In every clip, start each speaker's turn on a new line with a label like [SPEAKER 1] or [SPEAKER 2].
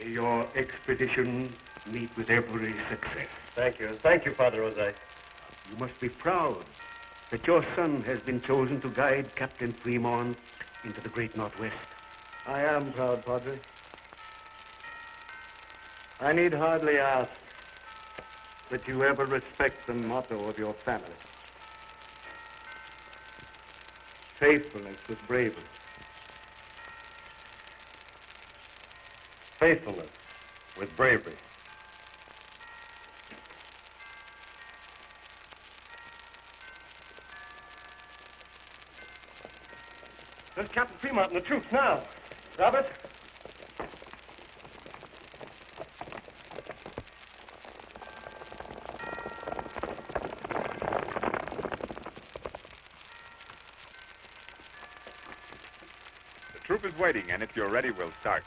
[SPEAKER 1] Your expedition meet with every success.
[SPEAKER 2] Thank you. Thank you, Father Jose.
[SPEAKER 1] You must be proud that your son has been chosen to guide Captain Fremont into the great Northwest.
[SPEAKER 2] I am proud, Padre. I need hardly ask that you ever respect the motto of your family. Faithfulness with bravery. Faithfulness with bravery. There's Captain Fremont and the troops now. Robert?
[SPEAKER 3] The troop is waiting, and if you're ready, we'll start.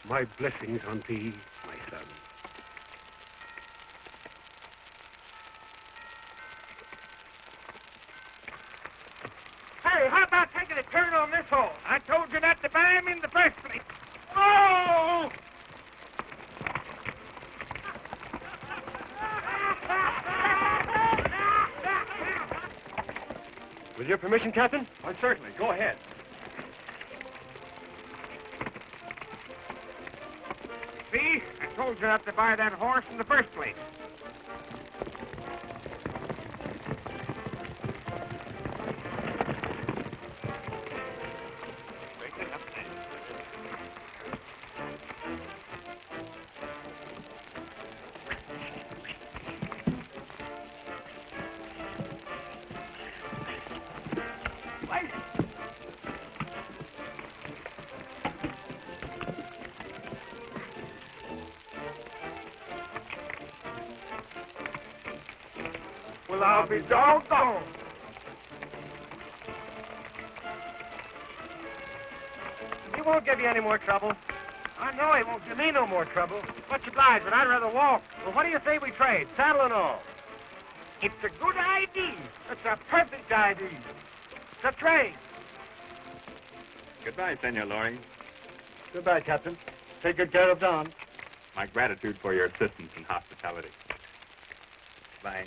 [SPEAKER 1] My blessings on thee, my son.
[SPEAKER 4] Hey, how about taking a turn on this hole? I told you not to buy him in the first place. Oh!
[SPEAKER 2] With your permission, Captain?
[SPEAKER 3] Oh, certainly. Go ahead.
[SPEAKER 4] See? I told you not to buy that horse in the first place. Well, I'll be doggone.
[SPEAKER 2] He won't give you any more trouble.
[SPEAKER 4] I know he won't give me no more trouble. Much obliged, but I'd rather walk.
[SPEAKER 2] Well, what do you say we trade, saddle and all?
[SPEAKER 4] It's a good idea. It's a perfect idea. It's a trade.
[SPEAKER 3] Goodbye, Senor Loring.
[SPEAKER 2] Goodbye, Captain. Take good care of Don.
[SPEAKER 3] My gratitude for your assistance and hospitality. Bye.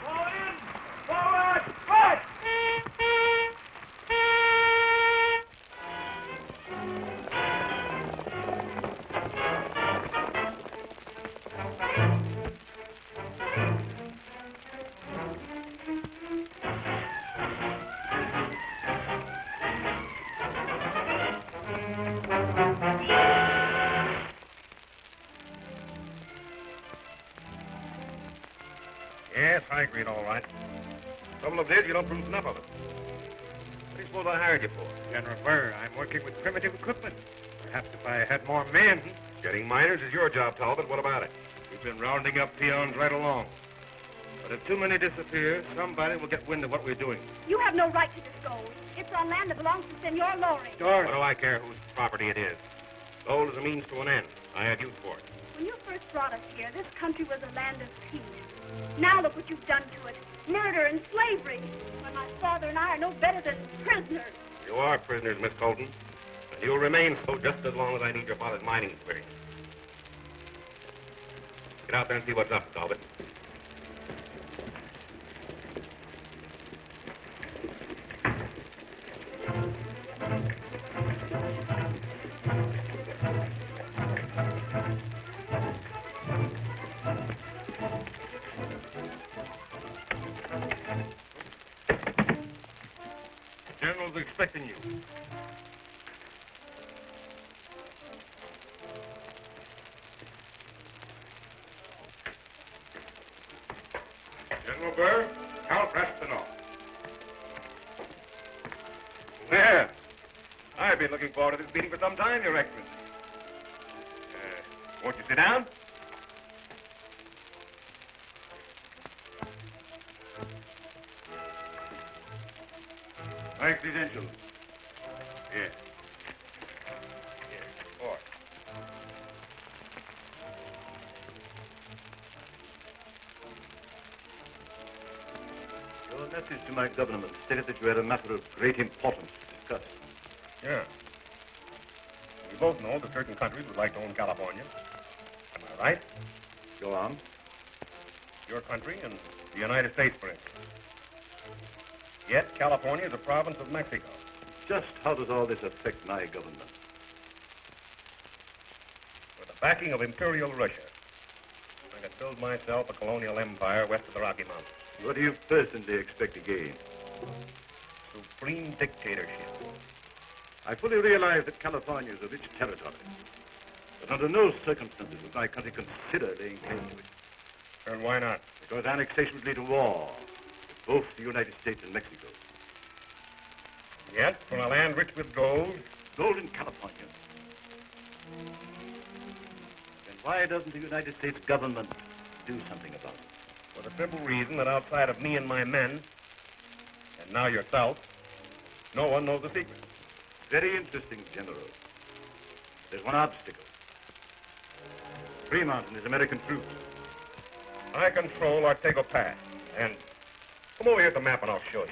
[SPEAKER 4] Fall in! Forward! Right!
[SPEAKER 5] Yes, I agreed, all right. Trouble of it is, you don't produce enough of it. What do you suppose I hired you for?
[SPEAKER 3] General Burr, I'm working with primitive equipment. Perhaps if I had more men.
[SPEAKER 5] Getting miners is your job, Talbot. What about it?
[SPEAKER 3] We've been rounding up peons right along.
[SPEAKER 5] But if too many disappear, somebody will get wind of what we're doing.
[SPEAKER 6] You have no right to this gold. It's on land that belongs to Senor Loring.
[SPEAKER 5] What do I care whose property it is? Gold is a means to an end. I had use for it.
[SPEAKER 6] When you first brought us here, this country was a land of peace. Now look what you've done to it. Murder and slavery. But my father and I are no better than prisoners.
[SPEAKER 5] You are prisoners, Miss Colton. And you'll remain so just as long as I need your father's mining experience. Get out there and see what's up, Talbot.
[SPEAKER 3] General's expecting you. General Burr, Count Rastinov.
[SPEAKER 5] Well, I've been looking forward to this meeting for some time, Your Excellency. Won't you sit down?
[SPEAKER 3] My credentials.
[SPEAKER 5] Yes. Yes, of course.
[SPEAKER 2] Your message to my government stated that you had a matter of great importance to discuss.
[SPEAKER 5] Yeah. We both know that certain countries would like to own California. Am I right?
[SPEAKER 2] Go on.
[SPEAKER 5] Your country and the United States, for instance. Yet California is a province of Mexico.
[SPEAKER 2] Just how does all this affect my government?
[SPEAKER 5] With the backing of Imperial Russia, I could build myself a colonial empire west of the Rocky Mountains.
[SPEAKER 2] What do you personally expect to gain?
[SPEAKER 5] Supreme dictatorship.
[SPEAKER 2] I fully realize that California is a rich territory. But under no circumstances would my country consider laying claim to it.
[SPEAKER 5] And why not?
[SPEAKER 2] Because annexation would lead to war with both the United States and Mexico.
[SPEAKER 5] Yet, from a land rich with gold.
[SPEAKER 2] Gold in California. Then why doesn't the United States government do something about it?
[SPEAKER 5] For the simple reason that outside of me and my men, and now yourself, no one knows the secret.
[SPEAKER 2] Very interesting, General. There's one obstacle. Fremont and his American troops.
[SPEAKER 5] I control Artego Pass. And come over here at the map and I'll show you.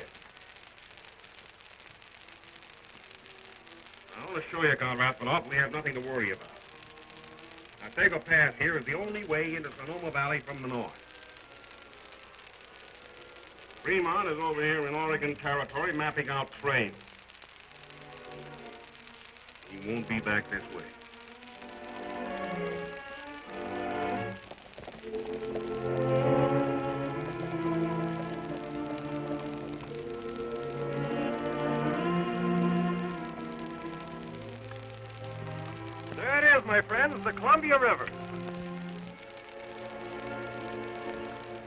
[SPEAKER 5] I want to show you, Count Rastinov, we have nothing to worry about. Artego Pass here is the only way into Sonoma Valley from the north. Fremont is over here in Oregon Territory mapping out trains. He won't be back this way.
[SPEAKER 4] There it is, my friends, the Columbia River.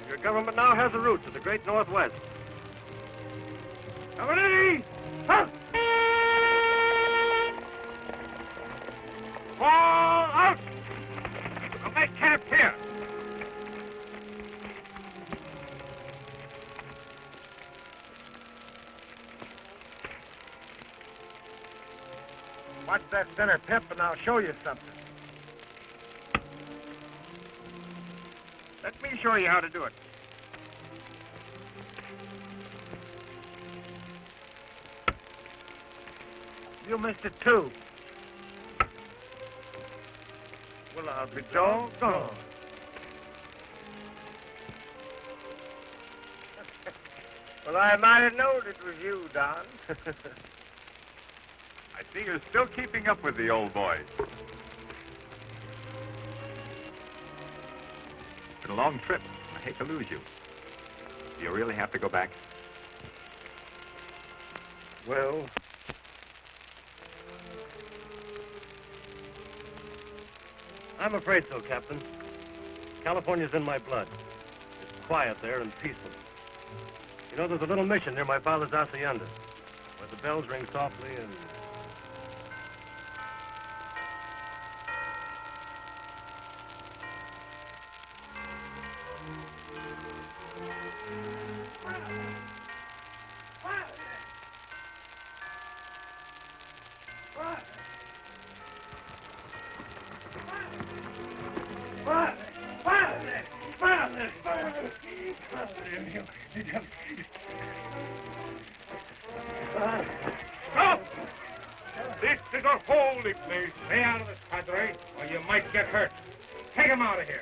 [SPEAKER 4] Your government now has a route to the great Northwest. Coming in! Huh? Fall out! We'll make camp here. Watch that center pip and I'll show you something. Let me show you how to do it. You missed it too. Well, I'll be doggone. Well, I might have known it was you, Don.
[SPEAKER 3] I see you're still keeping up with the old boy. It's been a long trip. I hate to lose you. Do you really have to go back?
[SPEAKER 1] Well, I'm afraid so, Captain. California's in my blood. It's quiet there and peaceful. You know, there's a little mission near my father's hacienda, where the bells ring softly and...
[SPEAKER 4] Stop! This is a holy place. Stay out of this, Padre, or you might get hurt. Take him out of here.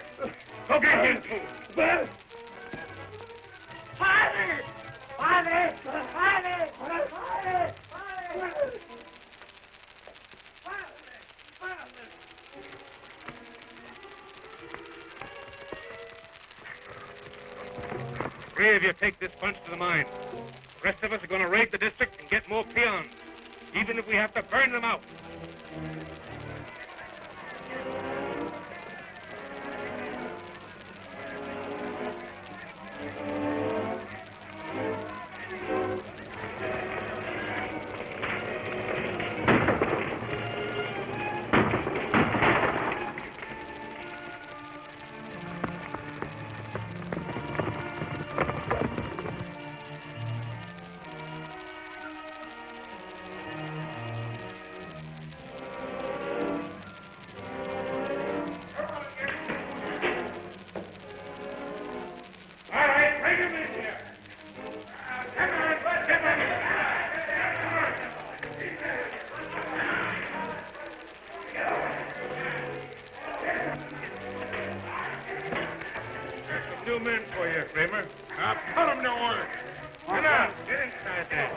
[SPEAKER 4] Go get him, too. Padre! Padre! Padre! Padre! Padre! Three of you take this bunch to the mine. The rest of us are going to raid the district and get more peons, even if we have to burn them out. New men for you, Kramer. Now put them to work. Come on, get inside there.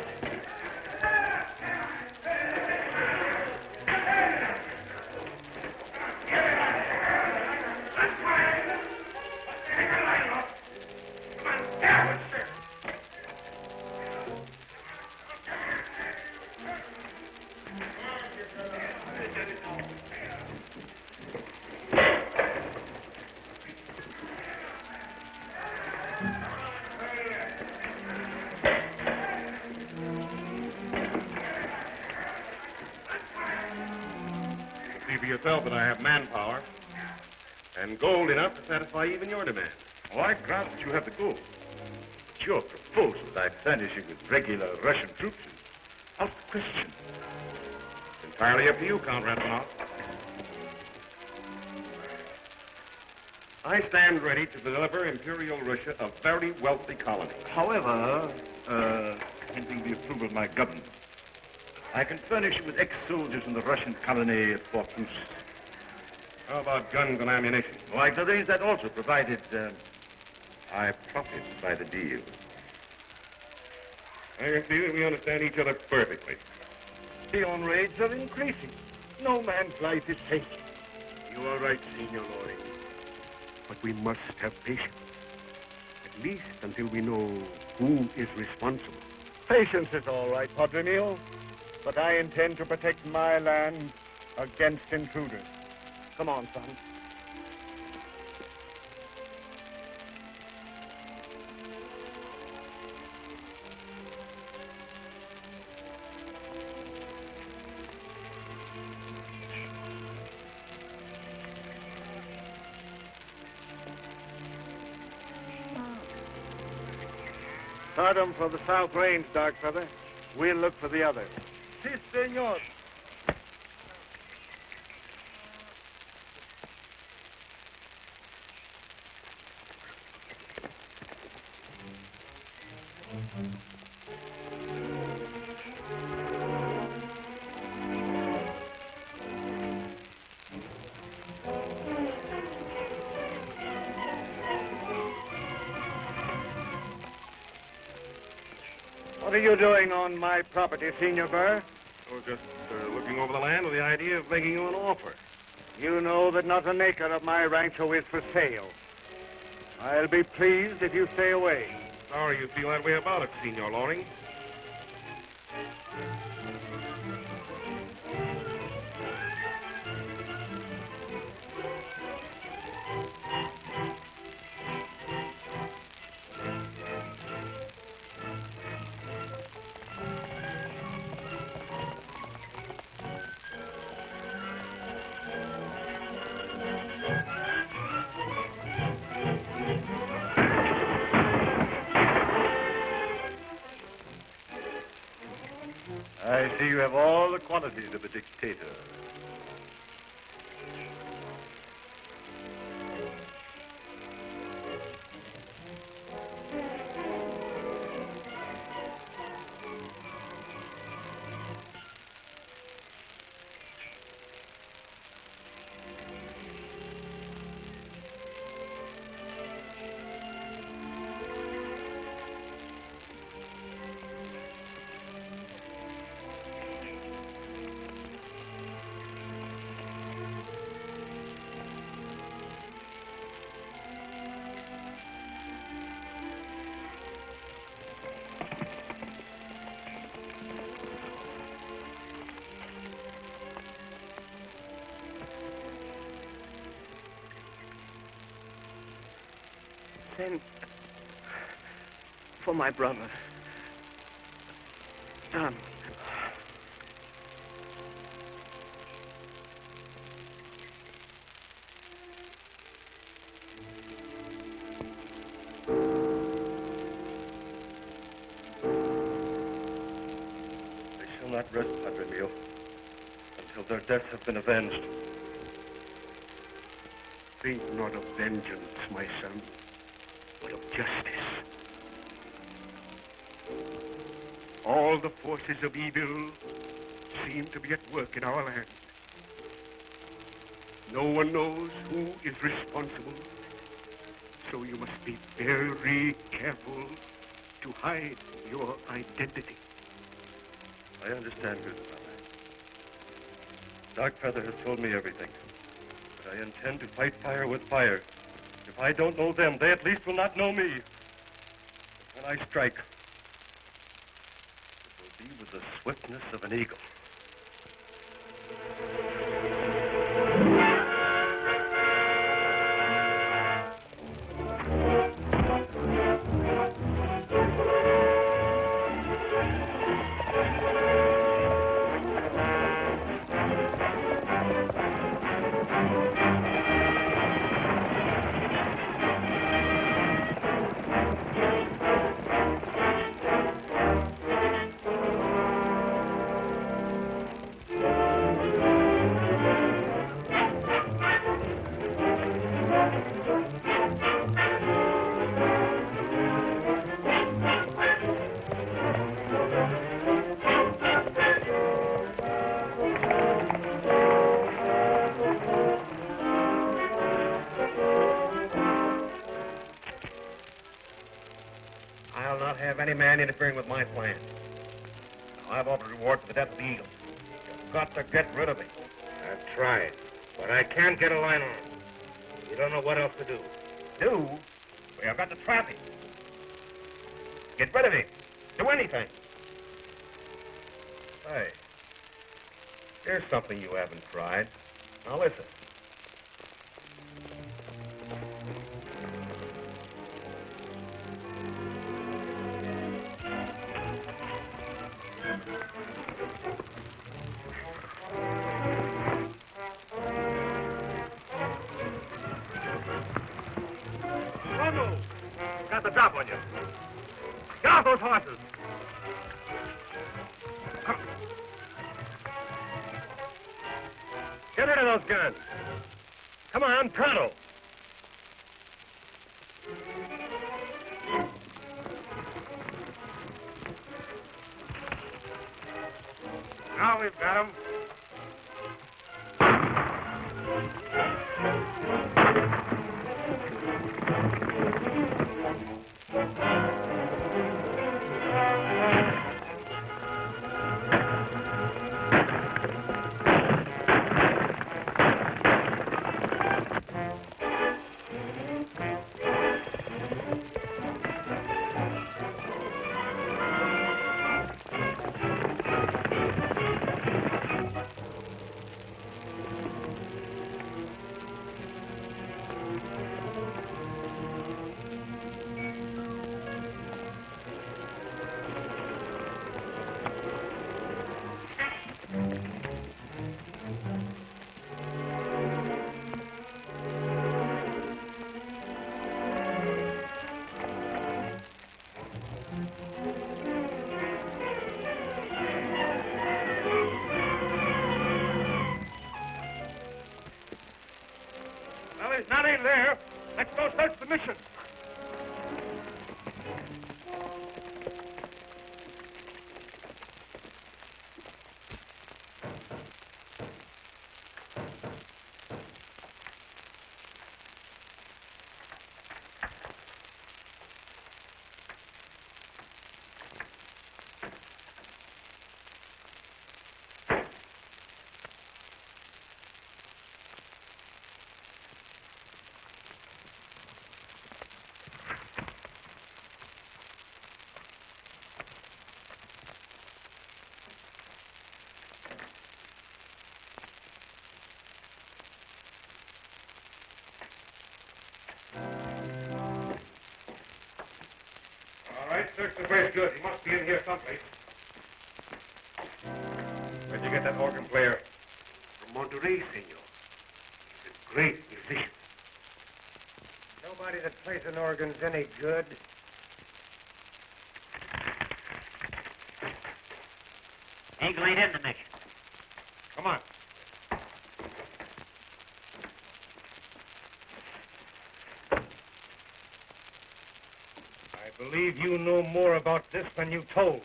[SPEAKER 5] See for yourself that I have manpower and gold enough to satisfy even your demands.
[SPEAKER 2] Oh, I grant that you have the gold. But your proposal that I furnish you with regular Russian troops is out of question.
[SPEAKER 5] It's entirely up to you, Count Rasputin. I stand ready to deliver Imperial Russia a very wealthy colony.
[SPEAKER 2] However, pending the approval of my government, I can furnish you with ex-soldiers in the Russian colony at Fort Goose.
[SPEAKER 5] How about guns and ammunition?
[SPEAKER 2] Oh, I can arrange that also, provided I profit by the deal.
[SPEAKER 5] I can see that we understand each other perfectly.
[SPEAKER 4] Peon raids are increasing. No man's life is safe.
[SPEAKER 1] You are right, Senor Lorry. But we must have patience. At least until we know who is responsible.
[SPEAKER 4] Patience is all right, Padre Mio. But I intend to protect my land against intruders. Come on, son. Start them for the South Range, Dark Feather. We'll look for the others. Si, senor. What are you doing on my property, Senor Burr?
[SPEAKER 5] Oh, just looking over the land with the idea of making you an offer.
[SPEAKER 4] You know that not an acre of my rancho is for sale. I'll be pleased if you stay away.
[SPEAKER 5] Sorry you feel that way about it, Senor Loring.
[SPEAKER 2] I see you have all the qualities of a dictator.
[SPEAKER 7] Send for my brother. Don.
[SPEAKER 1] They shall not rest, Padre Mio, until their deaths have been avenged.
[SPEAKER 4] Think not of vengeance, my son, but of justice. All the forces of evil seem to be at work in our land. No one knows who is responsible, so you must be very careful to hide your identity.
[SPEAKER 1] I understand, good father. Darkfeather has told me everything. But I intend to fight fire with fire. If I don't know them, they at least will not know me. But when I strike, it will be with the swiftness of an eagle.
[SPEAKER 5] I'll not have any man interfering with my plan. Now, I've offered a reward for the death of the eagle. You've got to get rid of me.
[SPEAKER 4] I've tried, but I can't get a line on him. You don't know what else to do.
[SPEAKER 5] Do? Well, I've got to trap him. Get rid of him. Do anything. Hey, here's something you haven't tried. Now listen.
[SPEAKER 1] Zorro! Got the drop on you. Get off those horses. Come. Get rid of those guns. Come on, pronto.
[SPEAKER 4] Now we've got him. towards the mission. All right, search the place good. He must be in here someplace.
[SPEAKER 5] Where'd you get that organ player?
[SPEAKER 4] From Monterey, senor. He's a great musician.
[SPEAKER 7] Nobody that plays an organ's any good.
[SPEAKER 8] Eagle ain't in the mission.
[SPEAKER 4] Come on. I believe you know more about this than you told.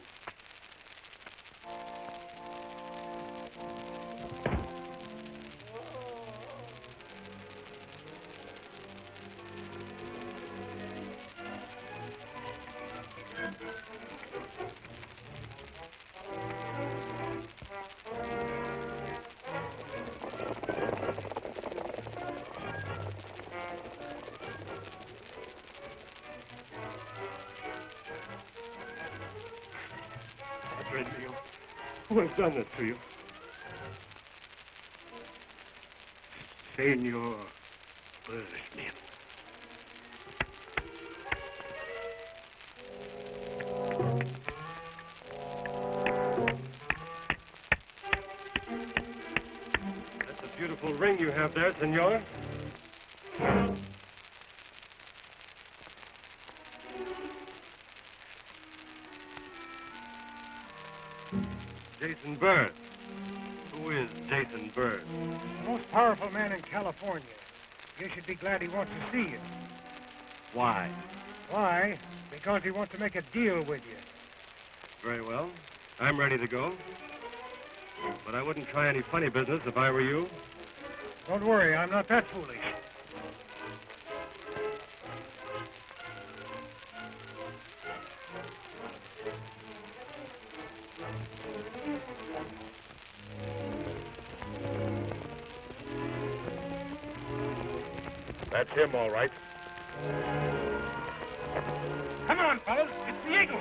[SPEAKER 1] Who has done this to you?
[SPEAKER 4] Senor Bursman.
[SPEAKER 1] That's a beautiful ring you have there, senor. Jason Bird. Who is Jason Bird?
[SPEAKER 7] The most powerful man in California. You should be glad he wants to see you.
[SPEAKER 1] Why?
[SPEAKER 7] Why? Because he wants to make a deal with you.
[SPEAKER 1] Very well. I'm ready to go. But I wouldn't try any funny business if I were you.
[SPEAKER 7] Don't worry, I'm not that foolish.
[SPEAKER 1] That's him, all right.
[SPEAKER 4] Come on, fellas. It's the Eagle.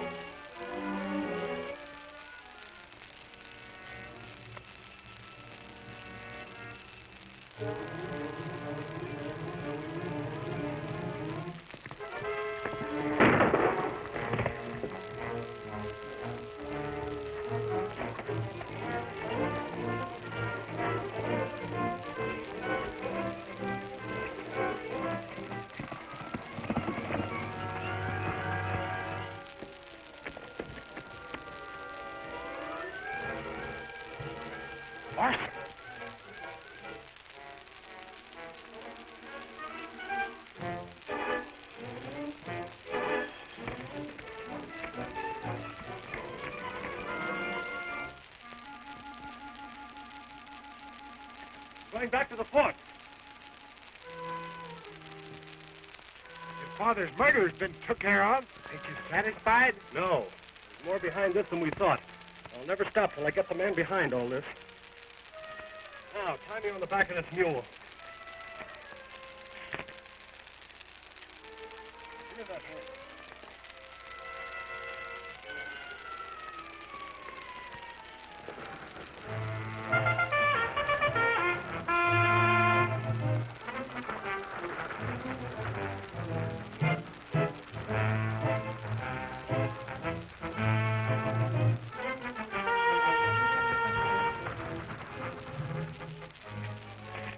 [SPEAKER 4] Marshal.
[SPEAKER 1] Going back to the fort.
[SPEAKER 7] Your father's murder's been took care of. Ain't you satisfied?
[SPEAKER 1] No. There's more behind this than we thought. I'll never stop till I get the man behind all this. Now, tie me on the back of this mule. Give me that hand.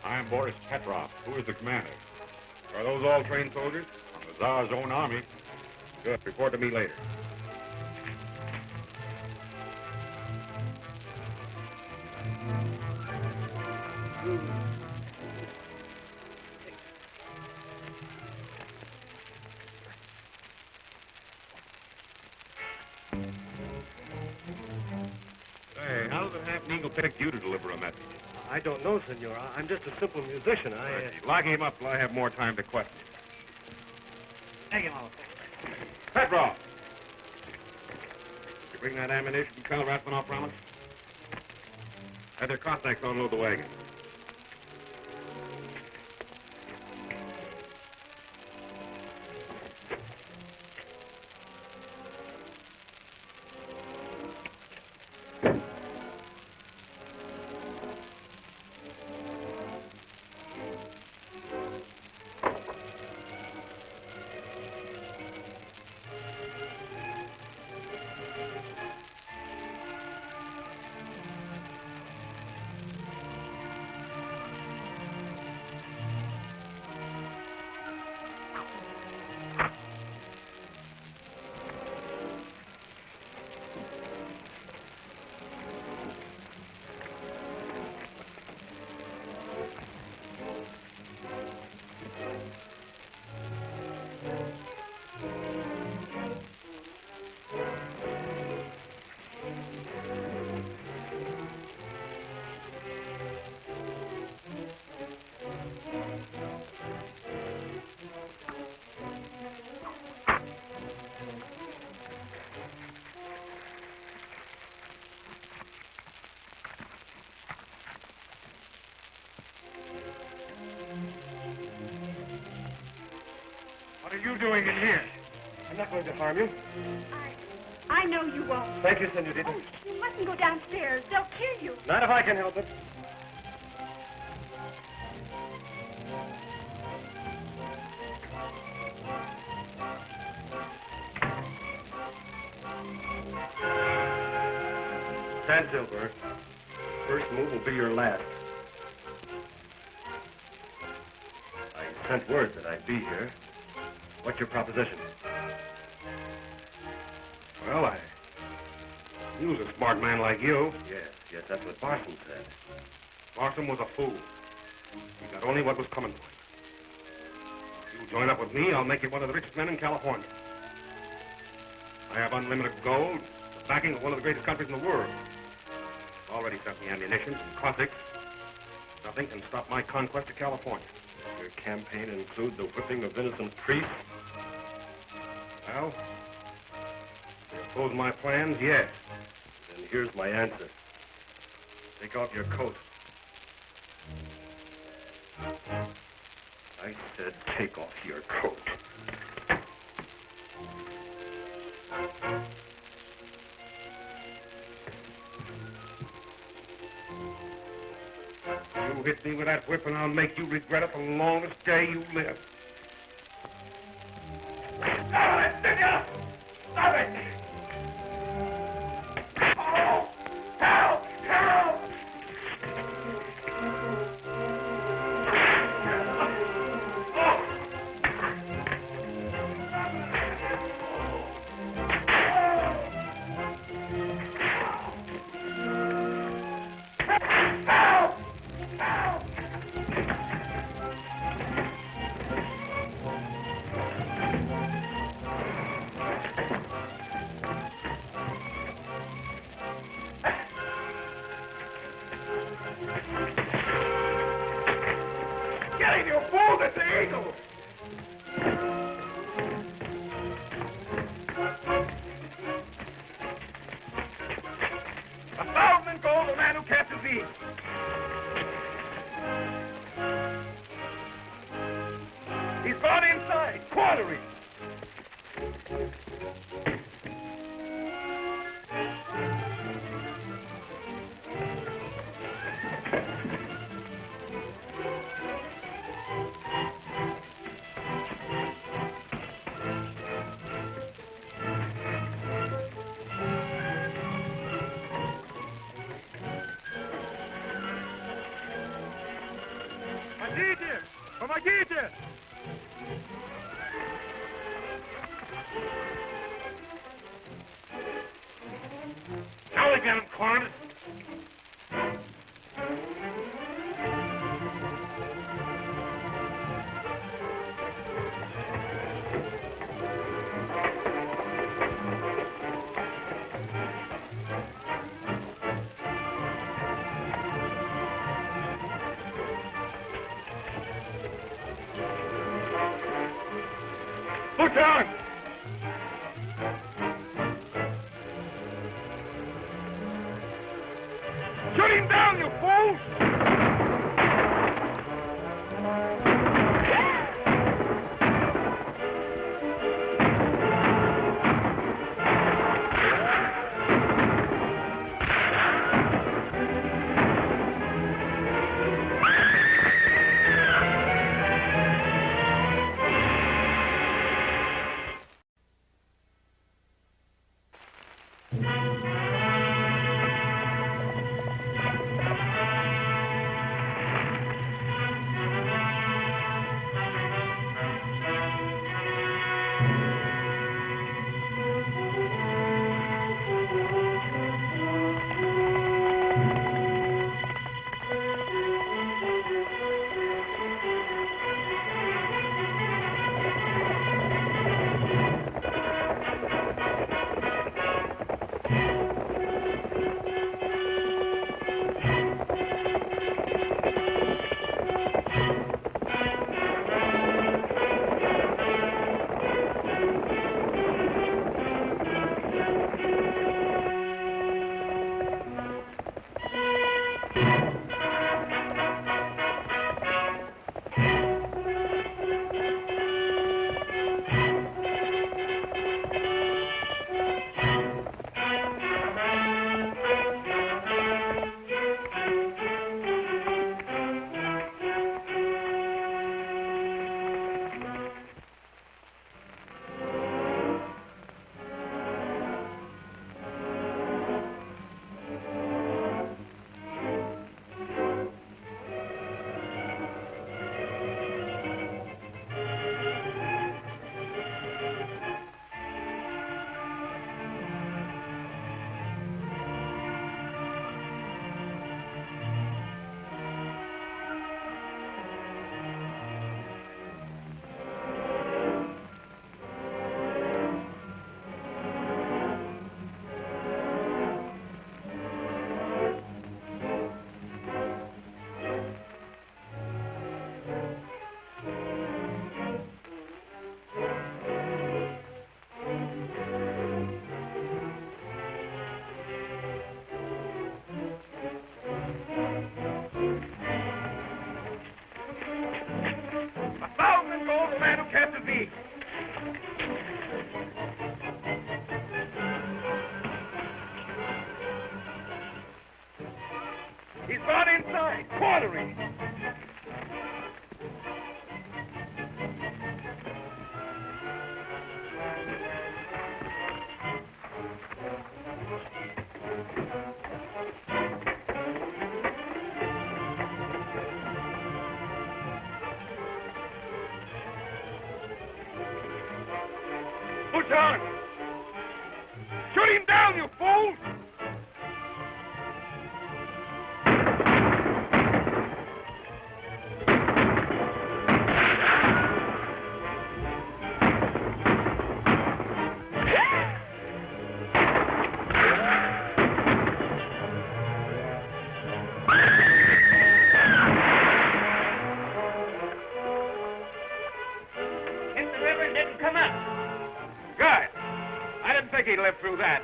[SPEAKER 5] I'm Boris Petrov. Who is the commander? Are those all trained soldiers? From the Tsar's own army. Good. Report to me later. Captain Eagle picked you to deliver a message?
[SPEAKER 1] I don't know, senor. I'm just a simple musician.
[SPEAKER 5] Lock him up till I have more time to question him.
[SPEAKER 8] Take him over.
[SPEAKER 5] Petrov! Did you bring that ammunition Colonel Rathmanoff promised? Had their Cossacks unload the wagon.
[SPEAKER 7] What are you doing in here?
[SPEAKER 1] I'm not going to harm you.
[SPEAKER 6] I know you won't.
[SPEAKER 1] Thank you, senorita.
[SPEAKER 6] Oh, you mustn't go downstairs. They'll kill you.
[SPEAKER 1] Not if I can help it. Stand still, Bert. First move will be your last. I sent word that I'd be here. What's your proposition?
[SPEAKER 5] Well, he was a smart man like you.
[SPEAKER 1] Yes, that's what Barson said.
[SPEAKER 5] Barson was a fool. He got only what was coming to him. If you join up with me, I'll make you one of the richest men in California. I have unlimited gold, the backing of one of the greatest countries in the world. I've already sent me ammunition from Cossacks. Nothing can stop my conquest of California.
[SPEAKER 1] Your campaign include the whipping of innocent priests?
[SPEAKER 5] Well, you oppose my plans, yes.
[SPEAKER 1] Then here's my answer. Take off your coat. I said take off your coat.
[SPEAKER 5] You hit me with that whip and I'll make you regret it the longest day you live. Stop it, Senor! Stop it! Oh! Help! Help! Get him, you fool! That's the eagle! $1,000 in gold, the man who captures the eagle. He's gone inside, quartering.
[SPEAKER 7] Помогите! Помогите!
[SPEAKER 5] Now we got him cornered.
[SPEAKER 4] Put down! Shoot him down, you fools! He's gone inside, quartering. Push on! Shoot him down, you fool!
[SPEAKER 5] He'd live through that.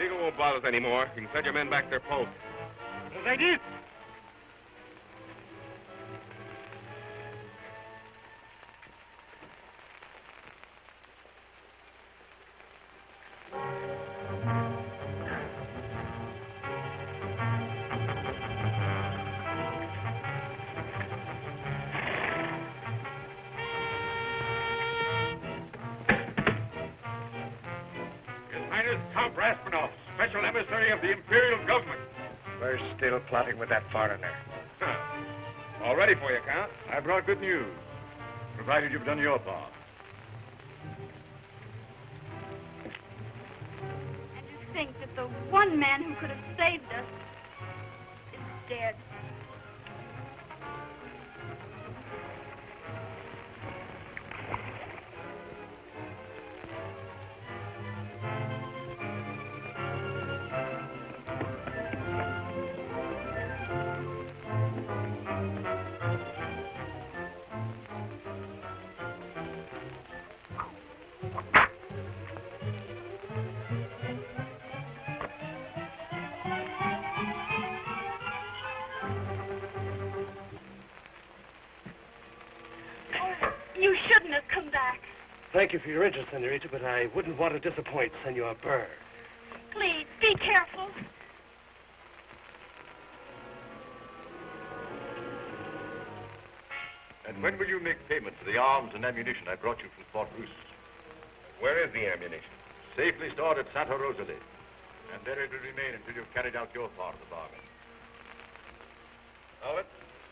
[SPEAKER 5] Eagle won't bother us anymore. You can send your men back to their post.
[SPEAKER 4] They did. Count Raspanov, special emissary of the Imperial government.
[SPEAKER 7] We're still plotting with that foreigner.
[SPEAKER 5] Huh. All ready for you, Count.
[SPEAKER 2] I brought good news, provided you've done your part.
[SPEAKER 6] And to think that the one man who could have saved us is dead. You shouldn't have come back.
[SPEAKER 1] Thank you for your interest, Senorita, but I wouldn't want to disappoint Senor Burr.
[SPEAKER 6] Please, be careful.
[SPEAKER 2] And when will you make payment for the arms and ammunition I brought you from Fort Roos?
[SPEAKER 5] Where is the ammunition?
[SPEAKER 2] Safely stored at Santa Rosalie. And there it will remain until you've carried out your part of the bargain.
[SPEAKER 5] Albert,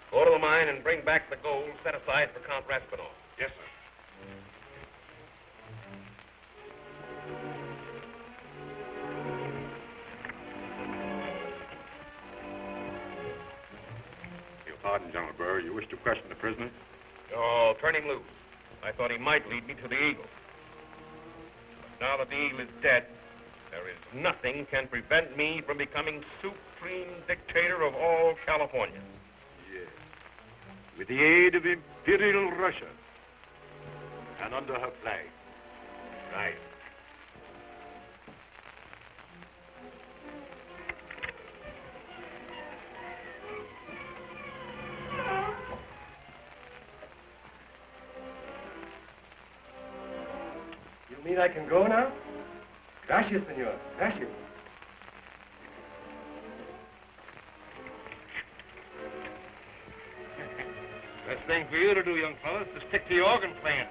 [SPEAKER 5] go to the mine and bring back the gold set aside for Count Raspinall.
[SPEAKER 4] Yes, sir.
[SPEAKER 3] Your pardon, General Burr. You wish to question the prisoner?
[SPEAKER 5] Oh, turn him loose. I thought he might lead me to the Eagle. But now that the Eagle is dead, there is nothing can prevent me from becoming supreme dictator of all California.
[SPEAKER 2] Yes. With the aid of Imperial Russia. And under her flag.
[SPEAKER 5] Right.
[SPEAKER 1] You mean I can go now? Gracias, senor. Gracias.
[SPEAKER 4] Best thing for you to do, young fellas, to stick to your organ playing.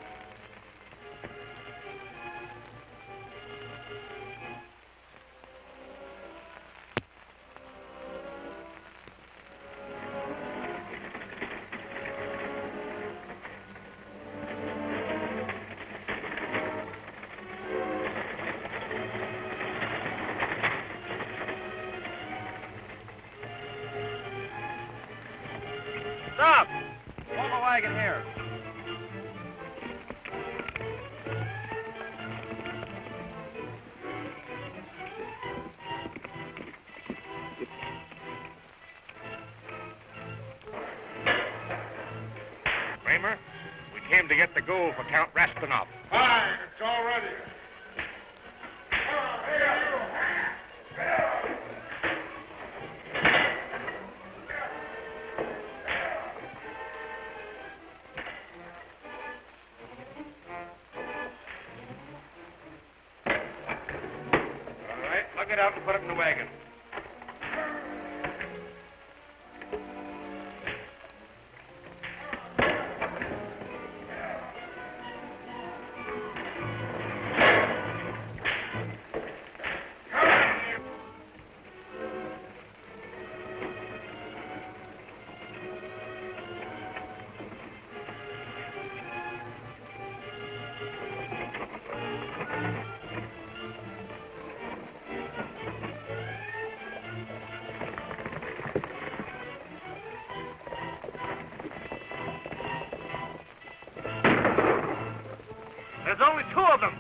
[SPEAKER 1] Stop! Pull the wagon here.
[SPEAKER 4] Kramer, we came to get the gold for Count Raspinall.
[SPEAKER 7] Fine, it's all ready.
[SPEAKER 4] All right, lug it out and put it in the wagon.
[SPEAKER 1] There's only two of them.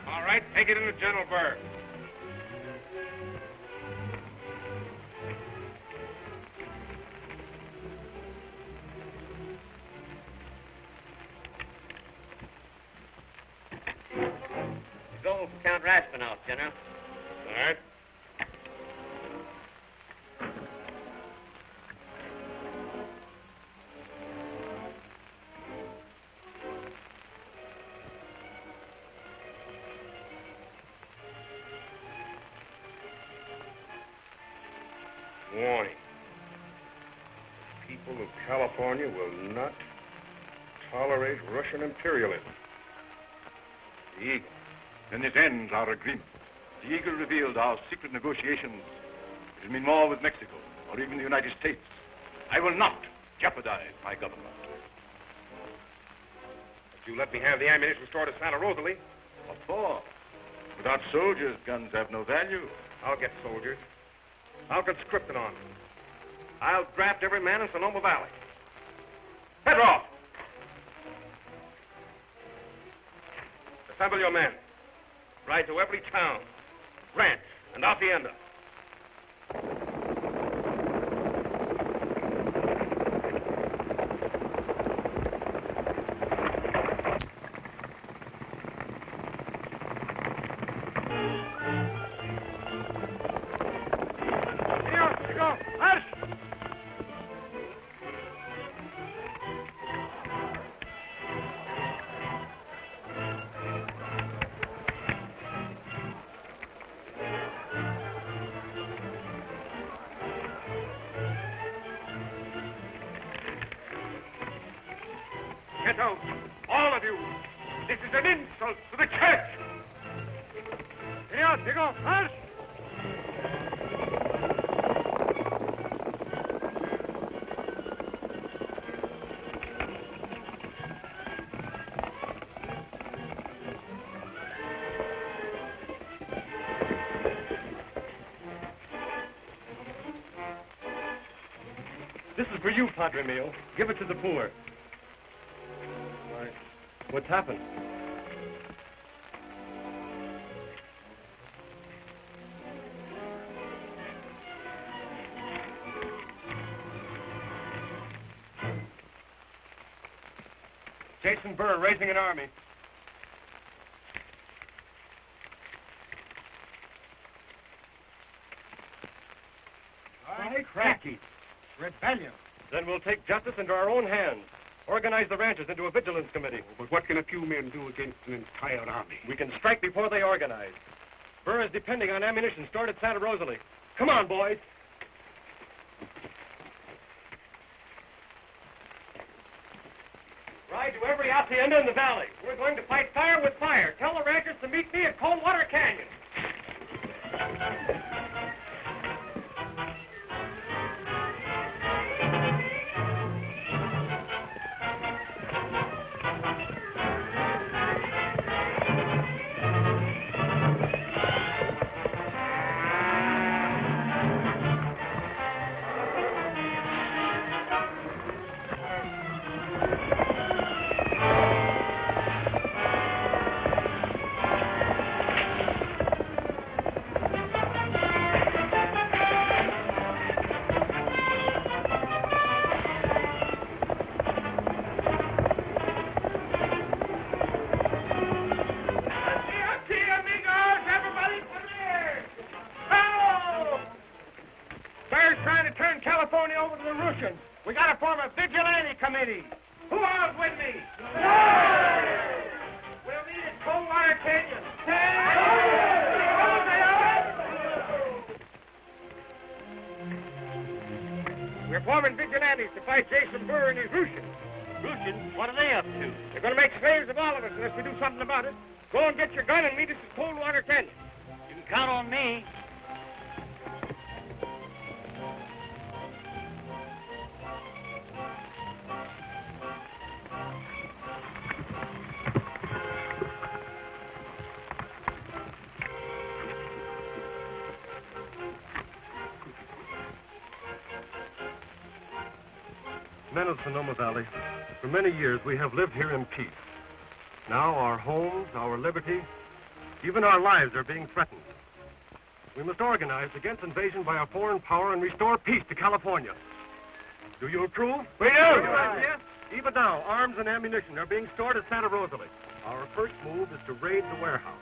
[SPEAKER 4] All right, take it in to General Burr.
[SPEAKER 8] Gold for Count Raspinall, General.
[SPEAKER 4] All right.
[SPEAKER 5] Warning. The people of California will not tolerate Russian imperialism.
[SPEAKER 2] The Eagle. Then this ends our agreement. The Eagle revealed our secret negotiations. It will mean more with Mexico, or even the United States. I will not jeopardize my government.
[SPEAKER 5] But you let me have the ammunition stored at Santa Rosalie.
[SPEAKER 2] What for? Without soldiers, guns have no value.
[SPEAKER 5] I'll get soldiers. I'll conscript it on them. I'll draft every man in Sonoma Valley. Head off! Assemble your men. Ride to every town, ranch, and hacienda. Get out, all of you. This is an insult to the church.
[SPEAKER 7] Señor, digo, march!
[SPEAKER 1] This is for you, Padre mio. Give it to the poor. Why, what's happened? Jason Burr raising an army.
[SPEAKER 7] By cracky. Rebellion.
[SPEAKER 1] Then we'll take justice into our own hands. Organize the ranchers into a vigilance committee.
[SPEAKER 5] But what can a few men do against an entire army?
[SPEAKER 1] We can strike before they organize. Burr is depending on ammunition stored at Santa Rosalie. Come on, boys. Ride to every hacienda in the valley. We're going to fight fire with fire. Tell the ranchers to meet me at Coldwater Canyon.
[SPEAKER 7] California over to the Russians. We got to form a vigilante committee. Who all's with me? We'll meet at Coldwater Canyon. We're forming vigilantes to fight Jason Burr and his Russians.
[SPEAKER 8] Russians? What are they up to?
[SPEAKER 7] They're going to make slaves of all of us unless we do something about it. Go and get your gun and meet us at Coldwater Canyon.
[SPEAKER 8] You can count on me.
[SPEAKER 1] Men of Sonoma Valley, for many years we have lived here in peace. Now our homes, our liberty, even our lives are being threatened. We must organize against invasion by a foreign power and restore peace to California. Do you approve?
[SPEAKER 7] We do.
[SPEAKER 1] Yes. Even now, arms and ammunition are being stored at Santa Rosalie. Our first move is to raid the warehouse.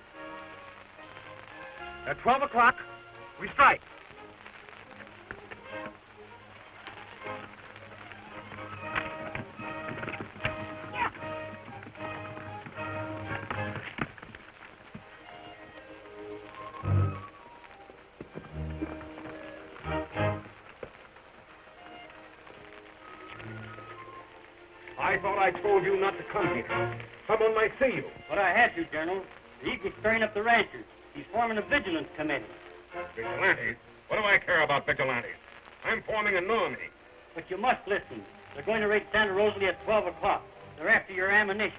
[SPEAKER 1] At 12 o'clock, we strike.
[SPEAKER 5] I thought I told you not to come here. Someone might see you.
[SPEAKER 8] But I had to, General. The Eagle's stirring up the ranchers. He's forming a vigilance committee.
[SPEAKER 5] Vigilantes? What do I care about vigilantes? I'm forming a new army.
[SPEAKER 8] But you must listen. They're going to raid Santa Rosalie at 12 o'clock. They're after your ammunition.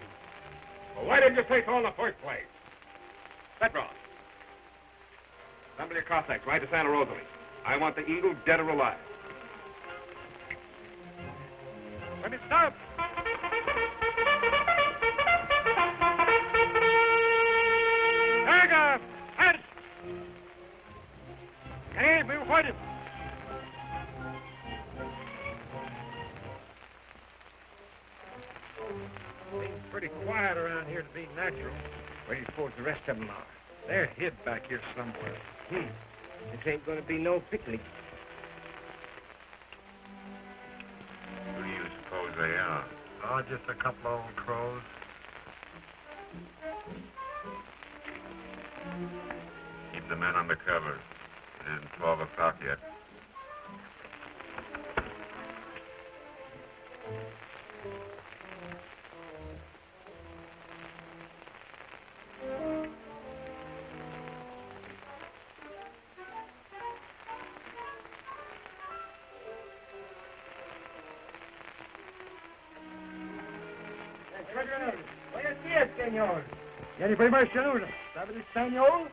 [SPEAKER 5] Well, why didn't you say so in the first place?
[SPEAKER 8] Petros.
[SPEAKER 5] Somebody Cossacks, ride to Santa Rosalie. I want the Eagle dead or alive.
[SPEAKER 7] Let me stop. Ärger! Halt! Hey, we will fight him. Seems pretty quiet around here to be natural.
[SPEAKER 4] Where do you suppose the rest of them are?
[SPEAKER 7] They're hid back here somewhere.
[SPEAKER 4] This ain't gonna be no picnic.
[SPEAKER 3] Who do you suppose they are?
[SPEAKER 7] Oh, just a couple of old crows.
[SPEAKER 3] Keep the men under cover. It isn't 12 o'clock yet.
[SPEAKER 7] Buenos días, señor. Ya ni понимаешь, что нужно. Ставили español.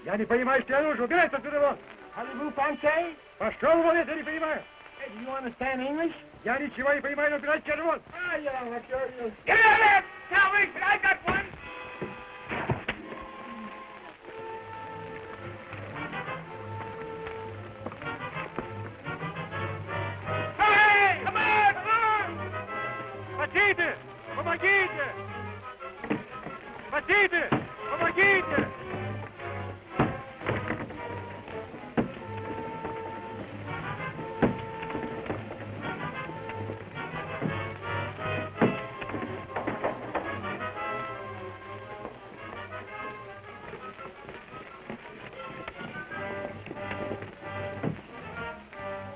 [SPEAKER 7] Я не понимаю, что нужно. Убирайся отсюда вон. Алибу Панчай. Пошел вон, я не понимаю. Hey, do you understand English? Я ничего не понимаю, но убирайся отсюда вон.
[SPEAKER 4] Get out of there! Salvation, I got one!
[SPEAKER 7] Hey, come on, come on! Хотите? Помогите! Хотите? Помогите!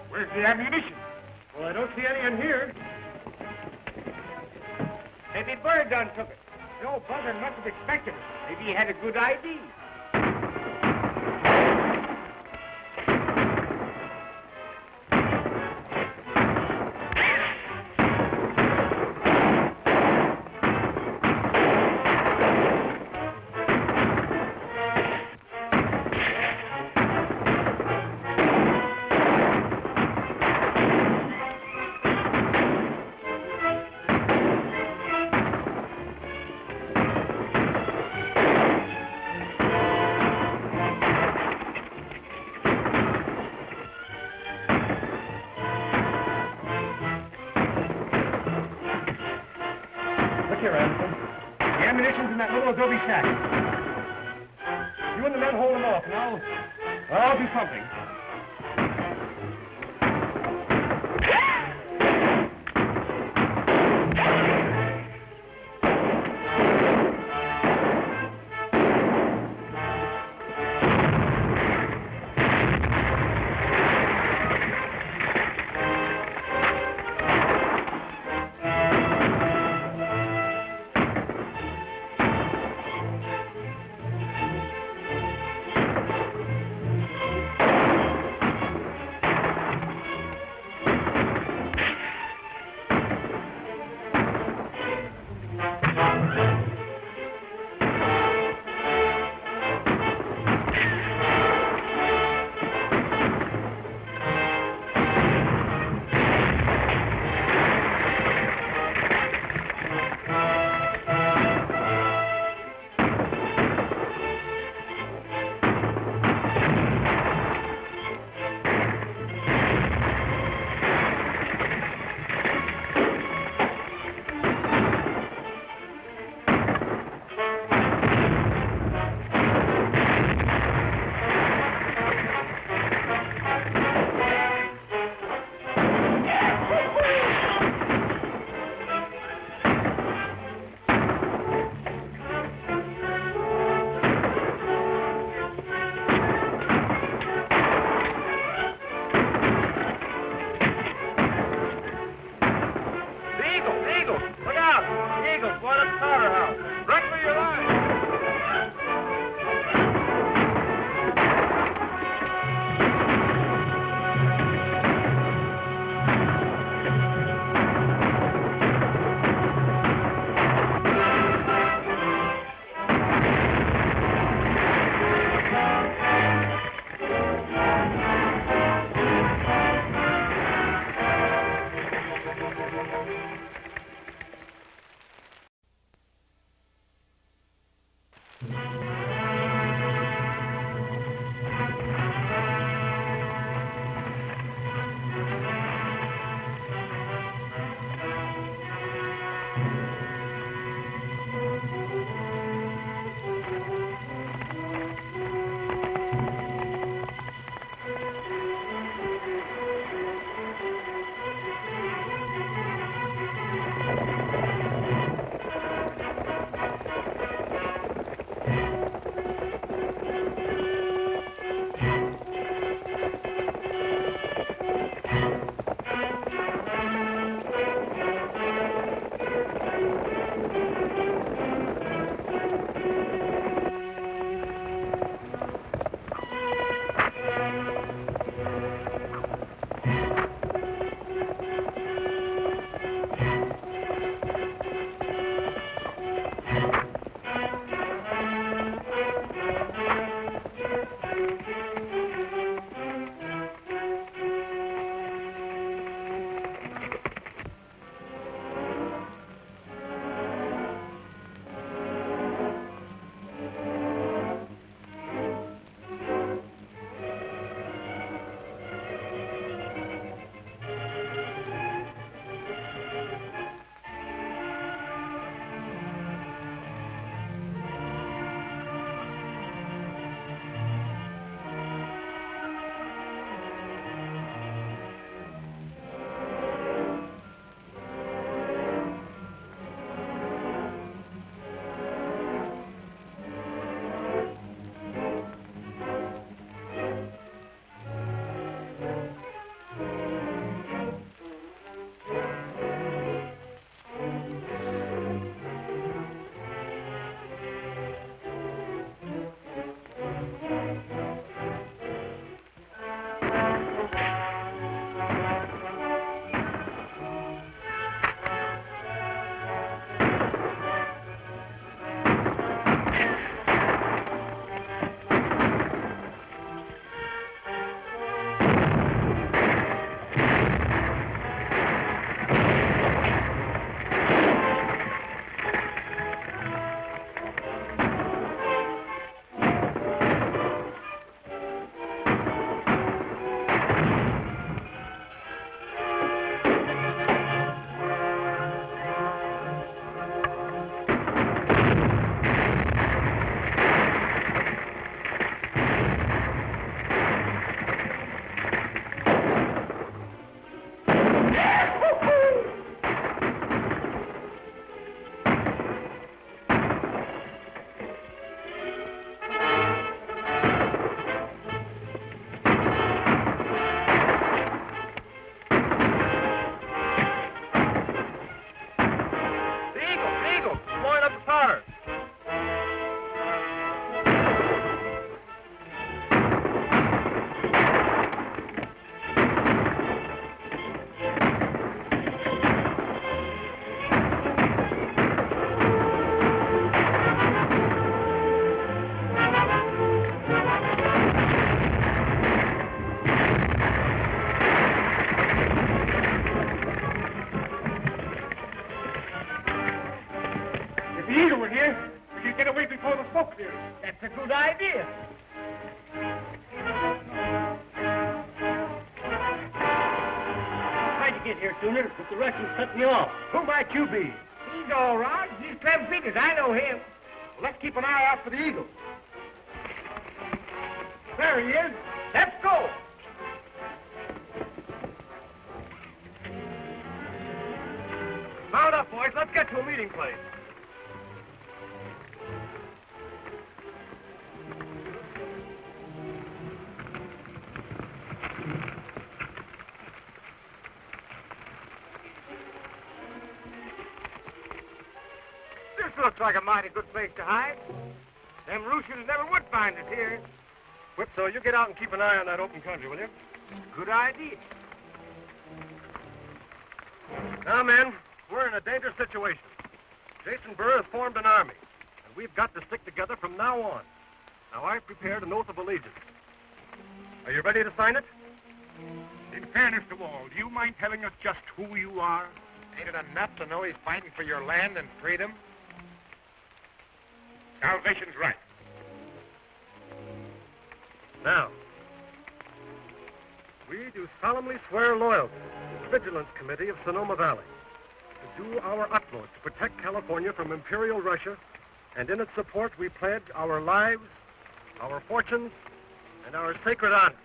[SPEAKER 5] Where's the ammunition?
[SPEAKER 7] Well, I don't see any in here.
[SPEAKER 4] Maybe Bird done took it. The old buzzard must have expected it. Maybe he had a good ID.
[SPEAKER 7] Here, Anderson. The ammunition's in that little adobe shack. You and the men hold them off, and I'll do something.
[SPEAKER 8] get here sooner if the Russians cut me off.
[SPEAKER 7] Who might you be?
[SPEAKER 4] He's all right. He's clem figures. I know him.
[SPEAKER 7] Well, let's keep an eye out for the eagle. There he is. Let's go.
[SPEAKER 1] Mount up, boys. Let's get to a meeting place.
[SPEAKER 4] This looks like a mighty good place to hide. Them Russians never would find us here.
[SPEAKER 1] Whipso, you get out and keep an eye on that open country, will you?
[SPEAKER 4] Good idea.
[SPEAKER 1] Now, men, we're in a dangerous situation. Jason Burr has formed an army, and we've got to stick together from now on. Now, I've prepared an oath of allegiance. Are you ready to sign it?
[SPEAKER 4] In fairness to all, do you mind telling us just who you are?
[SPEAKER 7] Ain't it enough to know he's fighting for your land and freedom?
[SPEAKER 4] Salvation's right.
[SPEAKER 1] Now, we do solemnly swear loyalty to the Vigilance Committee of Sonoma Valley, to do our utmost to protect California from Imperial Russia, and in its support we pledge our lives, our fortunes, and our sacred honor.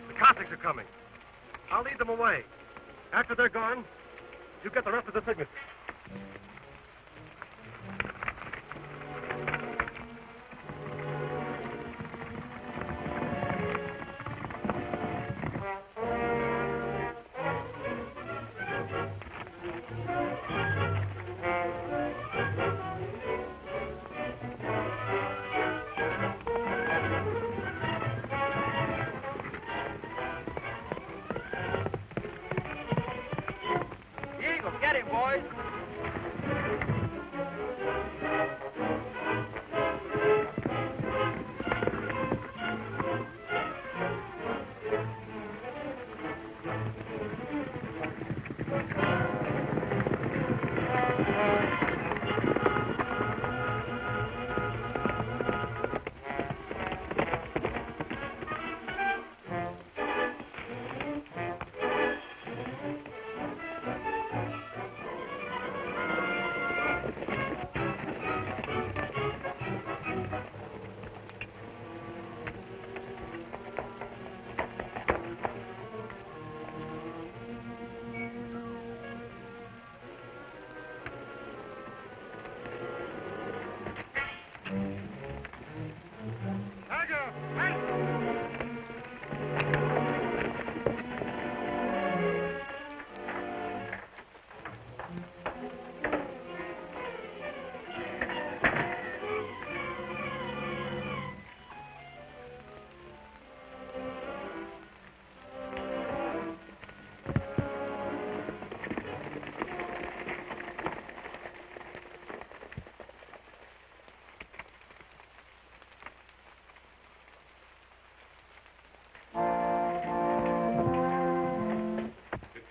[SPEAKER 1] The Cossacks are coming. I'll lead them away. After they're gone, you get the rest of the signatures.
[SPEAKER 4] Get him, boys.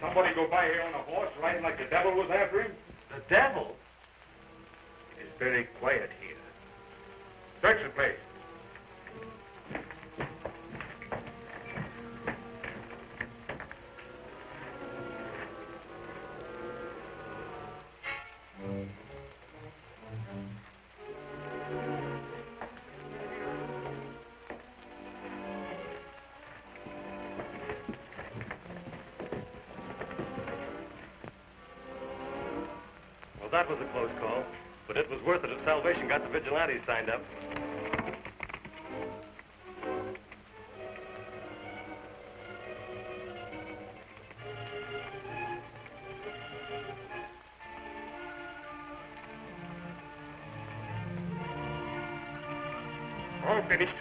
[SPEAKER 2] Somebody go by here on a horse riding like the devil was after him?
[SPEAKER 1] The devil?
[SPEAKER 2] It is very quiet here. Search the place.
[SPEAKER 1] That was a close call, but it was worth it if Salvation got the Vigilantes signed up.
[SPEAKER 2] All finished.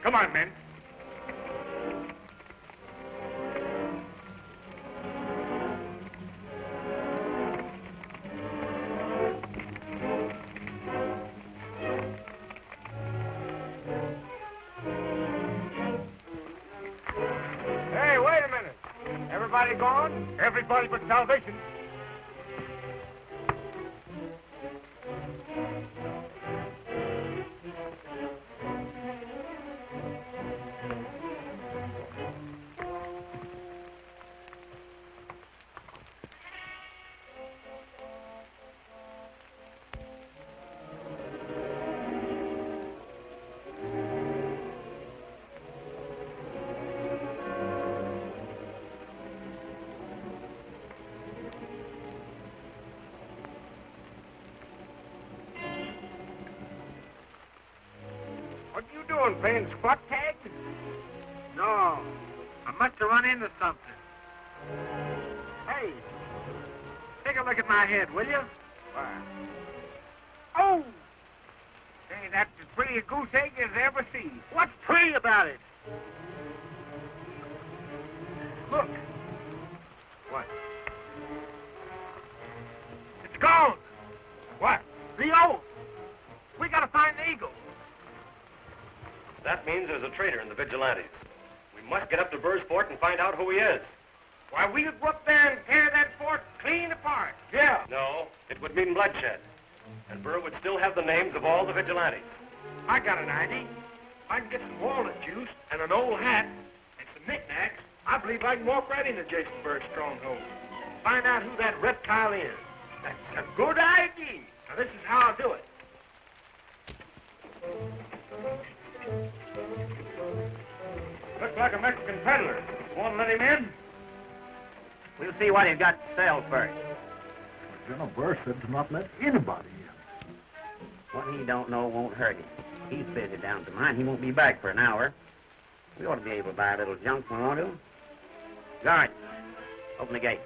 [SPEAKER 2] Come on, men.
[SPEAKER 4] Everybody gone?
[SPEAKER 2] Everybody but Salvation.
[SPEAKER 7] What you doing, playing squat tag? No. I must have run into something. Hey, take a look at my head, will you? Why? Oh! Say, that's as pretty a goose egg as ever seen. What's pretty about it? Look. What? It's gone. What? The oath. We gotta find the eagle.
[SPEAKER 1] That means there's a traitor in the Vigilantes. We must get up to Burr's fort and find out who he is.
[SPEAKER 7] Why, we could go up there and tear that fort clean apart. Yeah.
[SPEAKER 1] No, it would mean bloodshed. And Burr would still have the names of all the Vigilantes.
[SPEAKER 7] I got an idea. If I can get some walnut juice and an old hat and some knickknacks, I believe I can walk right into Jason Burr's stronghold. Find out who that reptile is. That's a good idea. Now, this is how I'll do it.
[SPEAKER 4] Looks like a Mexican peddler. Want to let him in?
[SPEAKER 8] We'll see what he's got to sell first.
[SPEAKER 7] General Burr said to not let anybody in.
[SPEAKER 8] What he don't know won't hurt him. He's busy down to mine. He won't be back for an hour. We ought to be able to buy a little junk when we want to. Guard, open the gate.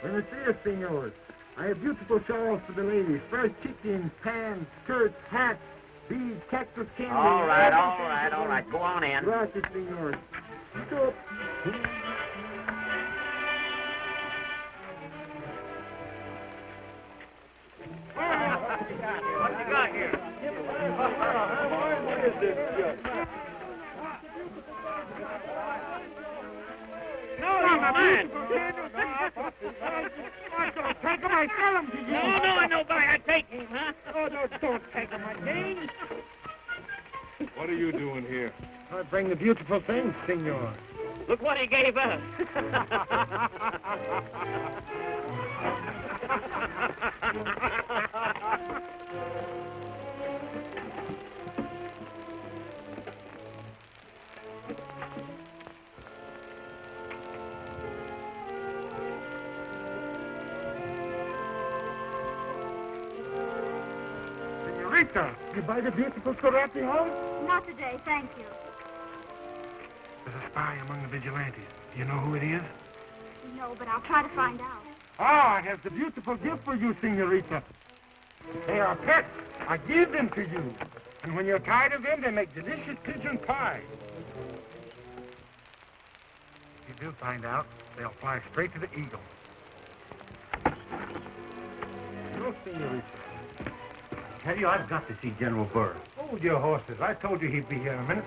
[SPEAKER 7] Buenos dias, senors. I have beautiful shawls for the ladies. Fresh chicken, pants, skirts, hats, beads, cactus candy.
[SPEAKER 8] All right. Go on in.
[SPEAKER 7] Gracias, senors. Stop.
[SPEAKER 4] What you got here?
[SPEAKER 7] What is this?
[SPEAKER 4] No, my man.
[SPEAKER 7] Take him, I sell him to you.
[SPEAKER 4] No, nobody. I take him, huh?
[SPEAKER 7] Oh, no, don't take him, I think.
[SPEAKER 5] What are you doing here?
[SPEAKER 7] I bring the beautiful things, senor.
[SPEAKER 8] Look what he gave us.
[SPEAKER 7] Senorita, you buy the beautiful karate horse?
[SPEAKER 6] Not today, thank you.
[SPEAKER 7] There's a spy among the vigilantes. Do you know who it is?
[SPEAKER 6] No, but I'll try to find out.
[SPEAKER 7] Ah, I have the beautiful gift for you, senorita. They are pets. I give them to you. And when you're tired of them, they make delicious pigeon pie. If you do find out, they'll fly straight to the eagle. No, senorita.
[SPEAKER 1] Tell you, I've got to see General Burr.
[SPEAKER 7] Hold your horses. I told you he'd be here in a minute.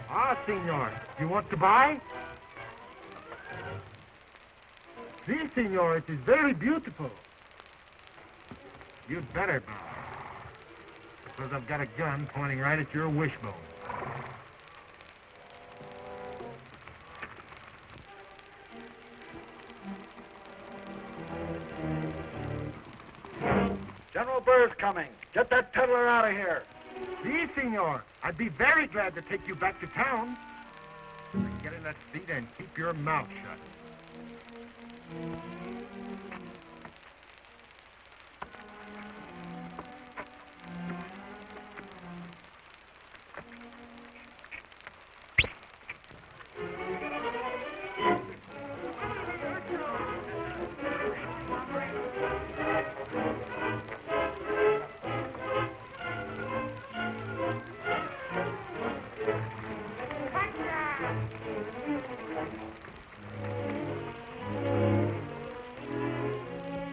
[SPEAKER 7] Ah, senor. You want to buy? See, senor, it is very beautiful. You'd better buy. Because I've got a gun pointing right at your wishbone.
[SPEAKER 2] General Burr's coming. Get that peddler out of here.
[SPEAKER 7] Si, senor. I'd be very glad to take you back to town. Get in that seat and keep your mouth shut.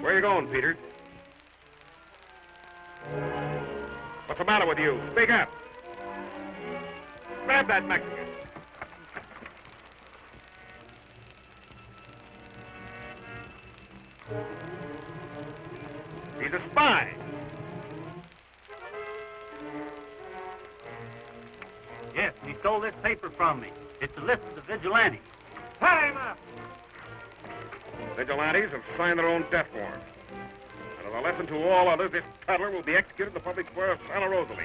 [SPEAKER 5] Where you going, Peters? What's the matter with you? Speak up. Grab that Mexican. He's a spy.
[SPEAKER 8] Yes, he stole this paper from me. It's a list of the vigilantes.
[SPEAKER 7] Tie him up.
[SPEAKER 5] Vigilantes have signed their own death warrant. And as a lesson to all others, this peddler will be executed in the public square of Santa Rosalie.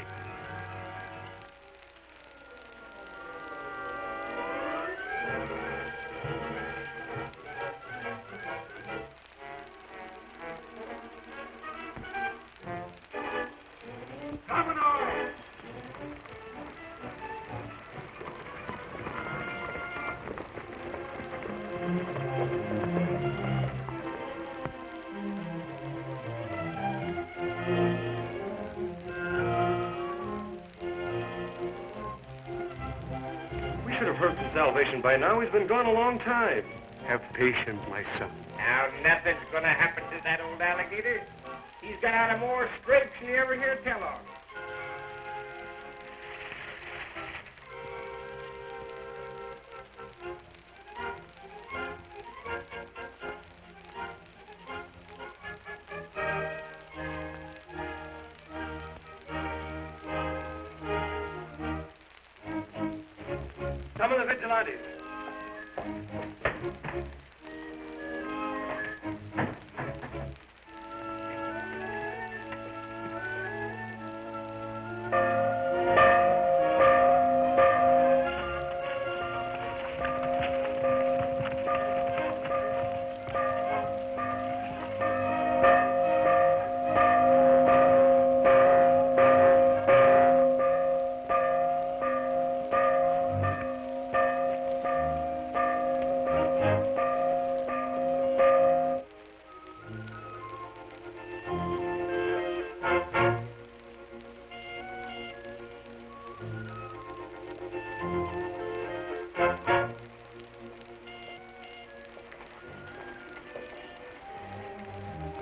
[SPEAKER 1] We should have heard from Salvation by now. He's been gone a long time.
[SPEAKER 7] Have patience, my son.
[SPEAKER 4] Now, nothing's gonna happen to that old alligator. He's got out of more scrapes than you ever hear tell of.
[SPEAKER 1] Some of the Vigilantes.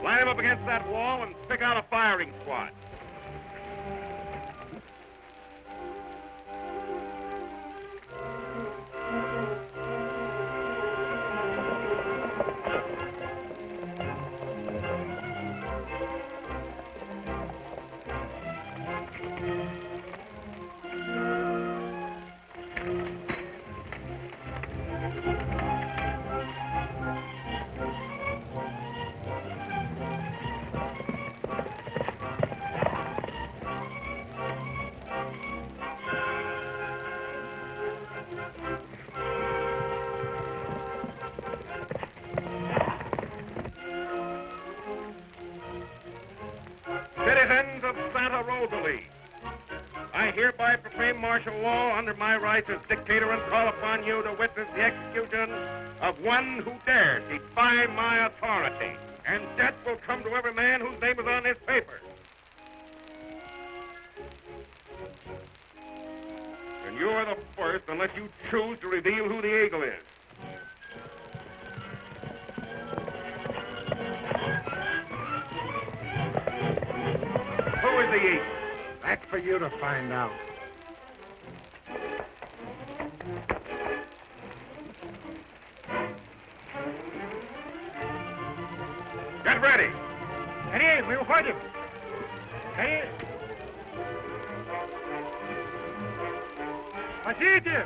[SPEAKER 5] Line him up against that wall and pick out a firing squad. Citizens of Santa Rosalie, I hereby proclaim martial law under my rights as dictator and call upon you to witness the execution of one who dares defy my authority. And death will come to every man whose name is on this paper. And you are the first unless you choose to reveal who the eagle is. Who is the eagle?
[SPEAKER 7] That's for you to find out.
[SPEAKER 5] Get ready.
[SPEAKER 7] Allez, we will find him. Allez. Pasite.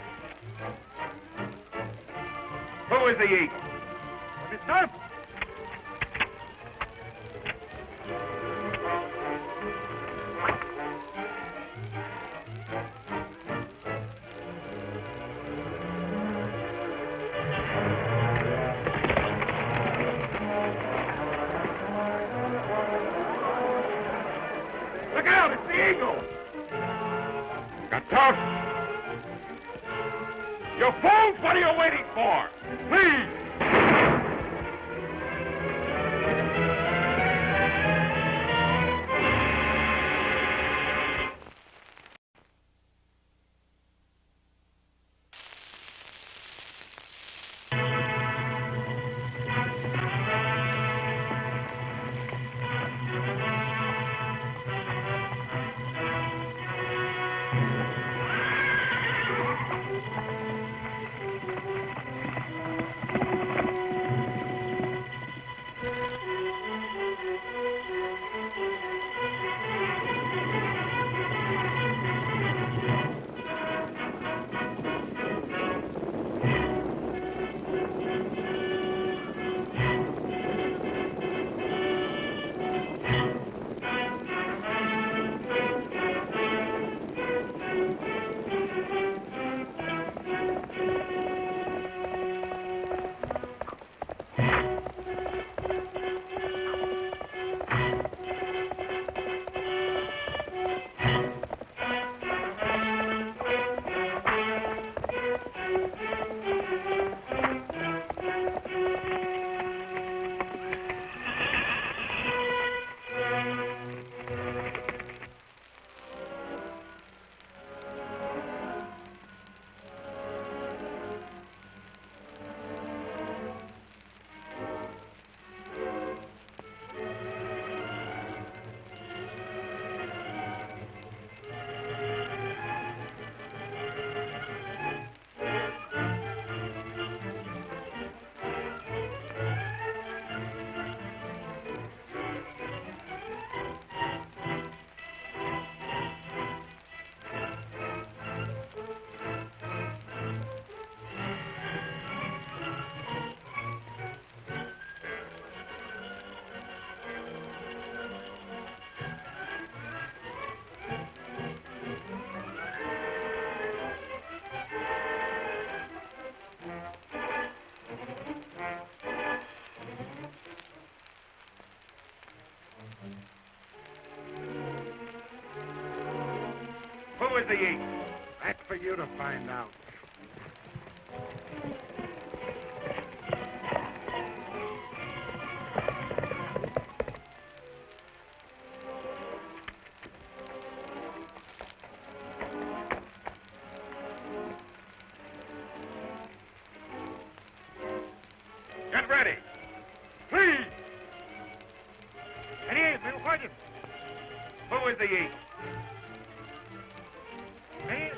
[SPEAKER 5] Who is the eagle?
[SPEAKER 7] It's time.
[SPEAKER 5] Look out, it's the eagle! Got tough! You fools, what are you waiting for? Please!
[SPEAKER 4] Who is the eagle?
[SPEAKER 7] That's for you to find out.
[SPEAKER 4] Get ready.
[SPEAKER 7] Please! And he is, we'll fight him.
[SPEAKER 4] Who is the eagle?
[SPEAKER 7] And he is.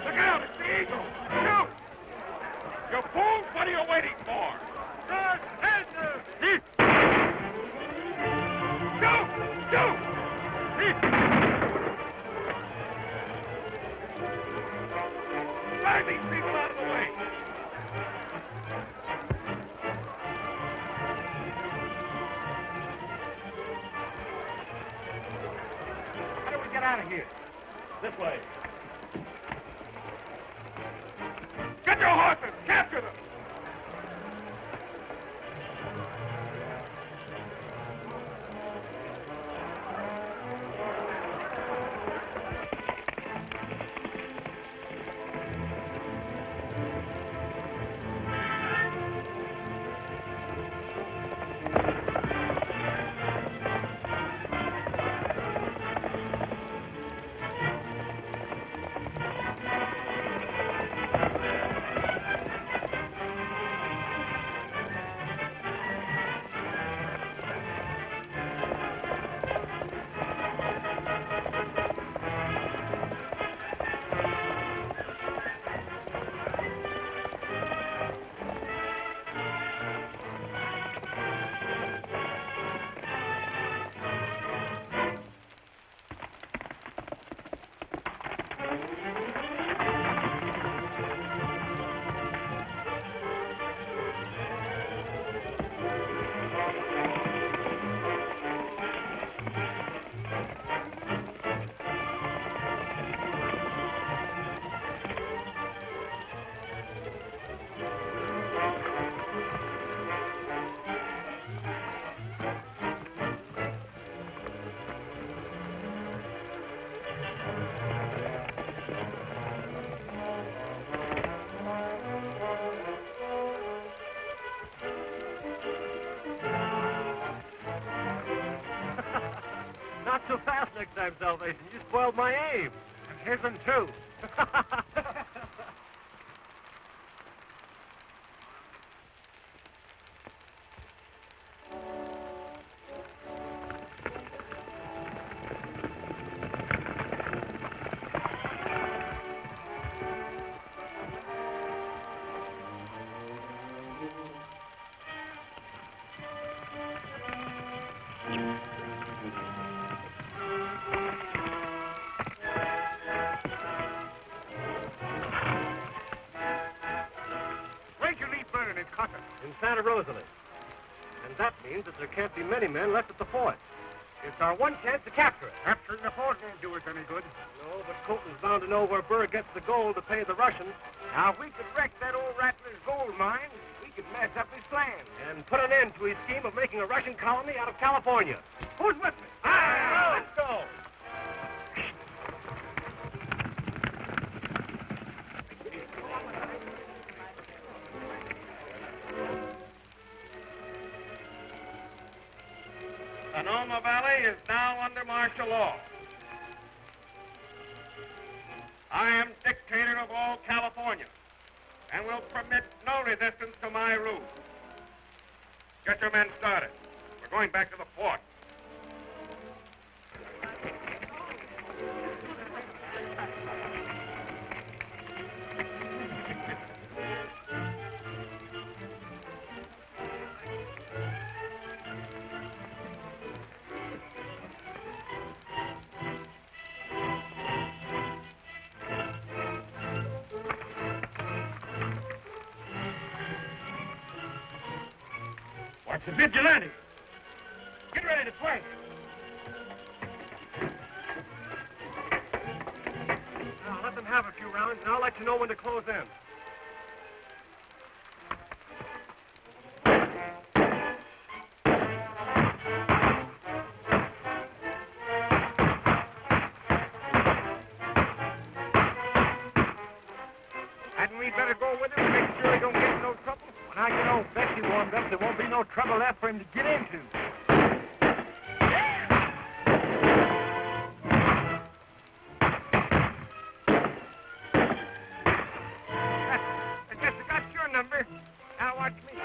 [SPEAKER 4] Look out, it's the eagle. Shoot! You fools, what are you waiting for?
[SPEAKER 7] Good answer!
[SPEAKER 4] Shoot! Shoot! Drag these people out of the way.
[SPEAKER 7] How do we get out of here?
[SPEAKER 1] This way.
[SPEAKER 4] Get your horses! Capture them!
[SPEAKER 1] Not so fast next time, Salvation. You spoiled my aim.
[SPEAKER 7] And his one, too. Where'd you leave Vernon and Cotter?
[SPEAKER 1] In Santa Rosalie. And that means that there can't be many men left at the fort. It's our one chance to capture it.
[SPEAKER 7] Capturing the fort won't do us any good.
[SPEAKER 1] No, but Colton's bound to know where Burr gets the gold to pay the Russians.
[SPEAKER 4] Now, if we could wreck that old rattler's gold mine, we could mess up his plans.
[SPEAKER 1] And put an end to his scheme of making a Russian colony out of California.
[SPEAKER 4] Who's with me?
[SPEAKER 1] Let's go.
[SPEAKER 4] Sonoma Valley is now under martial law. I am dictator of all California and will permit no resistance to my rule. Get your men started. We're going back to the fort.
[SPEAKER 7] Watch the vigilante. Get ready to play.
[SPEAKER 1] and I'll let you know when to close in.
[SPEAKER 7] Hadn't we better go with him and make sure he don't get in no trouble? When I get old Betsy warmed up, there won't be no trouble left for him to get into. I guess I got your number. Now watch me.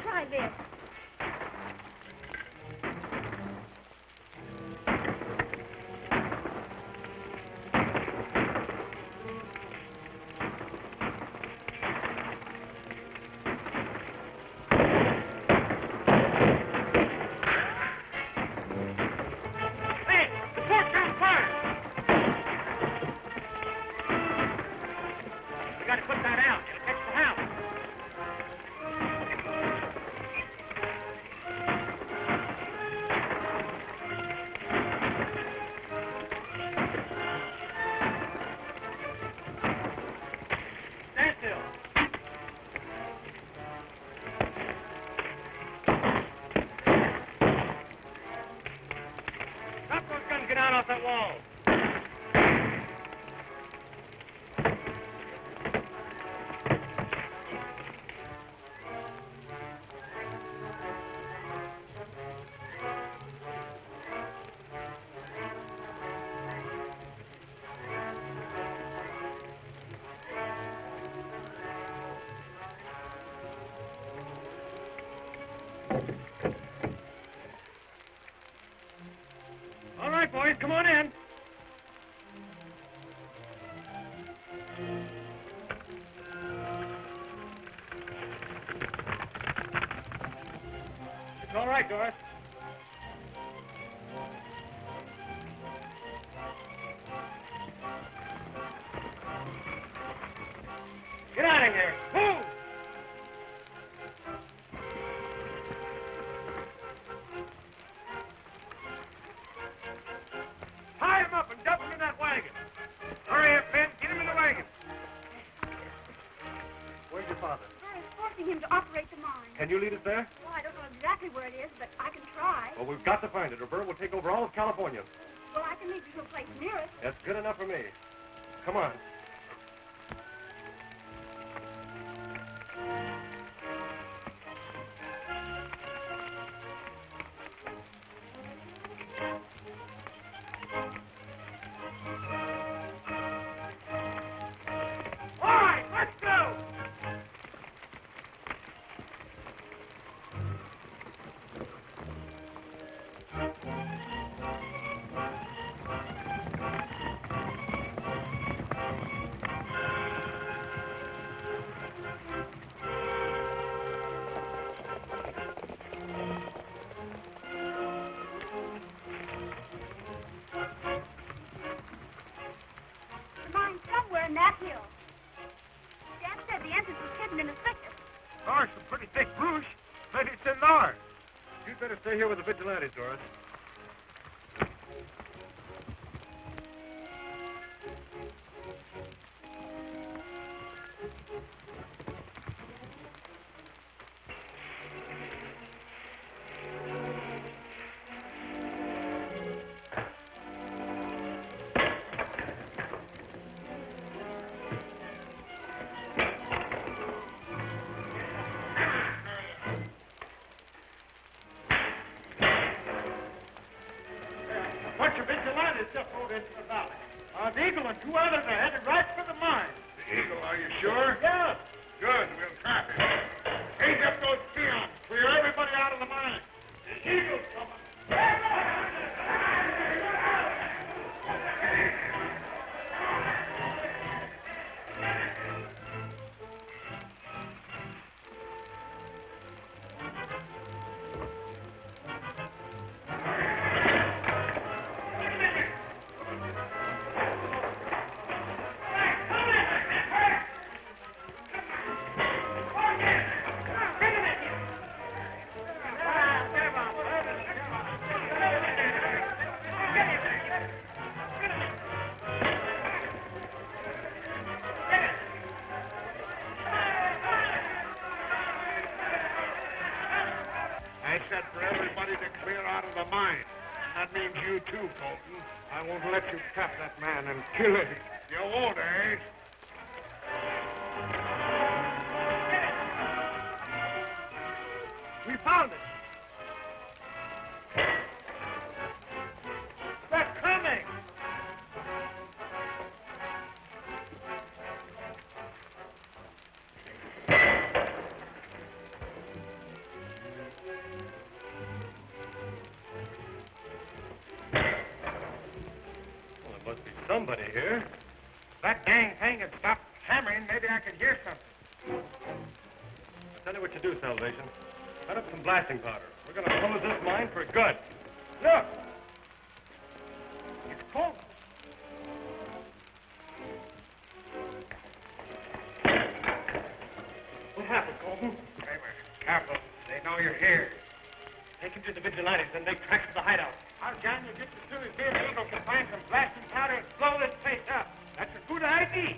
[SPEAKER 6] Try this.
[SPEAKER 4] Hey, the port's on fire! We gotta put that out. It'll catch the house. Stand still. Stop those guns, get out off that wall. All right, boys, come on in. It's all right, Doris. Get out of here. Move! Tie him up and dump him in that wagon. Hurry up, Ben. Get him in the wagon.
[SPEAKER 1] Where's your father?
[SPEAKER 6] I was forcing him to operate the mine.
[SPEAKER 1] Can you lead us there?
[SPEAKER 6] Well, I don't know exactly where it is, but I can try.
[SPEAKER 1] Well, we've got to find it, or Bert will take over all of California.
[SPEAKER 6] Well, I can lead you to a place near it.
[SPEAKER 1] That's good enough for me. Come on.
[SPEAKER 4] All right, let's go. pretty thick bruise. Maybe it's in there.
[SPEAKER 1] You'd better stay here with the vigilantes, Doris.
[SPEAKER 4] Bunch of vigilantes just rode into the valley. The Eagle and two others are headed right for the mine.
[SPEAKER 2] The Eagle, are you sure?
[SPEAKER 4] Yeah.
[SPEAKER 2] Good, we'll trap him.
[SPEAKER 4] Raise up those peons. Clear everybody out of the mine. The Eagle's coming.
[SPEAKER 2] I said for everybody to clear out of the mine. That means you too, Colton.
[SPEAKER 4] I won't let you trap that man and kill him.
[SPEAKER 2] You won't, eh?
[SPEAKER 4] We found it. They're coming.
[SPEAKER 1] Well, there must be somebody here.
[SPEAKER 4] That dang thing had stopped hammering. Maybe I could hear something.
[SPEAKER 1] I'll tell you what you do, Salvation. Cut up some blasting powder. We're going to close this mine for good.
[SPEAKER 4] Look. It's cold.
[SPEAKER 1] What happened, Colton?
[SPEAKER 4] Kramer, careful. They know you're here.
[SPEAKER 1] Take him to the vigilantes and make tracks for the hideout.
[SPEAKER 4] I'll join you just as soon as me and Eagle can find some blasting powder and blow this place up. That's a good idea.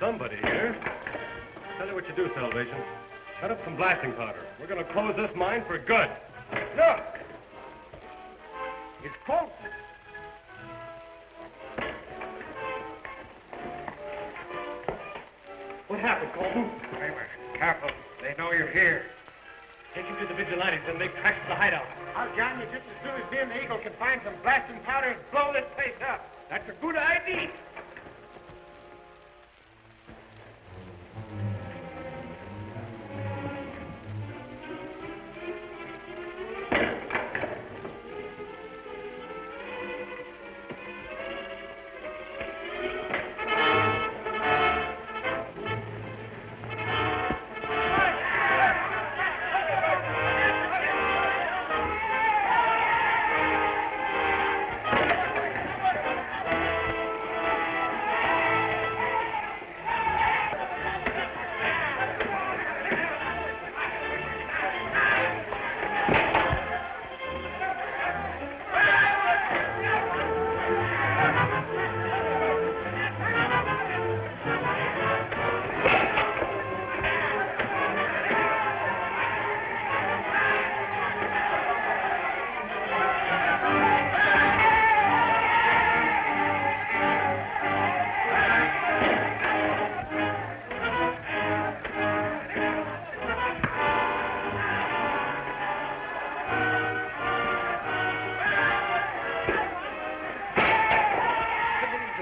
[SPEAKER 1] somebody here. Tell you what you do, Salvation. Cut up some blasting powder. We're going to close this mine for good.
[SPEAKER 7] Look! It's Colton.
[SPEAKER 1] What happened, Colton?
[SPEAKER 4] Wait a minute. Careful. They know you're here.
[SPEAKER 1] Take you to the Vigilantes and make tracks to the hideout.
[SPEAKER 7] I'll join you just as soon as me and the Eagle can find some blasting powder and blow this place up.
[SPEAKER 4] That's a good idea.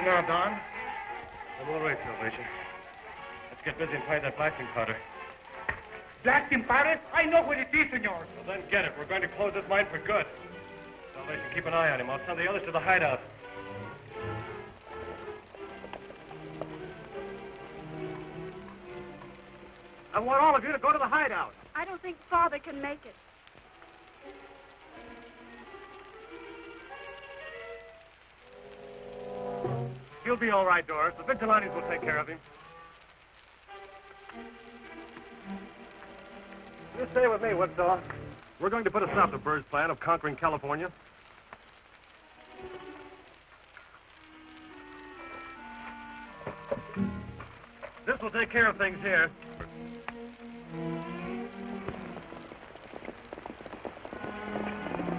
[SPEAKER 7] Now, Don.
[SPEAKER 1] I'm all right, Salvation. Let's get busy and find that blasting powder.
[SPEAKER 7] Blasting powder? I know what it is, senor.
[SPEAKER 1] Well, then get it. We're going to close this mine for good. Salvation, keep an eye on him. I'll send the others to the hideout.
[SPEAKER 7] I want all of you to go to the hideout.
[SPEAKER 6] I don't think Father can make it.
[SPEAKER 1] He'll be all right, Doris. The Vigilantes will take care of him. You stay with me, Woodsaw. We're going to put a stop to Bird's plan of conquering California. This will take care of things here.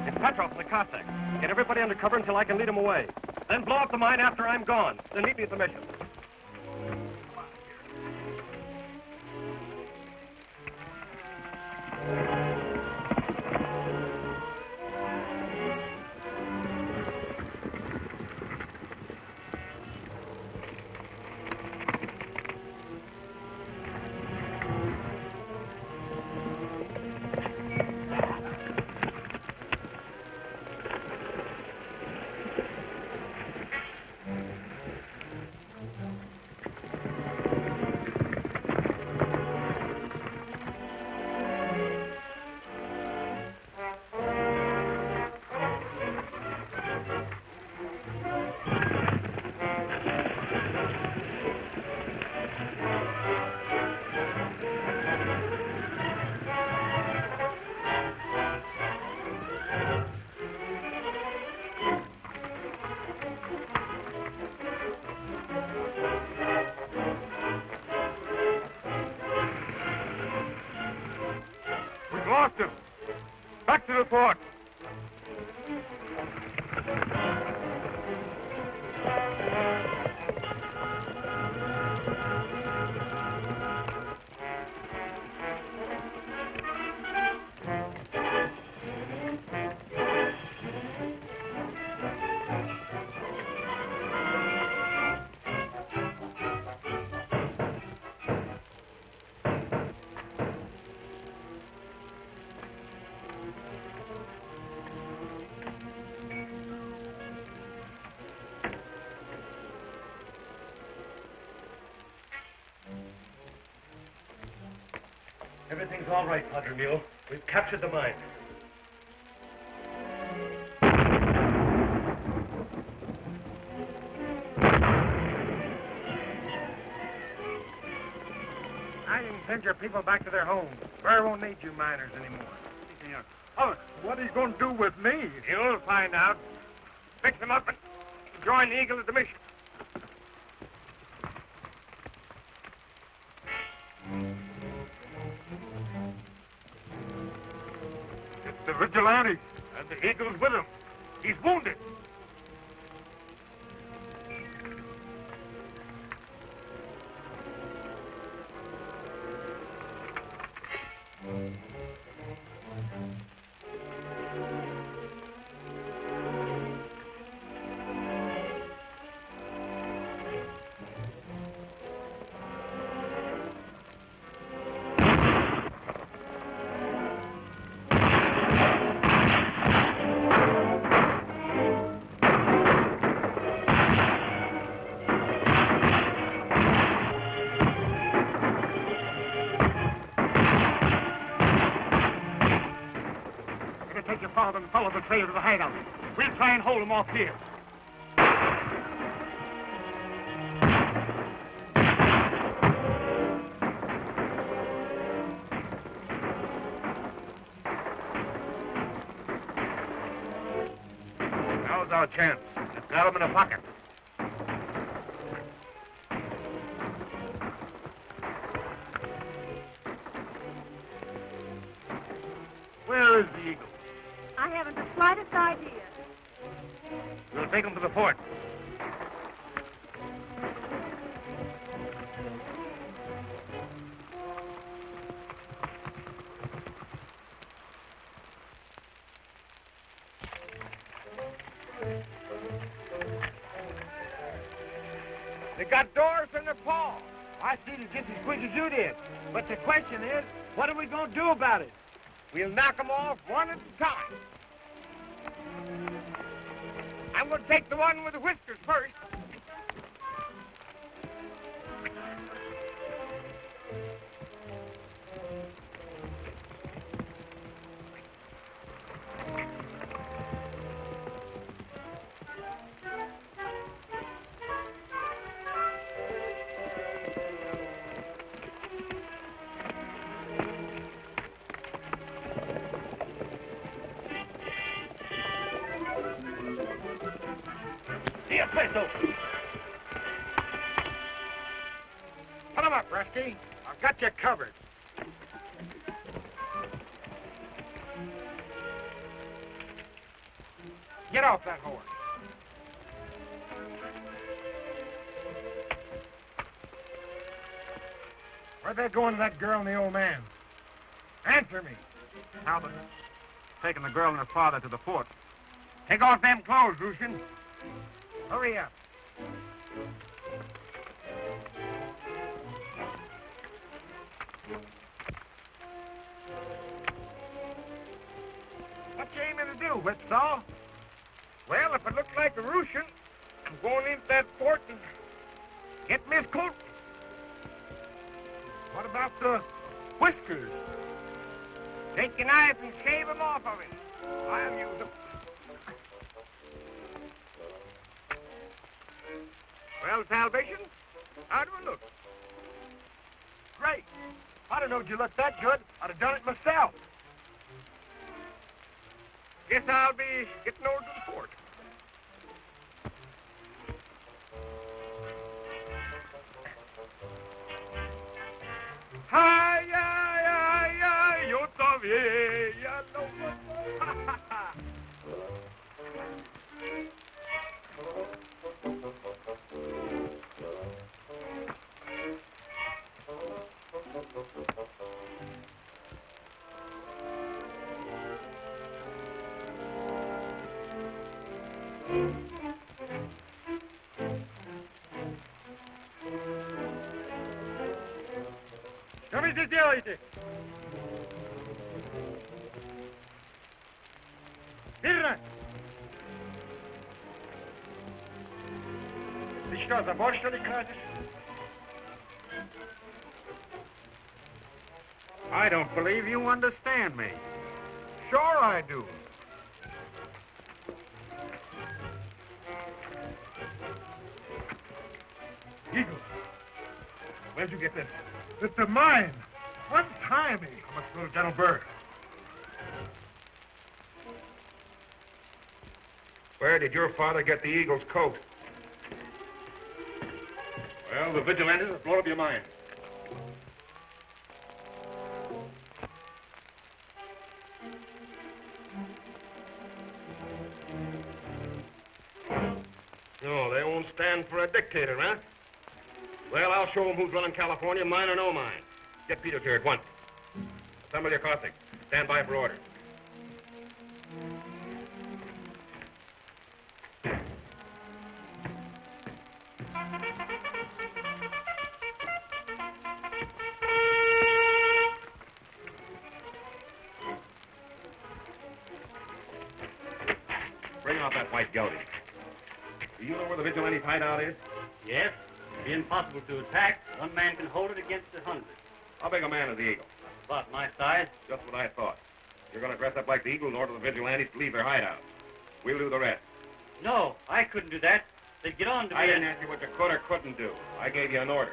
[SPEAKER 1] It's Petrov and the Cossacks. Get everybody under cover until I can lead them away. Then blow up the mine after I'm gone. Then meet me at the mission.
[SPEAKER 4] Lost him. Back to the fort.
[SPEAKER 1] Everything's all right, Padre Mule. We've captured the mine.
[SPEAKER 7] I didn't send your people back to their homes. Burr won't need you miners anymore.
[SPEAKER 4] Senor. Oh, what are you going to do with me? You'll find out. Fix him up and join the Eagle at the mission. the Vigilantes. And the eagle's with him. He's wounded. And follow the trail to the hideout. We'll try and hold them off here. Now's our chance. We've got them in a pocket. Where is the eagle?
[SPEAKER 6] I haven't the slightest idea.
[SPEAKER 4] We'll take him to the fort. They got doors in their paw. I seen it just as quick as you did. But the question is, what are we going to do about it? We'll knock them off one at a time. I'm going to take the one with the whiskers first. Here, Presto. Put him up, Rusty. I've got you covered. Get off that horse. Where'd they go to that girl and the old man? Answer me.
[SPEAKER 5] Talbot, taking the girl and her father to the fort.
[SPEAKER 4] Take off them clothes, Lucian. Hurry up. What you aiming to do, Whipsaw? Well, if it looks like a Russian, I'm going into that fort and get Miss Colton. What about the whiskers? Take your knife and shave them off of him. I'll use them. Well, Salvation, how do I look? Great. If I'd have known you looked that good, I'd have done it myself. Guess I'll be getting over to the fort. Hi, ya, yo todavía no. Что вы здесь делаете? Мирно! Ты что, забор, что ли, крадешь? I don't believe you understand me. Sure I do. Eagle, where'd you get this? At the mine. One timey. I must go to General Berg.
[SPEAKER 5] Where did your father get the eagle's coat?
[SPEAKER 4] Well, the Vigilantes have blown up your mine.
[SPEAKER 5] No, they won't stand for a dictator, huh? Well, I'll show them who's running California, mine or no mine. Get Peters here at once. Assemble your Cossacks. Stand by for orders. Bring out that white gelding. Do you know where the Vigilantes' hideout is?
[SPEAKER 9] Yes. It'd be impossible to attack. One man can hold it against 100.
[SPEAKER 5] How big a man is the Eagle?
[SPEAKER 9] About my size.
[SPEAKER 5] Just what I thought. You're going to dress up like the Eagle and order the Vigilantes to leave their hideout. We'll do the rest.
[SPEAKER 9] No, I couldn't do that. They'd get on to me.
[SPEAKER 5] I didn't ask you what you could or couldn't do. I gave you an order.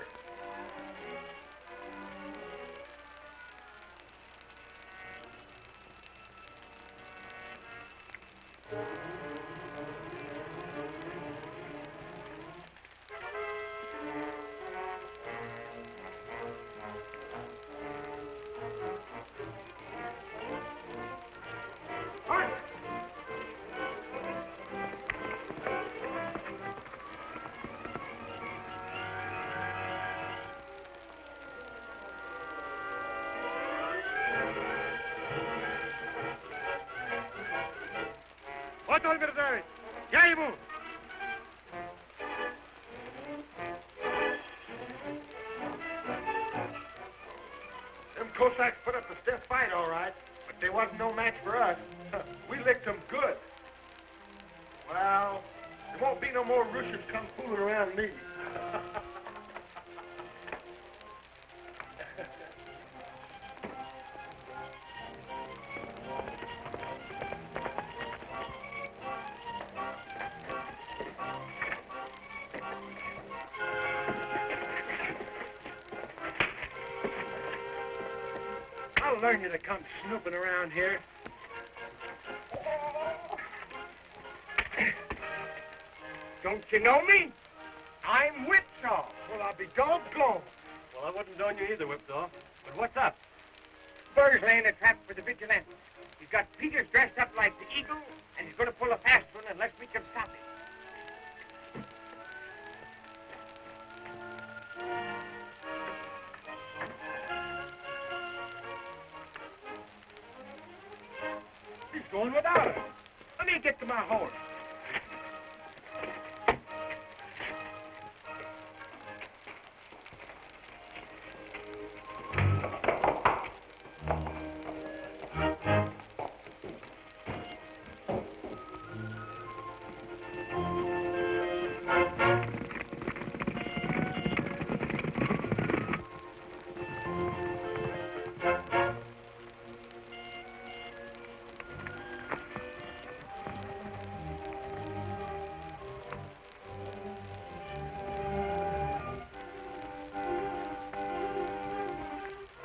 [SPEAKER 7] Вот он, мерзавец! Я ему! Them Cossacks put up a stiff fight, all right, but they wasn't no match for us. We licked them good. Well, there won't be no more Russians come fooling around me. I'll learn you to come snooping around here. Don't you know me? I'm Whipsaw. Well, I'll be doggone.
[SPEAKER 1] Well, I wouldn't known you either, Whipsaw. But what's up?
[SPEAKER 7] Spurs laying a trap for the Vigilantes. He's got Peters dressed up like the Eagle, and he's going to pull a fast one unless we can stop him. He's going without us. Let me get to my horse.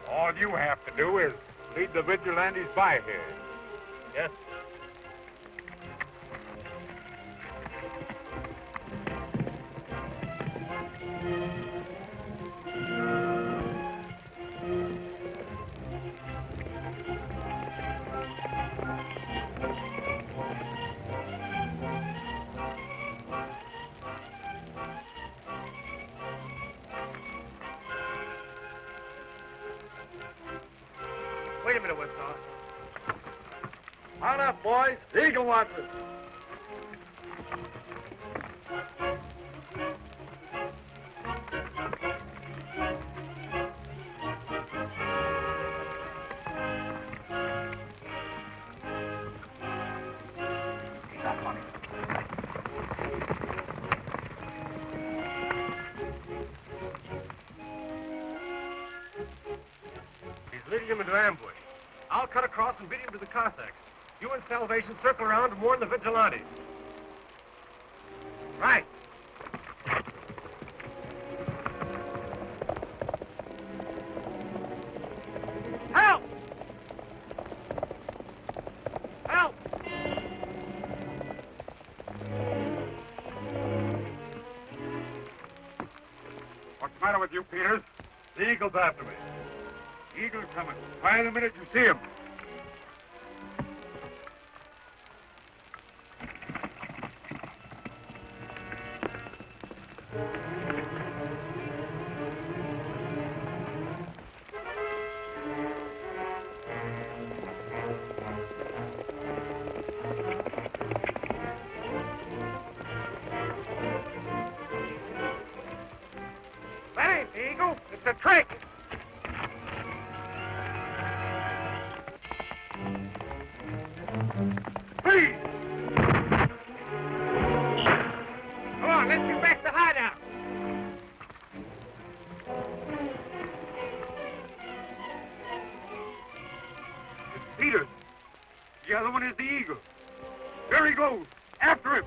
[SPEAKER 4] All you have to do is lead the Vigilantes by here.
[SPEAKER 1] Yes.
[SPEAKER 7] Wait a minute, Whipsaw. On up, boys. The Eagle wants us.
[SPEAKER 1] He's leading him into ambush. I'll cut across and beat him to the Cossacks. You and Salvation circle around and warn the Vigilantes.
[SPEAKER 7] Right. Help! Help!
[SPEAKER 4] What's the matter with you, Peters?
[SPEAKER 1] The Eagle's after me.
[SPEAKER 4] Eagle's coming. Fire the minute you see him. Peters. The other one is the Eagle. There he goes. After him.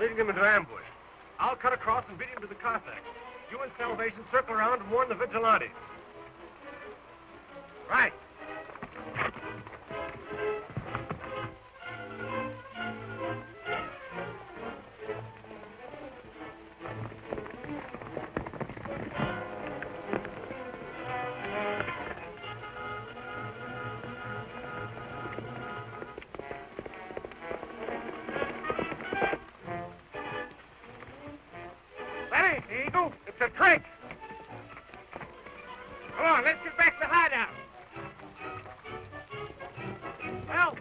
[SPEAKER 1] Leading him into ambush. I'll cut across and beat him to the Cossacks. You and Salvation circle around and warn the Vigilantes. Right.
[SPEAKER 4] Eagle, it's a trick. Come on, let's get back to the hideout. Help!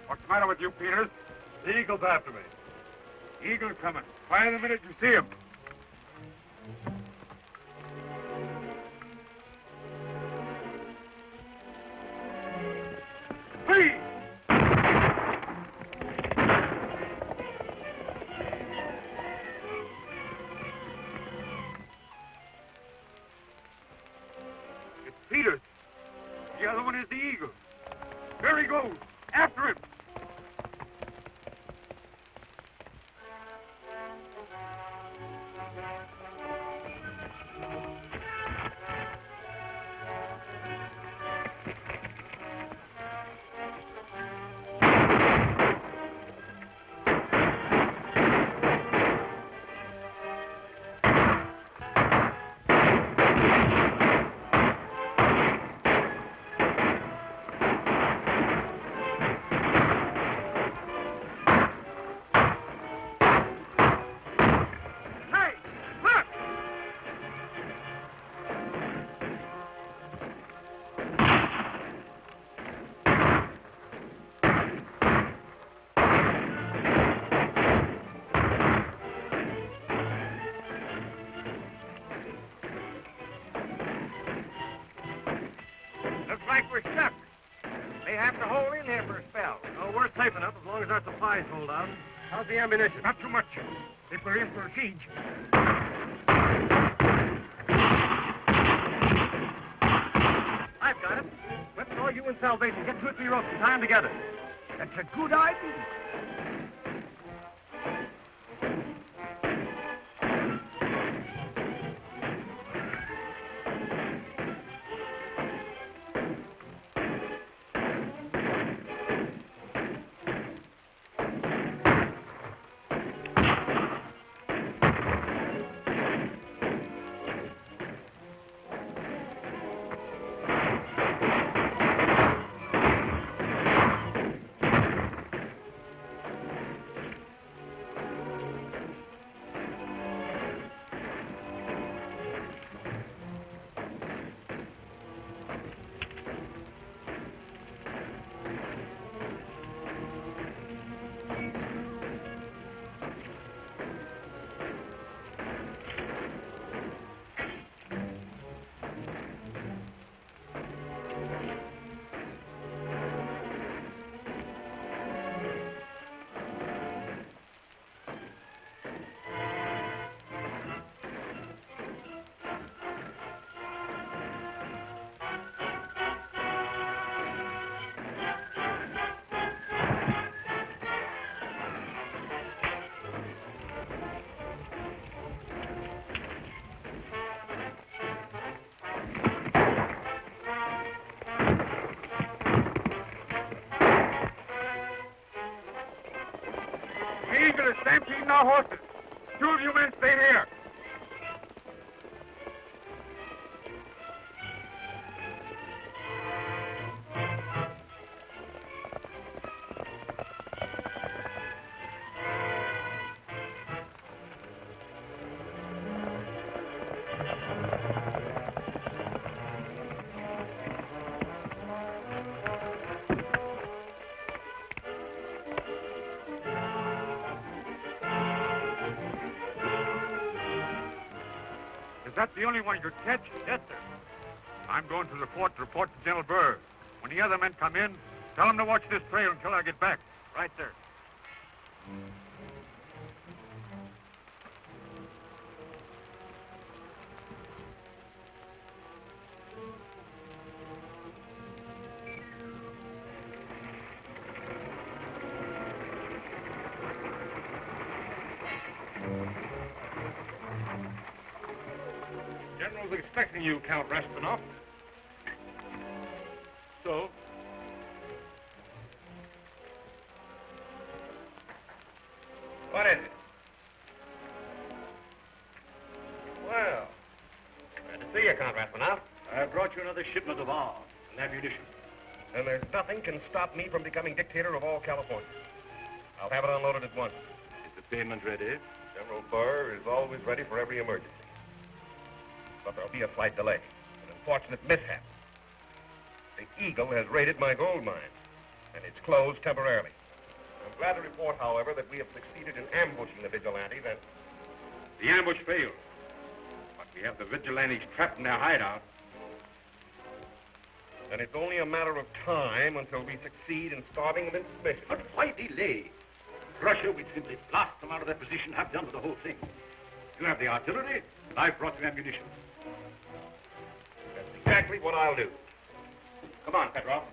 [SPEAKER 4] What's the matter with you, Peters?
[SPEAKER 1] The Eagle's after me.
[SPEAKER 4] Eagle coming. Fire the minute you see him. Peters. The other one is the Eagle. There he goes. After him.
[SPEAKER 7] like we're stuck. They have to hold in here for a spell.
[SPEAKER 1] Oh, we're safe enough as long as our supplies hold out. How's the ammunition?
[SPEAKER 7] Not too much. If we're in for a siege.
[SPEAKER 1] I've got it. Whipsaw, you and Salvation. Get 2 or 3 ropes and tie them together.
[SPEAKER 7] That's a good idea. The eagle is stampeding our horses. 2 of you men stay here. Is that the only one you could catch?
[SPEAKER 1] Yes, sir.
[SPEAKER 7] I'm going to the fort to report to General Burr. When the other men come in, tell them to watch this trail until I get back.
[SPEAKER 1] Right, sir.
[SPEAKER 7] General's expecting you, Count Raspanov. So?
[SPEAKER 1] What is it? Well, glad to see you, Count Raspanov.
[SPEAKER 2] I brought you another shipment of arms and ammunition.
[SPEAKER 1] And there's nothing can stop me from becoming dictator of all California. I'll have it unloaded at once.
[SPEAKER 2] Is the payment ready?
[SPEAKER 1] General Burr is always ready for every emergency. But there'll be a slight delay, an unfortunate mishap. The Eagle has raided my gold mine, and it's closed temporarily. I'm glad to report, however, that we have succeeded in ambushing the vigilantes and...
[SPEAKER 7] The ambush failed. But we have the vigilantes trapped in their hideout.
[SPEAKER 1] And it's only a matter of time until we succeed in starving them into submission.
[SPEAKER 2] But why delay? Russia would simply blast them out of their position, have done with the whole thing. You have the artillery, and I've brought you ammunition.
[SPEAKER 1] That's exactly what I'll do. Come on, Petrov.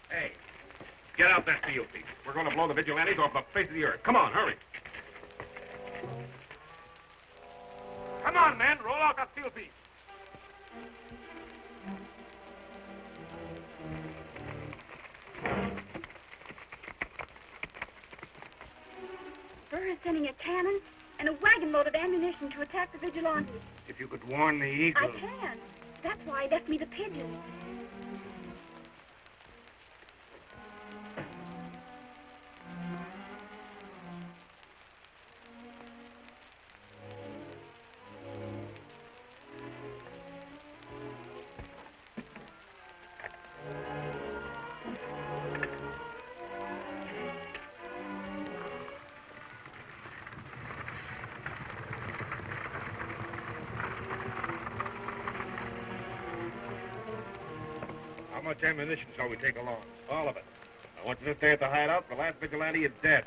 [SPEAKER 7] Hey, get out that field piece. We're going to blow the vigilantes off the face of the earth. Come on, hurry. Come on, men. Roll out that field piece.
[SPEAKER 6] Burr is sending a cannon and a wagon load of ammunition to attack the vigilantes.
[SPEAKER 7] If you could warn the Eagle.
[SPEAKER 6] I can. That's why he left me the pigeons.
[SPEAKER 4] much ammunition shall we take along?
[SPEAKER 5] All of it. I want you to stay at the hideout. The last vigilante is dead.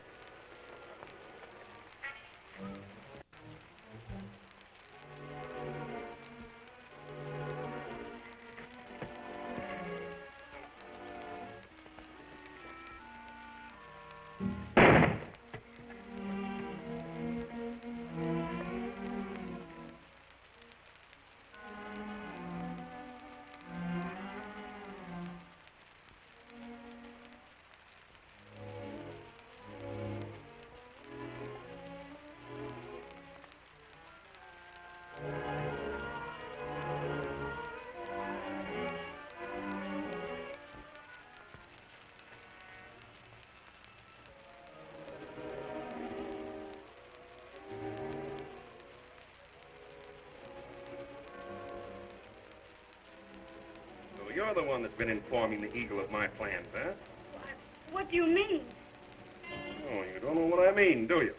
[SPEAKER 5] You're the one that's been informing the Eagle of my plans, huh?
[SPEAKER 6] What do you mean?
[SPEAKER 5] Oh, you don't know what I mean, do you?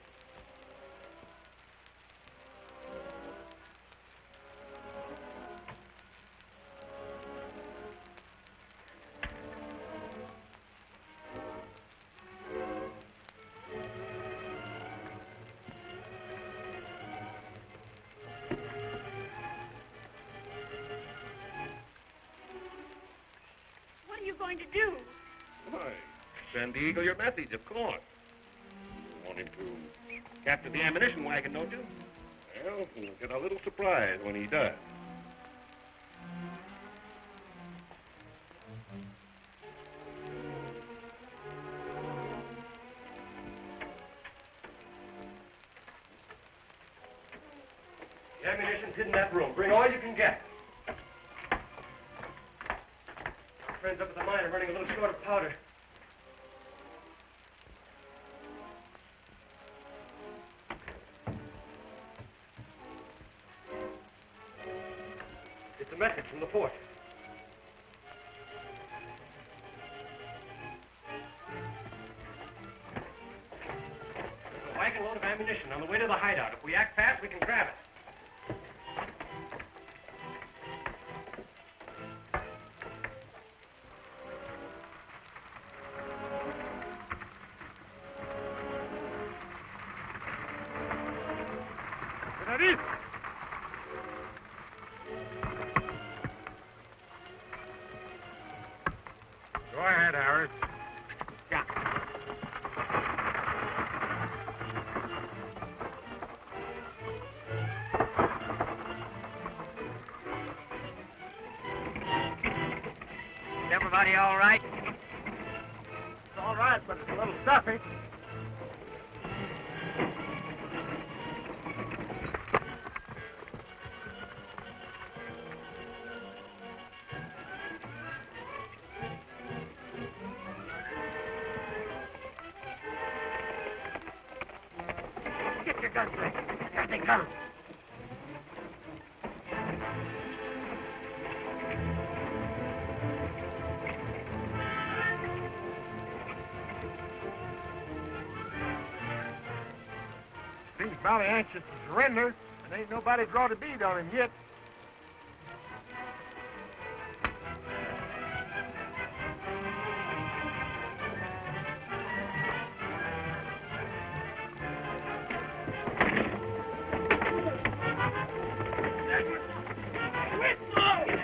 [SPEAKER 6] What are you going to do?
[SPEAKER 5] Why, send the Eagle your message, of course. You want him to capture the ammunition wagon, don't you? Well, you'll get a little surprise when he does.
[SPEAKER 1] The ammunition's hidden in that room. Bring all you can get. Friends up at the mine are running a little short of powder. It's a message from the fort. There's a wagon load of ammunition on the way to the hideout. If we act fast, we can grab it.
[SPEAKER 4] Go ahead, Harris.
[SPEAKER 8] Yeah. Is everybody all right?
[SPEAKER 7] It's all right, but it's a little stuffy. Get your guns ready. Here they come. Seems mighty anxious to surrender, and ain't nobody drawn a bead on him yet.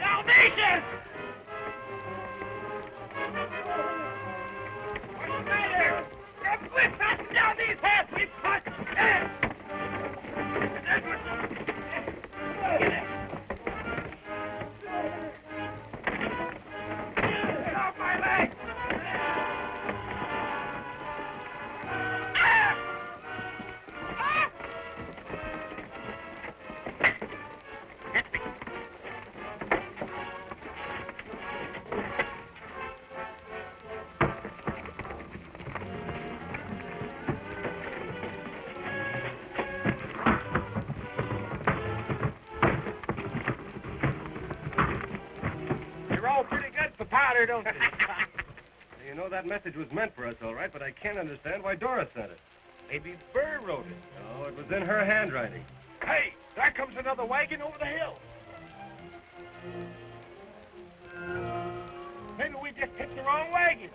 [SPEAKER 4] Salvation! What's the matter? Quit passing down these heads! We put heads! Get off my leg! You're all pretty good for powder, don't you?
[SPEAKER 1] You know, that message was meant for us, all right, but I can't understand why Dora sent it.
[SPEAKER 4] Maybe Burr wrote it.
[SPEAKER 1] Oh, it was in her handwriting.
[SPEAKER 4] Hey, there comes another wagon over the hill.
[SPEAKER 7] Maybe we just picked the wrong wagon.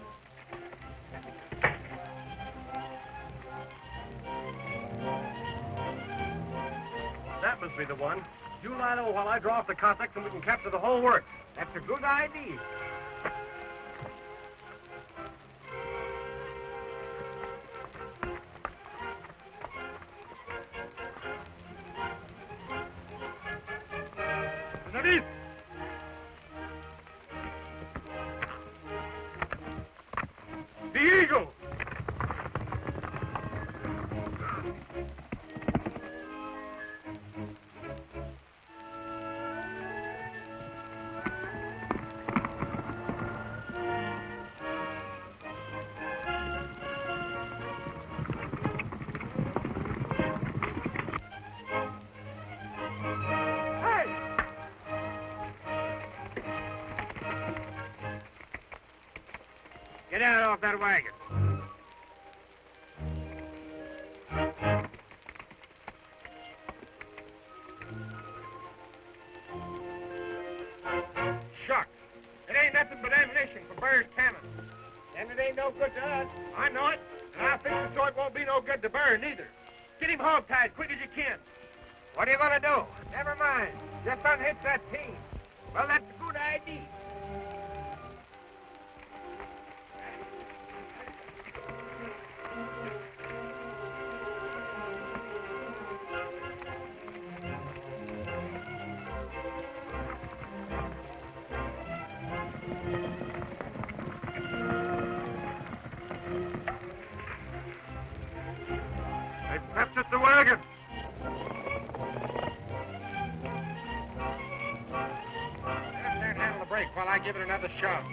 [SPEAKER 1] That must be the one. You lie low while I draw off the Cossacks and we can capture the whole works.
[SPEAKER 7] That's a good idea.
[SPEAKER 1] Vis-a-vis! The Eagle!
[SPEAKER 7] Get out off that wagon. Shucks. It ain't nothing but ammunition for Burr's cannon. And it ain't no good to us. I know it. And I'll fix it so it won't be no good to Burr neither. Get him hog-tied quick as you can. What are you gonna do? Never mind. Just unhitch that team. Well, that's a good idea.
[SPEAKER 1] They've captured the wagon.
[SPEAKER 7] Just there and handle the brake while I give it another shove.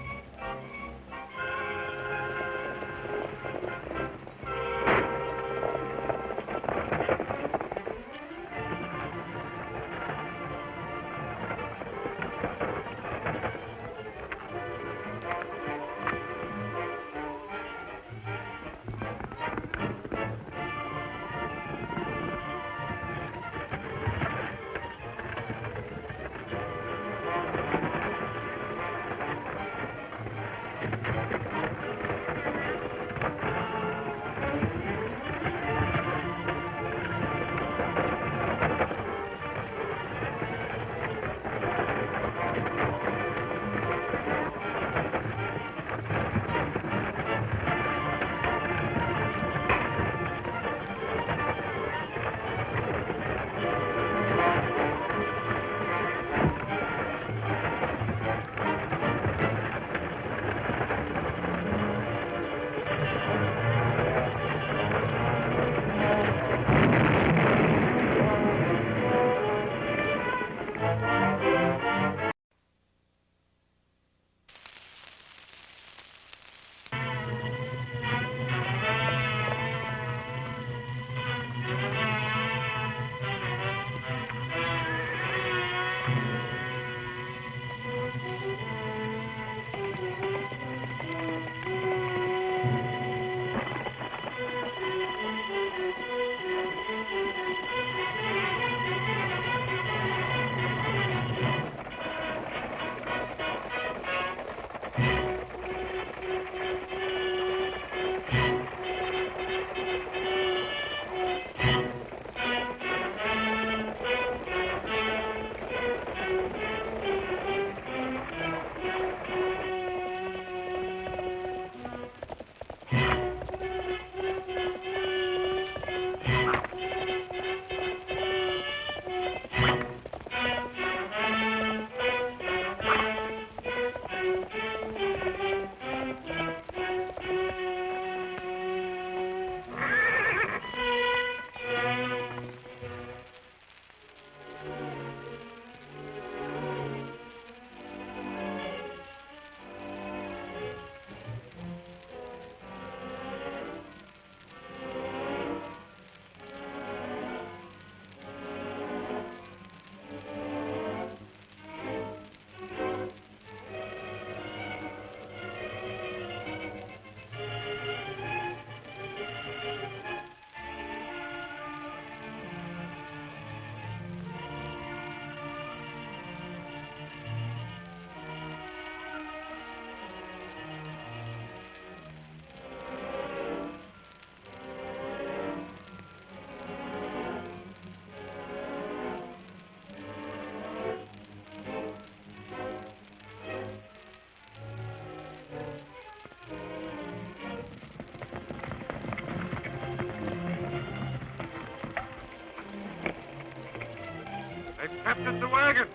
[SPEAKER 4] captured the wagon.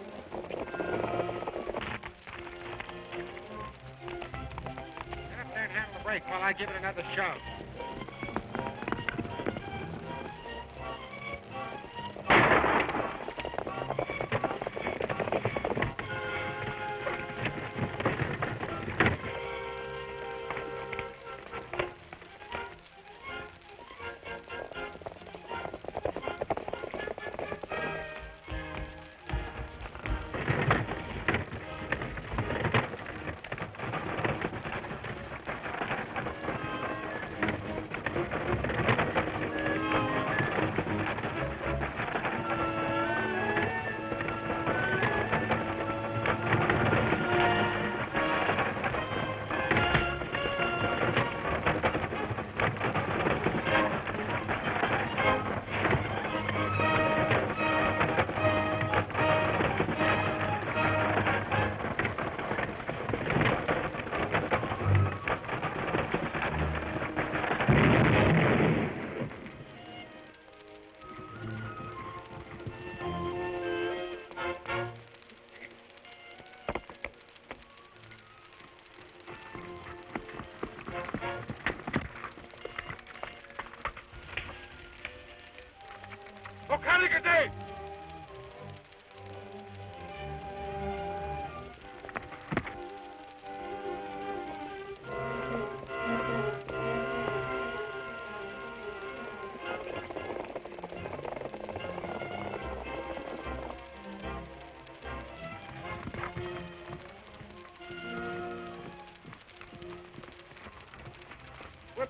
[SPEAKER 4] Get up there and handle the brake while I give it another shove.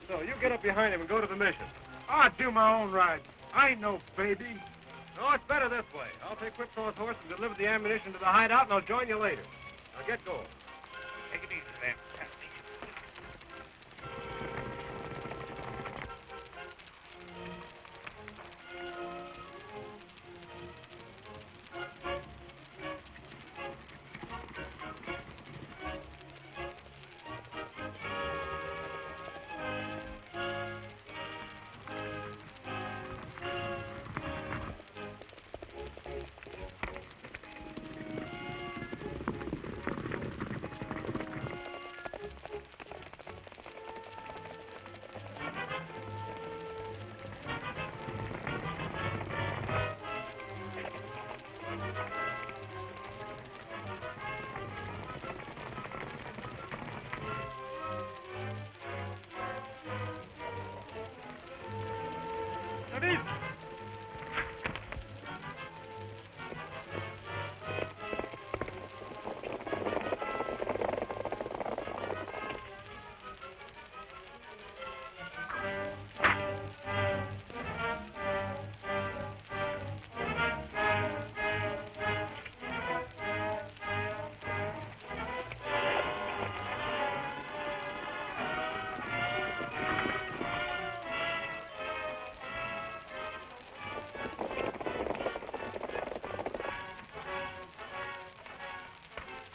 [SPEAKER 1] So you get up behind him and go to the mission.
[SPEAKER 4] I'll do my own ride. I ain't no baby.
[SPEAKER 1] No, it's better this way. I'll take Whipsaw's horse and deliver the ammunition to the hideout, and I'll join you later. Now get going.
[SPEAKER 4] Take it easy, then.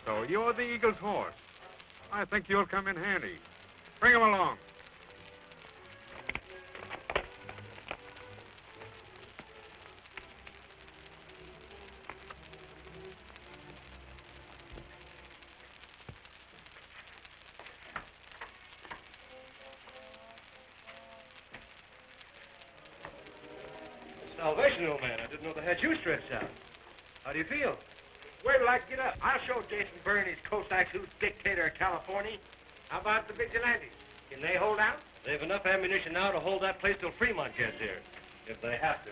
[SPEAKER 4] So you're the Eagle's horse. I think you'll come in handy. Bring him along.
[SPEAKER 1] Salvation, old man. I didn't know they had you stretched out. How do you feel?
[SPEAKER 4] Wait till I get up. I'll show Jason Byrne and his Cossacks who's dictator of California. How about the Vigilantes? Can they hold out?
[SPEAKER 1] They have enough ammunition now to hold that place till Fremont gets here. If they have to.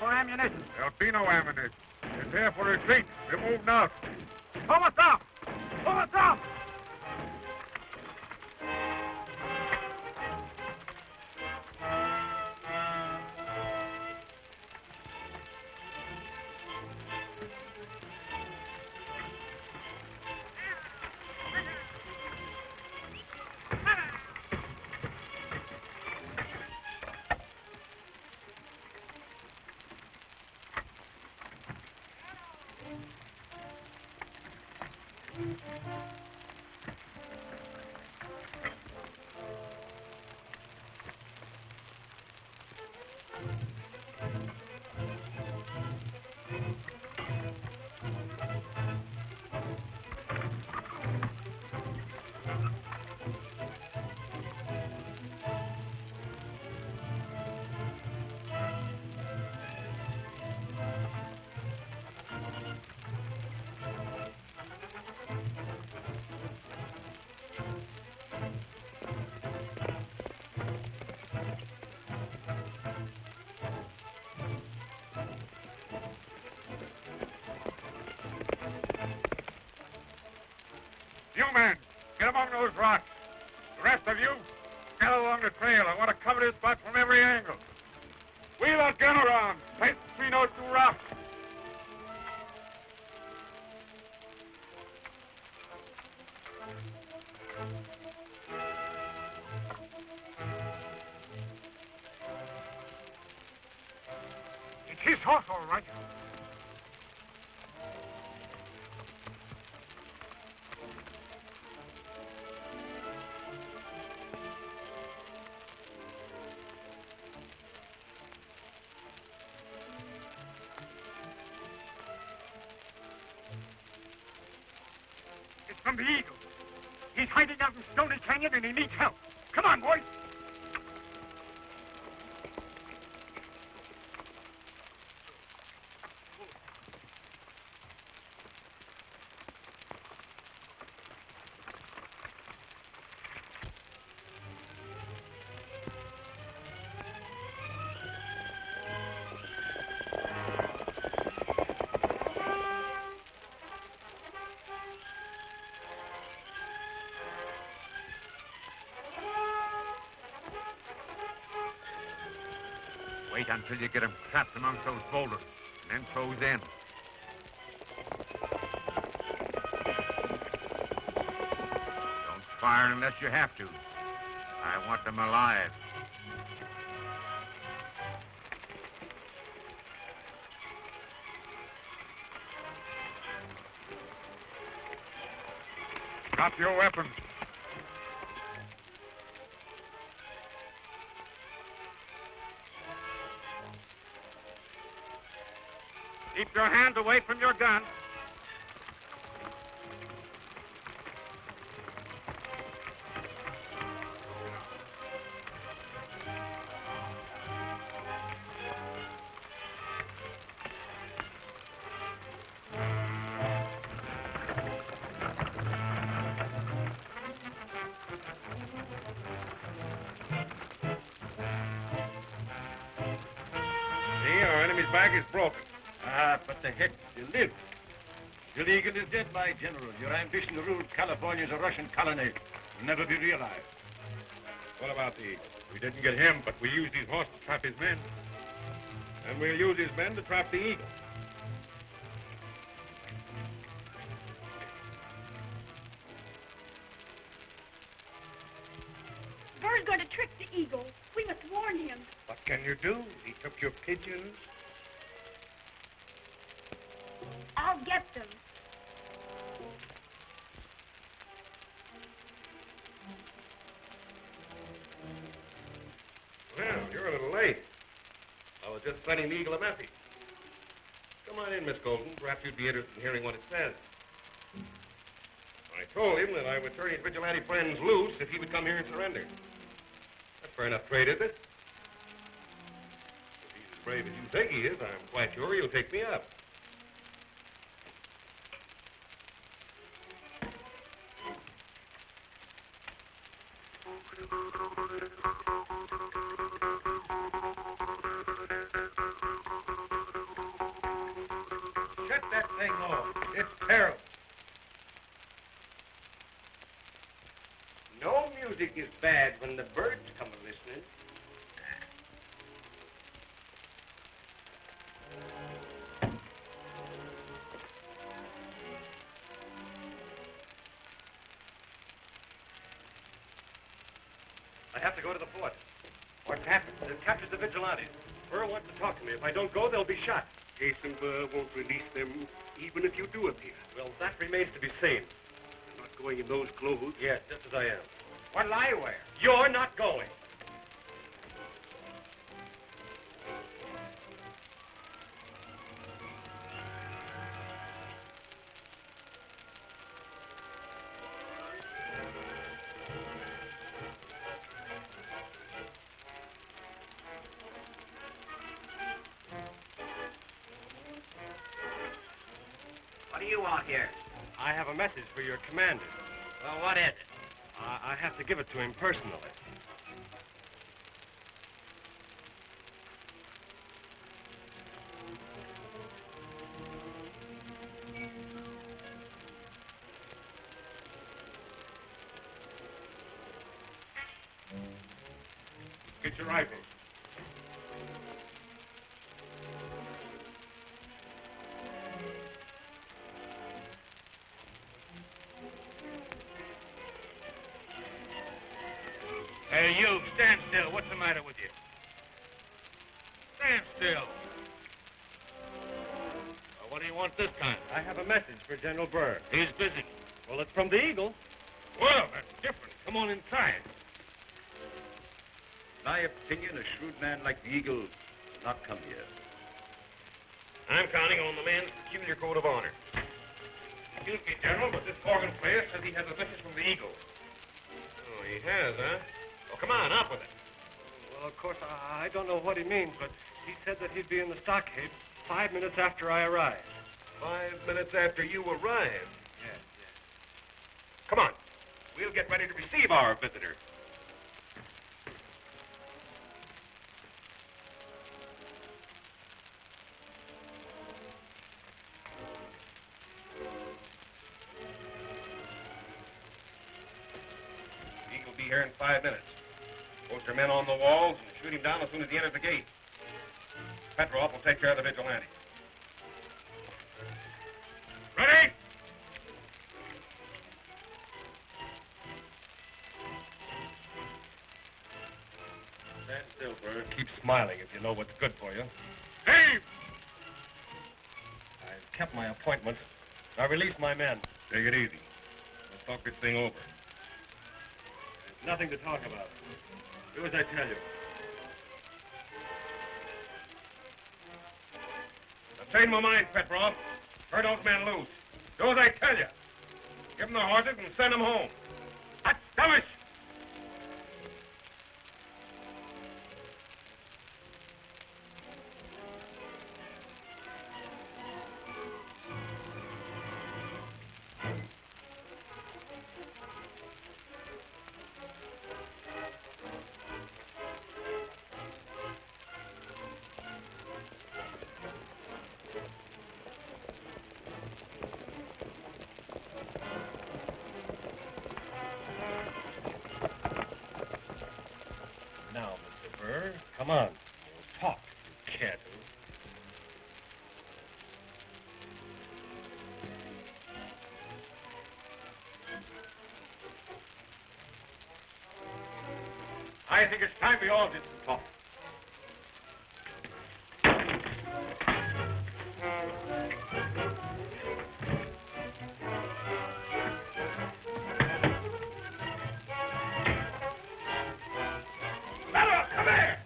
[SPEAKER 4] Ammunition. There'll be no ammunition. It's here for retreat. We're moving out. Pull us up! Pull us up! You men, get among those rocks. The rest of you, get along the trail. I want to cover this spot from every angle. Wheel that gun around. Place between those two rocks. It's his horse, all right. From the Eagle. He's hiding out in Stony Canyon and he needs help. Come on, boys.
[SPEAKER 3] Wait until you get him trapped amongst those boulders, and then throws in. Don't fire unless you have to. I want them alive.
[SPEAKER 4] Drop your weapons. Keep your hands away from your gun.
[SPEAKER 5] See, our enemy's back is broken.
[SPEAKER 1] But the heck, you live. Your eagle is dead, my general. Your ambition to rule California as a Russian colony will never be realized.
[SPEAKER 5] What about the eagle? We didn't get him, but we used his horse to trap his men. And we'll use his men to trap the eagle.
[SPEAKER 6] Bird's going to trick the eagle. We must warn him.
[SPEAKER 5] What can you do? He took your pigeons.
[SPEAKER 6] I'll get them.
[SPEAKER 5] Well, you're a little late. I was just sending the eagle a message. Come on in, Miss Golden. Perhaps you'd be interested in hearing what it says. I told him that I would turn his vigilante friends loose if he would come here and surrender. That's fair enough trade, isn't it? If he's as brave as you think he is, I'm quite sure he'll take me up.
[SPEAKER 1] Shut that thing off. It's terrible.
[SPEAKER 7] No music is bad when the birds come a-listening.
[SPEAKER 1] I have to go to the fort.
[SPEAKER 7] What's happened?
[SPEAKER 1] They've captured the vigilantes. Burr wants to talk to me. If I don't go, they'll be shot.
[SPEAKER 5] Jason Burr won't release them, even if you do appear.
[SPEAKER 1] Well, that remains to be seen.
[SPEAKER 5] going in those clothes?
[SPEAKER 1] Yes, just as I am.
[SPEAKER 3] What'll I wear?
[SPEAKER 1] You're not going.
[SPEAKER 8] What do you want here?
[SPEAKER 1] I have a message for your commander.
[SPEAKER 8] Well, what is it?
[SPEAKER 1] I have to give it to him personally.
[SPEAKER 5] Get your rifles.
[SPEAKER 4] Hey, you, stand still. What's the matter with you? Stand still. What do you want this time?
[SPEAKER 1] I have a message for General Burr.
[SPEAKER 4] He's busy.
[SPEAKER 1] Well, it's from the Eagle.
[SPEAKER 4] Well, that's different. Come on inside.
[SPEAKER 2] In my opinion, a shrewd man like the Eagle will not come here.
[SPEAKER 4] I'm counting on the man's peculiar code of honor. Excuse me, General, but this organ player says he has a message from the Eagle. Oh, he has, huh? Well, come on, up with it.
[SPEAKER 1] Well, of course, I don't know what he means, but he said that he'd be in the stockade 5 minutes after I arrived.
[SPEAKER 5] 5 minutes after you arrive.
[SPEAKER 1] Yes.
[SPEAKER 5] Come on. We'll get ready to receive our visitor. Eagle will be here in 5 minutes. Post your men on the walls and shoot him down as soon as he enters the gate. Petrov will take care of the vigilante.
[SPEAKER 4] Ready?
[SPEAKER 1] Stand still, Burr. Keep smiling if you know what's good for you.
[SPEAKER 4] Hey!
[SPEAKER 1] I've kept my appointment. I release my men.
[SPEAKER 5] Take it easy. Let's talk this thing over.
[SPEAKER 1] There's nothing to talk about. Do as I tell you.
[SPEAKER 5] I've changed my mind, Petrov. Turn those men loose. Do as I tell you. Give them their horses and send them home. That's skirmish!
[SPEAKER 1] Now, Mr. Burr, come on. We'll talk. You can't.
[SPEAKER 5] I think it's time we all did some talking. Fella, come here!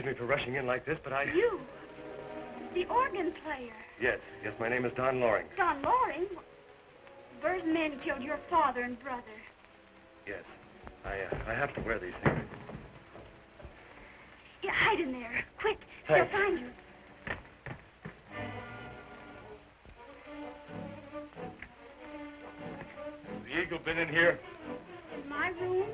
[SPEAKER 1] me for rushing in like this, but I...
[SPEAKER 6] You? The organ player.
[SPEAKER 1] Yes, my name is Don Loring.
[SPEAKER 6] Don Loring? Burr's men killed your father and brother.
[SPEAKER 1] Yes, I have to wear these things.
[SPEAKER 6] Yeah, hide in there. Quick,
[SPEAKER 1] Thanks.
[SPEAKER 6] they'll find you.
[SPEAKER 1] The Eagle been in here?
[SPEAKER 6] In my room?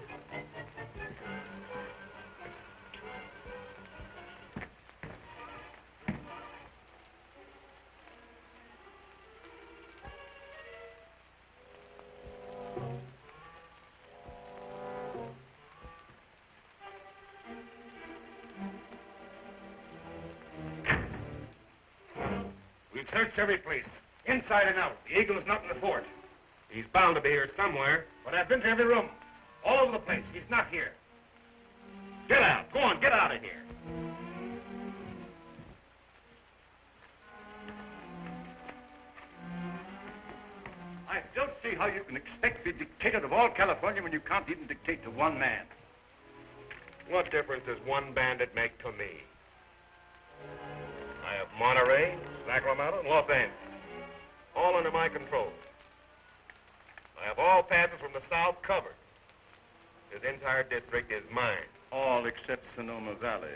[SPEAKER 5] We've searched every place, inside and out. The Eagle is not in the fort.
[SPEAKER 4] He's bound to be here somewhere.
[SPEAKER 5] But I've been to every room, all over the place. He's not here. Get out. Go on, get out of here.
[SPEAKER 2] I don't see how you can expect to be dictator of all California when you can't even dictate to one man.
[SPEAKER 4] What difference does one bandit make to me? I have Monterey, Sacramento, and Los Angeles, all under my control. I have all passes from the south covered. This entire district is mine.
[SPEAKER 2] All except Sonoma Valley.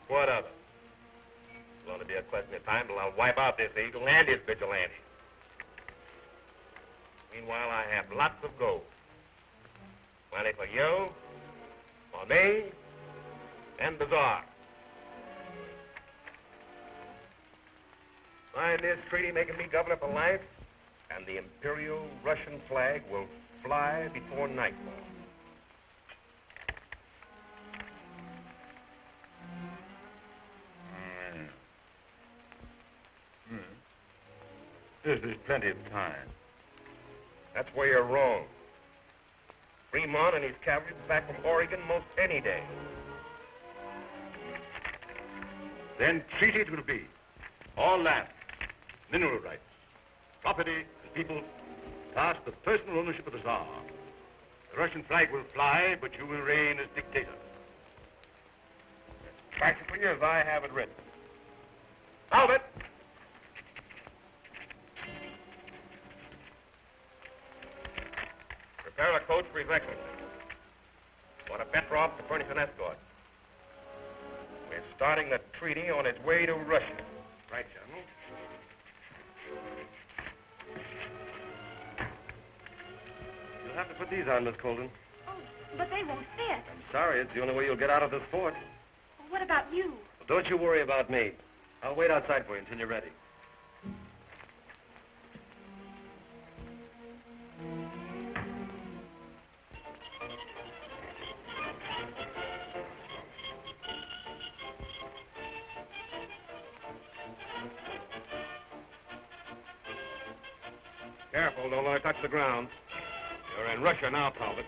[SPEAKER 4] What of it? It'll only be a question of time till I'll wipe out this Eagle and his vigilantes. Meanwhile, I have lots of gold. Plenty for you, for me, and the Tsar. Sign this treaty making me governor for life, and the Imperial Russian flag will fly before nightfall.
[SPEAKER 2] There's plenty of time.
[SPEAKER 4] That's where you're wrong. Fremont and his cavalry will be back from Oregon most any day.
[SPEAKER 2] Then treaty it will be. All land, mineral rights, property, and people past the personal ownership of the Tsar. The Russian flag will fly, but you will reign as dictator.
[SPEAKER 4] That's practically as I have it written. Albert! Prepare a coach for His Excellency. Want a Petrov to furnish an escort. We're starting the treaty on its way to Russia.
[SPEAKER 5] Right, General.
[SPEAKER 1] You'll have to put these on, Miss Colden.
[SPEAKER 6] Oh, but they won't fit.
[SPEAKER 1] I'm sorry, it's the only way you'll get out of this fort.
[SPEAKER 6] Well, what about you?
[SPEAKER 1] Well, don't you worry about me. I'll wait outside for you until you're ready.
[SPEAKER 4] Careful, don't let it touch the ground. You're in Russia now, Talbot.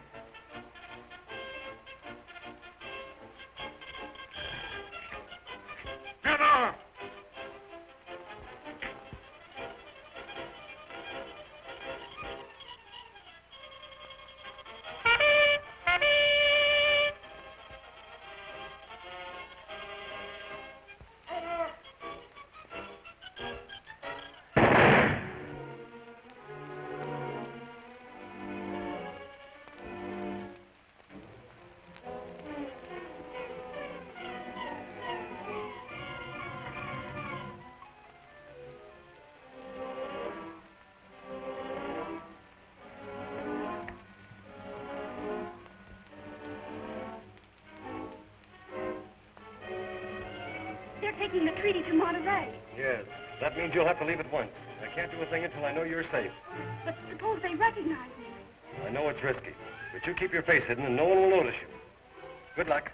[SPEAKER 5] Get off!
[SPEAKER 6] They're taking the treaty to Monterey.
[SPEAKER 1] Yes, that means you'll have to leave at once. I can't do a thing until I know you're safe.
[SPEAKER 6] But suppose they recognize me.
[SPEAKER 1] I know it's risky, but you keep your face hidden and no one will notice you. Good luck.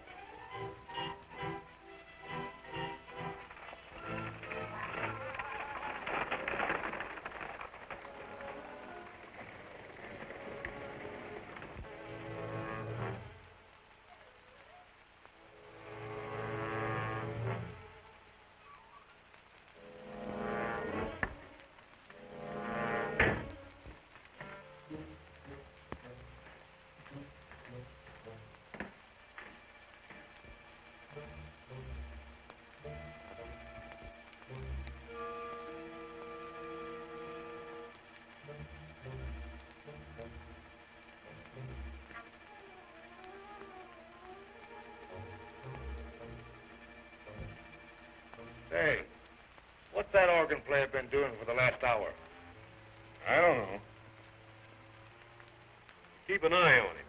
[SPEAKER 2] Say, what's that organ player been doing for the last hour?
[SPEAKER 5] I don't know.
[SPEAKER 4] Keep an eye on him.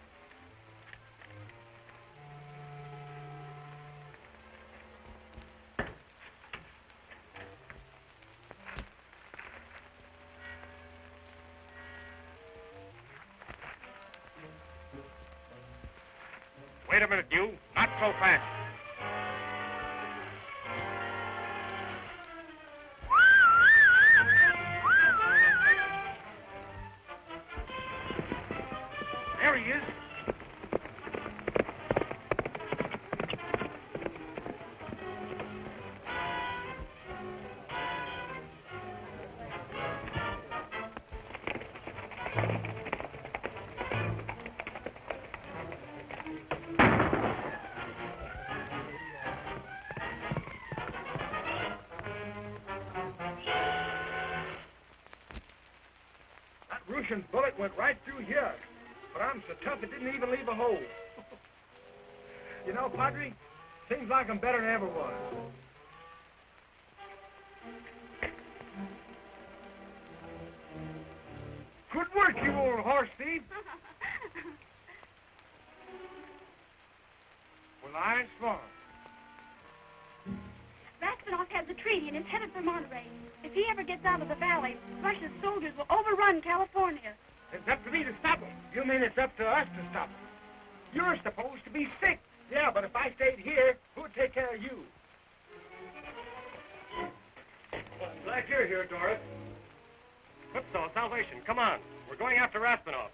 [SPEAKER 5] Wait a minute, you. Not so fast. There he is.
[SPEAKER 7] That Russian bullet went right through here. But I'm so tough it didn't even leave a hole. You know, Padre, seems like I'm better than I ever was. Good work, you old horse thief. Well, I swore.
[SPEAKER 6] Raspinoff has a treaty and is headed for Monterey. If he ever gets out of the valley, Russia's soldiers will overrun California.
[SPEAKER 7] It's up to me to stop him. You mean it's up to us to stop him? You're supposed to be sick. Yeah, but if I stayed here, who'd take care of you?
[SPEAKER 1] Well, I'm glad you're here, Doris. Footsaw, Salvation, come on. We're going after Raspinoff.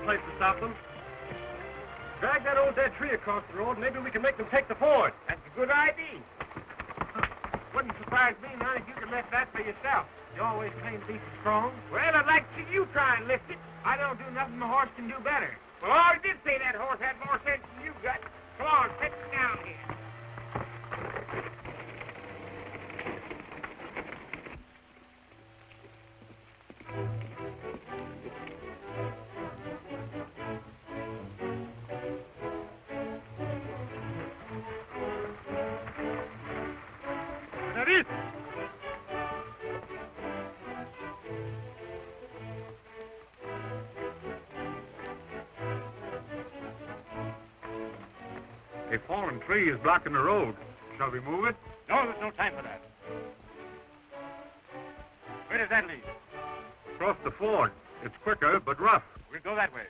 [SPEAKER 1] Place to stop them. Drag that old dead tree across the road, and maybe we can make them take the ford.
[SPEAKER 7] That's a good idea. Wouldn't surprise me none if you could lift that for yourself. You always claim to be so strong. Well, I'd like to see you try and lift it. I don't do nothing my horse can do better. Well, I did say that horse had more sense than you got. Come on, take it down here.
[SPEAKER 5] That is. A fallen tree is blocking the road. Shall we move it?
[SPEAKER 2] No, there's no time for that. Where does that lead?
[SPEAKER 5] Across the ford. It's quicker, but rough.
[SPEAKER 2] We'll go that way.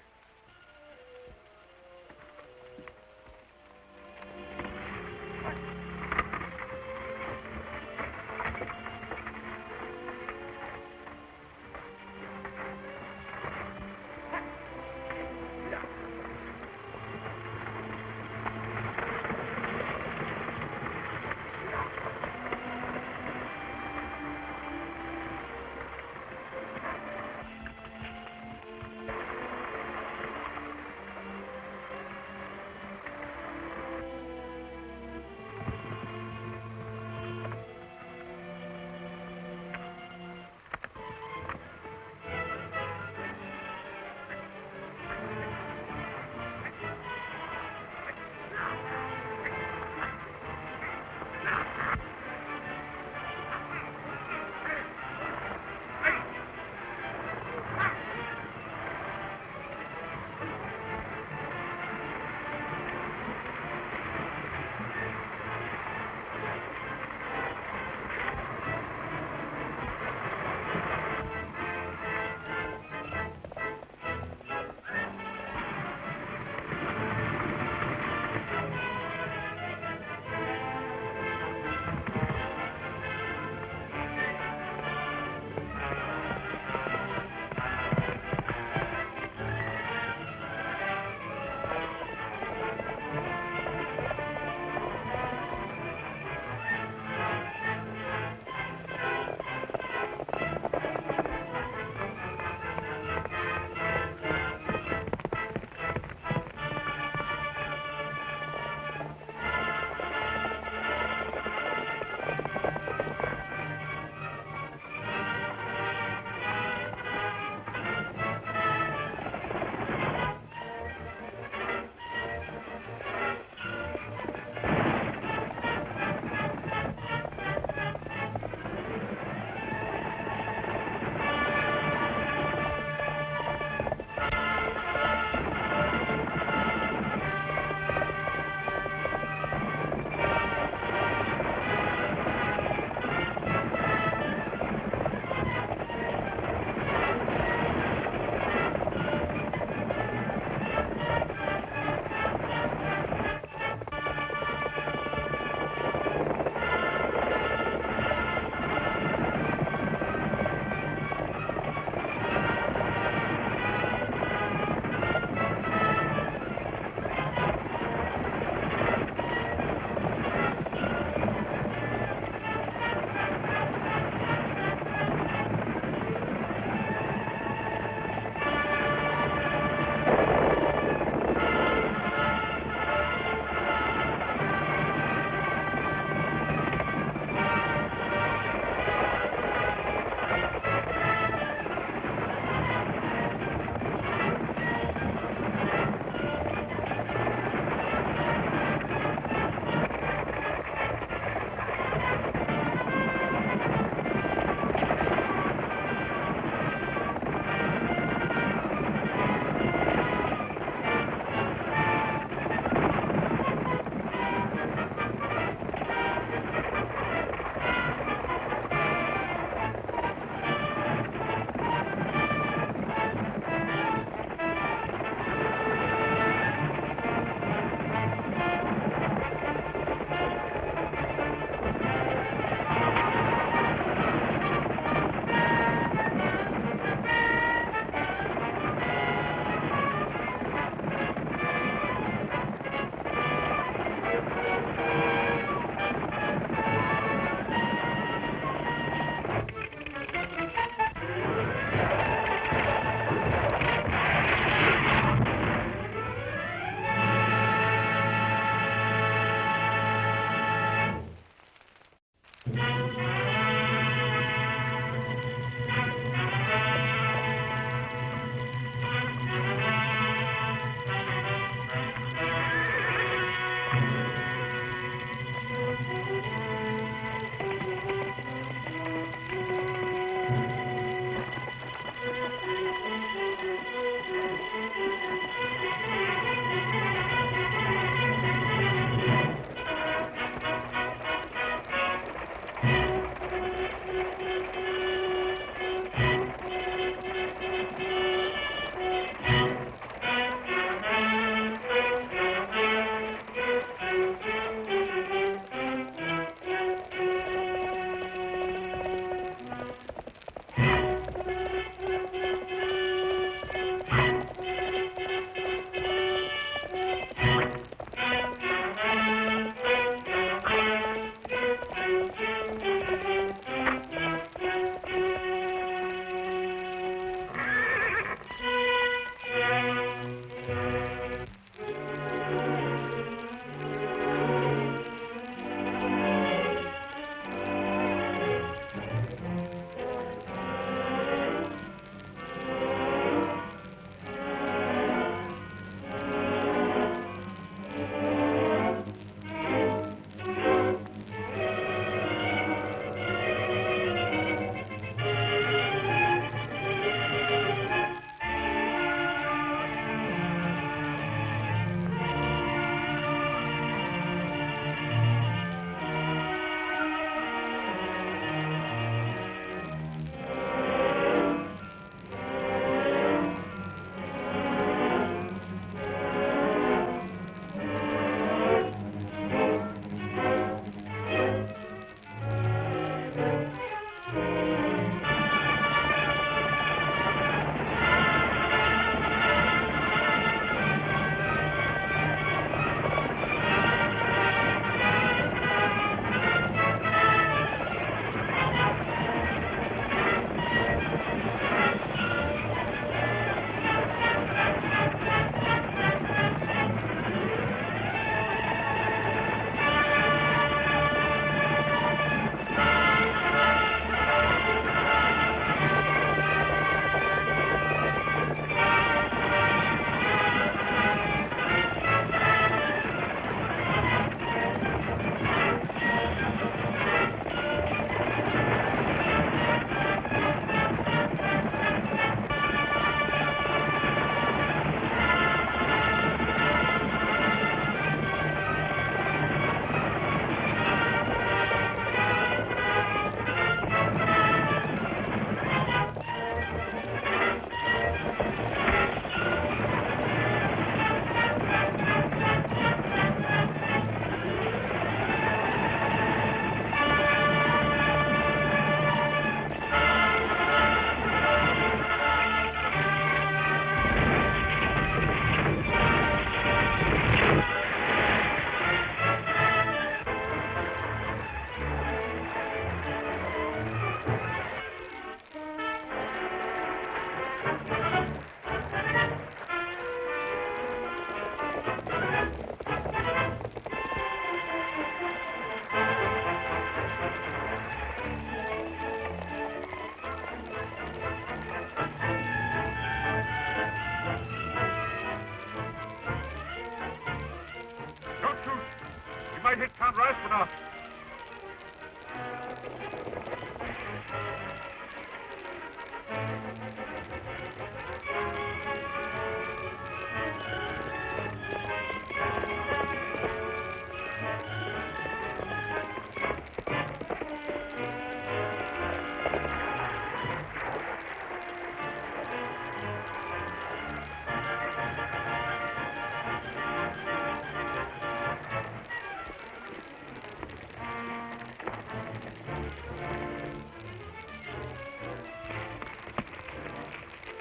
[SPEAKER 3] off.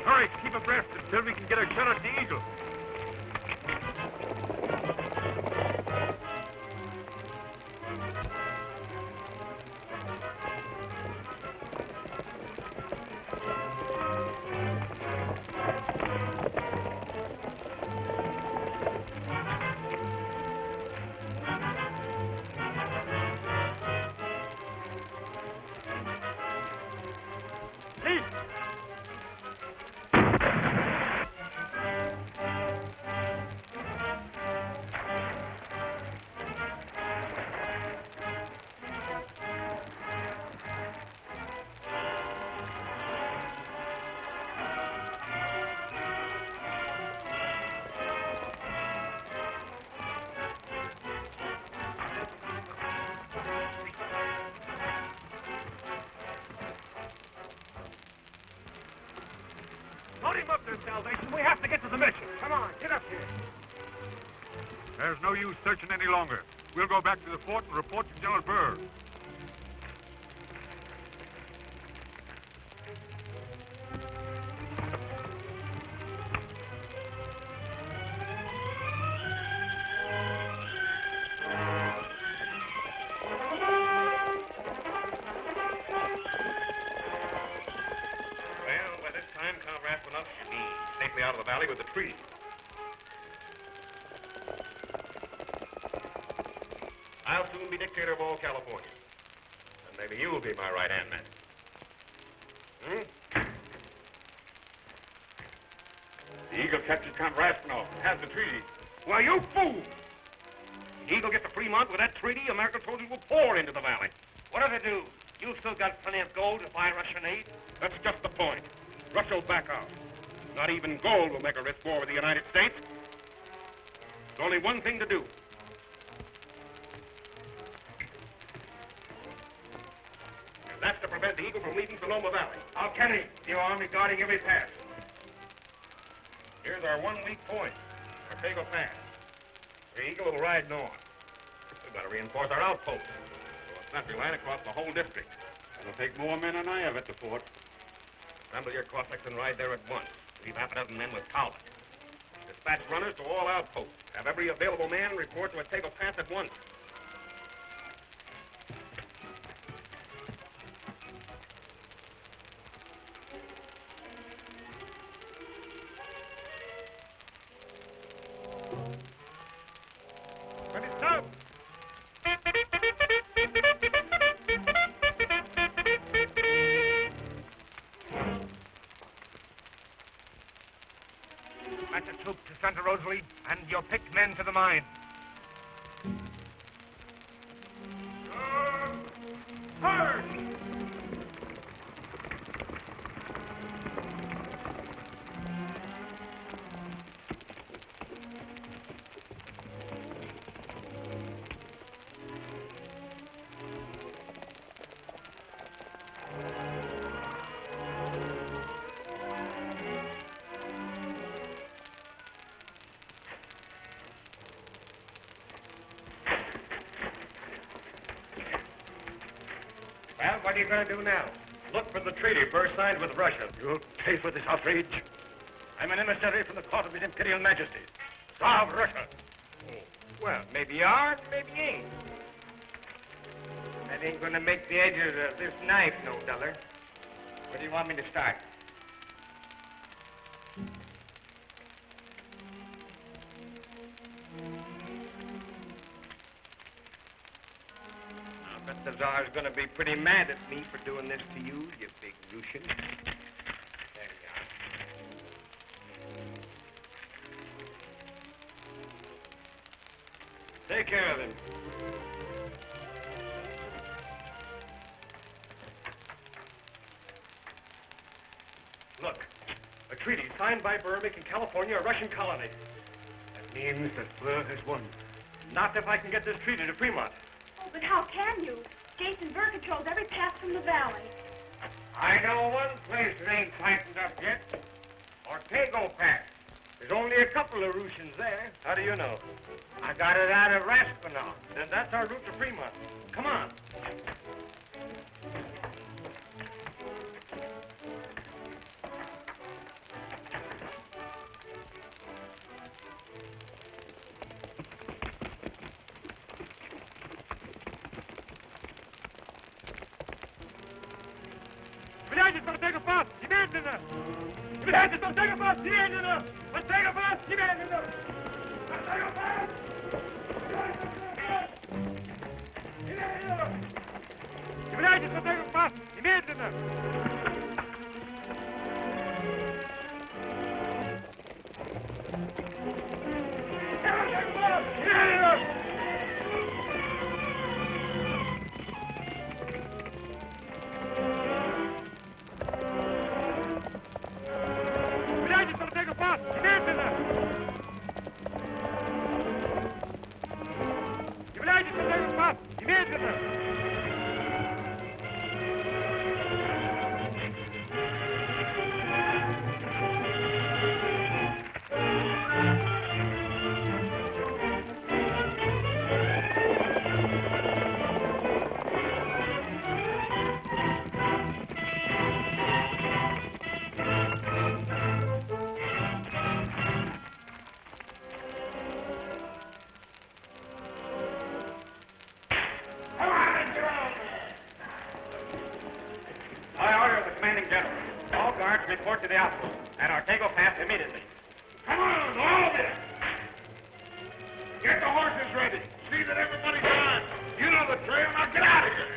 [SPEAKER 3] Hurry, keep abreast until we can get a shot at the eagle. Load him up there, Salvation. We have to get to the mission. Come on, get up here. There's no use searching any longer. We'll go back to the fort and report to General Burr.
[SPEAKER 4] Should be safely out of the valley with the tree. I'll soon be dictator of all California. And maybe you'll be my right-hand man.
[SPEAKER 5] The Eagle captured Count Raspanov and has the treaty. Why, you fool! The Eagle get the Fremont with that treaty, America told you will pour into the valley.
[SPEAKER 1] What if they do? You've still got plenty of gold to buy Russian aid.
[SPEAKER 5] That's just the point. Russia will back out. Not even gold will make a risk war with the United States. There's only one thing to do. And that's to prevent the Eagle from leaving Sonoma Valley.
[SPEAKER 1] How can he? The army guarding every pass.
[SPEAKER 5] Here's our 1 weak point, Ortega Pass. The Eagle will ride north. We've got to reinforce our outposts. So a sentry line across the whole district. It'll take more men than I have at the fort. Assemble your Cossacks and ride there at once. Leave half a dozen men with Talbot. Dispatch runners to all outposts. Have every available man report to Ortega Pass at once. Ready, stop!
[SPEAKER 1] Dispatch a troop to Santa Rosalie and your picked men to the mine. Hard! Well, what are you going to do now? Look for the treaty Burr signed with Russia. You'll pay for this outrage. I'm an emissary from the court of His Imperial Majesty, Tsar of Russia.
[SPEAKER 10] Oh, well, maybe you are, maybe you ain't. That ain't gonna make the edges of this knife no duller. Where do you want me to start? I bet the Tsar's gonna be pretty mad at me for doing this to you, you big Russian. There you are.
[SPEAKER 1] Take care of him. treaty signed by Burr making California a Russian colony.
[SPEAKER 5] That means that Burr has won.
[SPEAKER 1] Not if I can get this treaty to Fremont.
[SPEAKER 6] Oh, but how can you? Jason Burr controls every pass from the valley.
[SPEAKER 10] I know one place that ain't tightened up yet. Ortego Pass. There's only a couple of Russians there.
[SPEAKER 1] How do you know?
[SPEAKER 10] I got it out of Raspinall.
[SPEAKER 1] Then that's our route to Fremont. Come on.
[SPEAKER 3] Vigilantes are taking fast! Немедленно! Vigilantes are taking fast! Немедленно! Taking fast! Немедленно! Taking fast! Vigilantes are taking fast! Немедленно!
[SPEAKER 10] Report to the outpost at Ortego Pass immediately.
[SPEAKER 3] Come on, all of you! Get the horses ready. See that everybody's on. You know the trail. Now get out of here.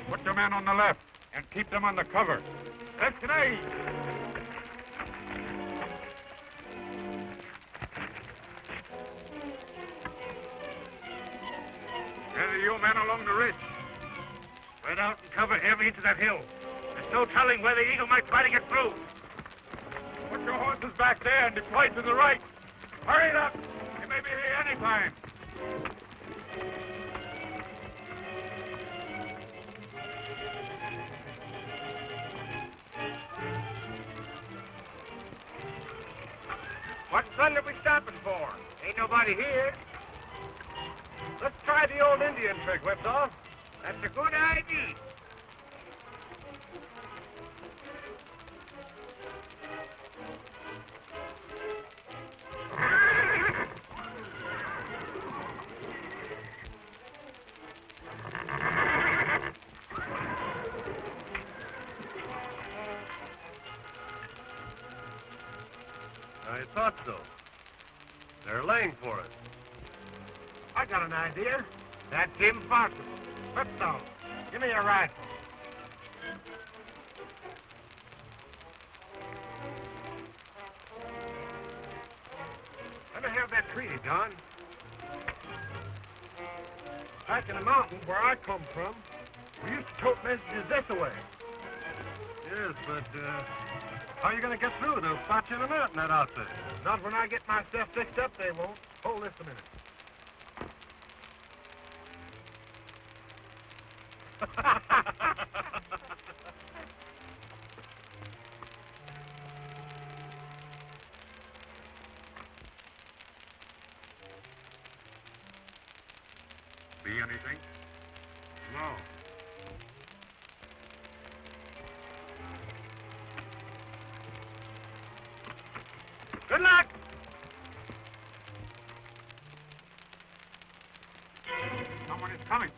[SPEAKER 3] Put your men on the left and keep them on the cover. Left today. And you men along the ridge. Spread out and cover every inch of that hill. There's no telling where the eagle might try to get through. Put your horses back there and deploy to the right. Hurry it up. You may be here any time.
[SPEAKER 10] What thunder are we stopping for? Ain't nobody here. Let's try the old Indian trick, Whipsaw. That's a good idea.
[SPEAKER 1] I thought so. They're laying for us.
[SPEAKER 10] I got an idea. That's impossible. Whipsaw, give me a rifle. Let me have that treaty, Don. Back in the mountains where I come from, we used to tote messages this way.
[SPEAKER 1] Yes, but, how are you going to get through? They'll spot you in a minute in that outfit.
[SPEAKER 10] Not when I get myself fixed up, they won't. Hold this a minute.
[SPEAKER 3] See anything?
[SPEAKER 10] No.
[SPEAKER 3] Good luck! Someone is coming.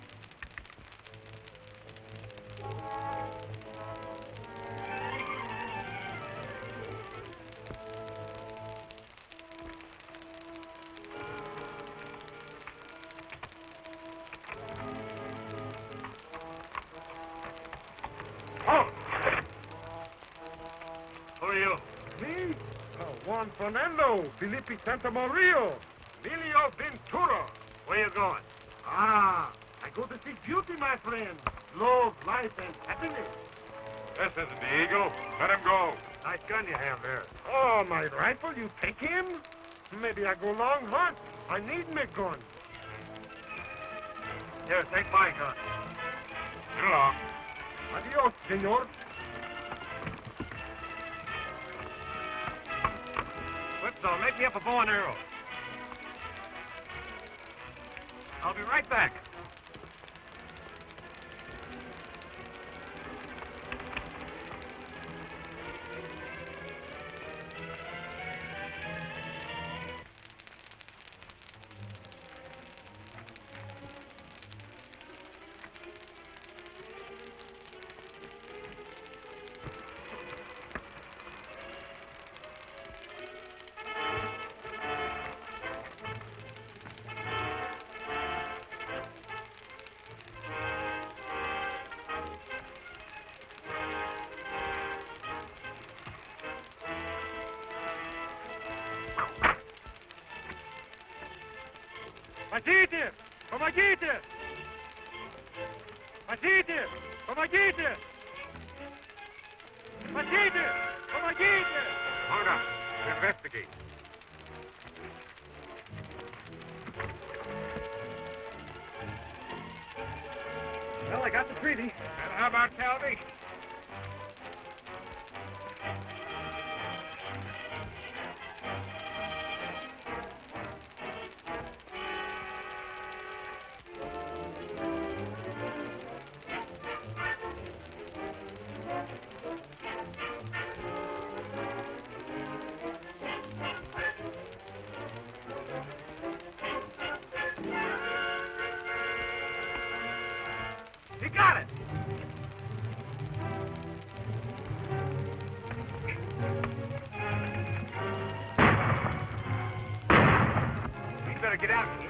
[SPEAKER 3] Who are you?
[SPEAKER 7] Me? Juan Fernando, Felipe Santamaria, Emilio Ventura.
[SPEAKER 3] Where you going?
[SPEAKER 7] Ah, I go to seek beauty, my friend. Love, life, and happiness.
[SPEAKER 3] This isn't the Eagle. Let him go.
[SPEAKER 7] Nice gun you have there. Oh, my rifle, you take him? Maybe I go long hunt. I need me gun.
[SPEAKER 3] Here, take my gun. Get along.
[SPEAKER 7] Adios, senor.
[SPEAKER 3] Whipsaw, make me up a bow and arrow. I'll be right back.
[SPEAKER 7] Спасите! Помогите! Спасите! Помогите! Спасите! Помогите!
[SPEAKER 3] Hold up. Investigate.
[SPEAKER 7] Well, I got the treaty.
[SPEAKER 3] And how about salvation? You got it! You better get out of here.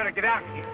[SPEAKER 3] better get out here.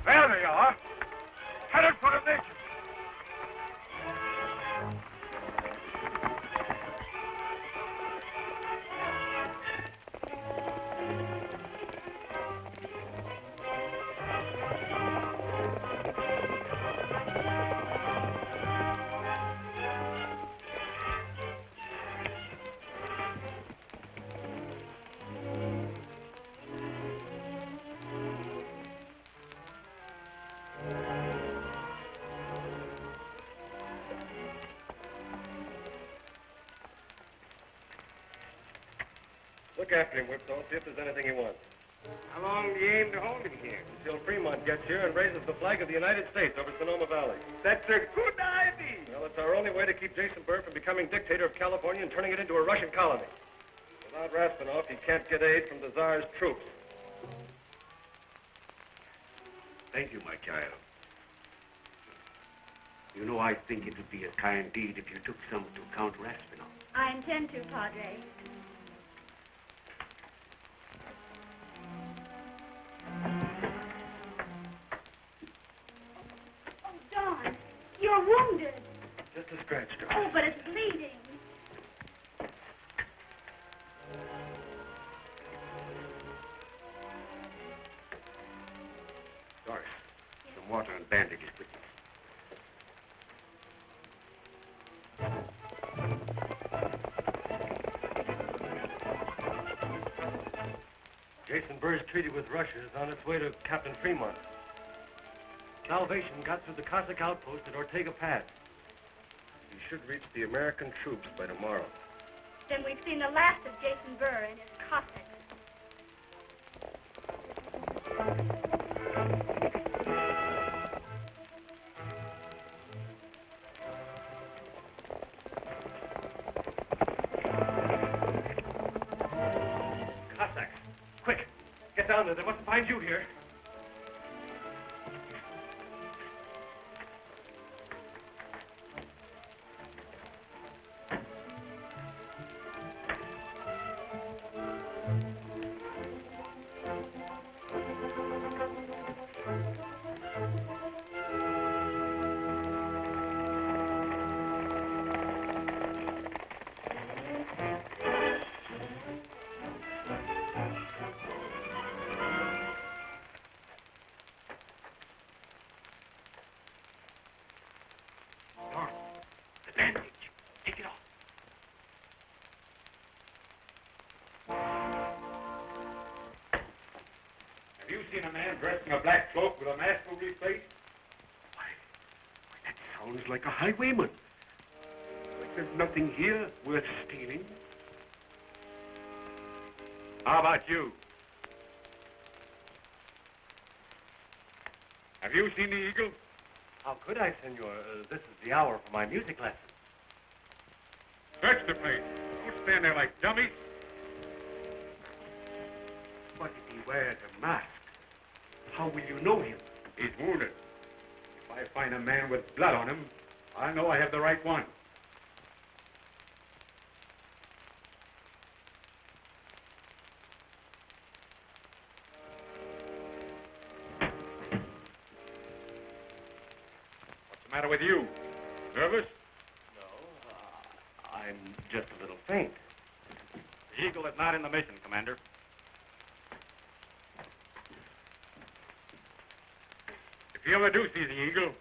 [SPEAKER 3] There they are. Headed for the mission.
[SPEAKER 1] Look after him, Whipsaw. See if there's anything he wants.
[SPEAKER 3] How long do you aim to hold him here?
[SPEAKER 1] Until Fremont gets here and raises the flag of the United States over Sonoma Valley.
[SPEAKER 3] That's a good idea.
[SPEAKER 1] Well, it's our only way to keep Jason Burr from becoming dictator of California and turning it into a Russian colony. Without Raspinoff, he can't get aid from the Tsar's troops.
[SPEAKER 5] Thank you, my child. You know, I think it would be a kind deed if you took some to Count Raspinoff.
[SPEAKER 6] I intend to, Padre. Oh, Don, you're wounded.
[SPEAKER 1] Just a scratch, Doris.
[SPEAKER 6] Oh, but it's bleeding.
[SPEAKER 5] Doris, some water and bandages, quickly.
[SPEAKER 1] Jason Burr's treaty with Russia is on its way to Captain Fremont. Salvation got through the Cossack outpost at Ortega Pass. He should reach the American troops by tomorrow.
[SPEAKER 6] Then we've seen the last of Jason Burr and his Cossacks.
[SPEAKER 1] Cossacks, quick, get down there. They mustn't find you here.
[SPEAKER 3] Have you seen a man dressed in a black cloak with a mask over his face?
[SPEAKER 5] Why, that sounds like a highwayman. Like there's nothing here worth stealing.
[SPEAKER 3] How about you? Have you seen the eagle?
[SPEAKER 1] How could I, senor? This is the hour for my music lesson.
[SPEAKER 3] Search the place. Don't stand there like dummies.
[SPEAKER 5] But if he wears a mask, how will you know him?
[SPEAKER 3] He's wounded. If I find a man with blood on him, I'll know I have the right one. What's the matter with you? Nervous?
[SPEAKER 1] No, I'm just a little faint.
[SPEAKER 3] The Eagle is not in the mission, Commander. If you ever do see the Eagle,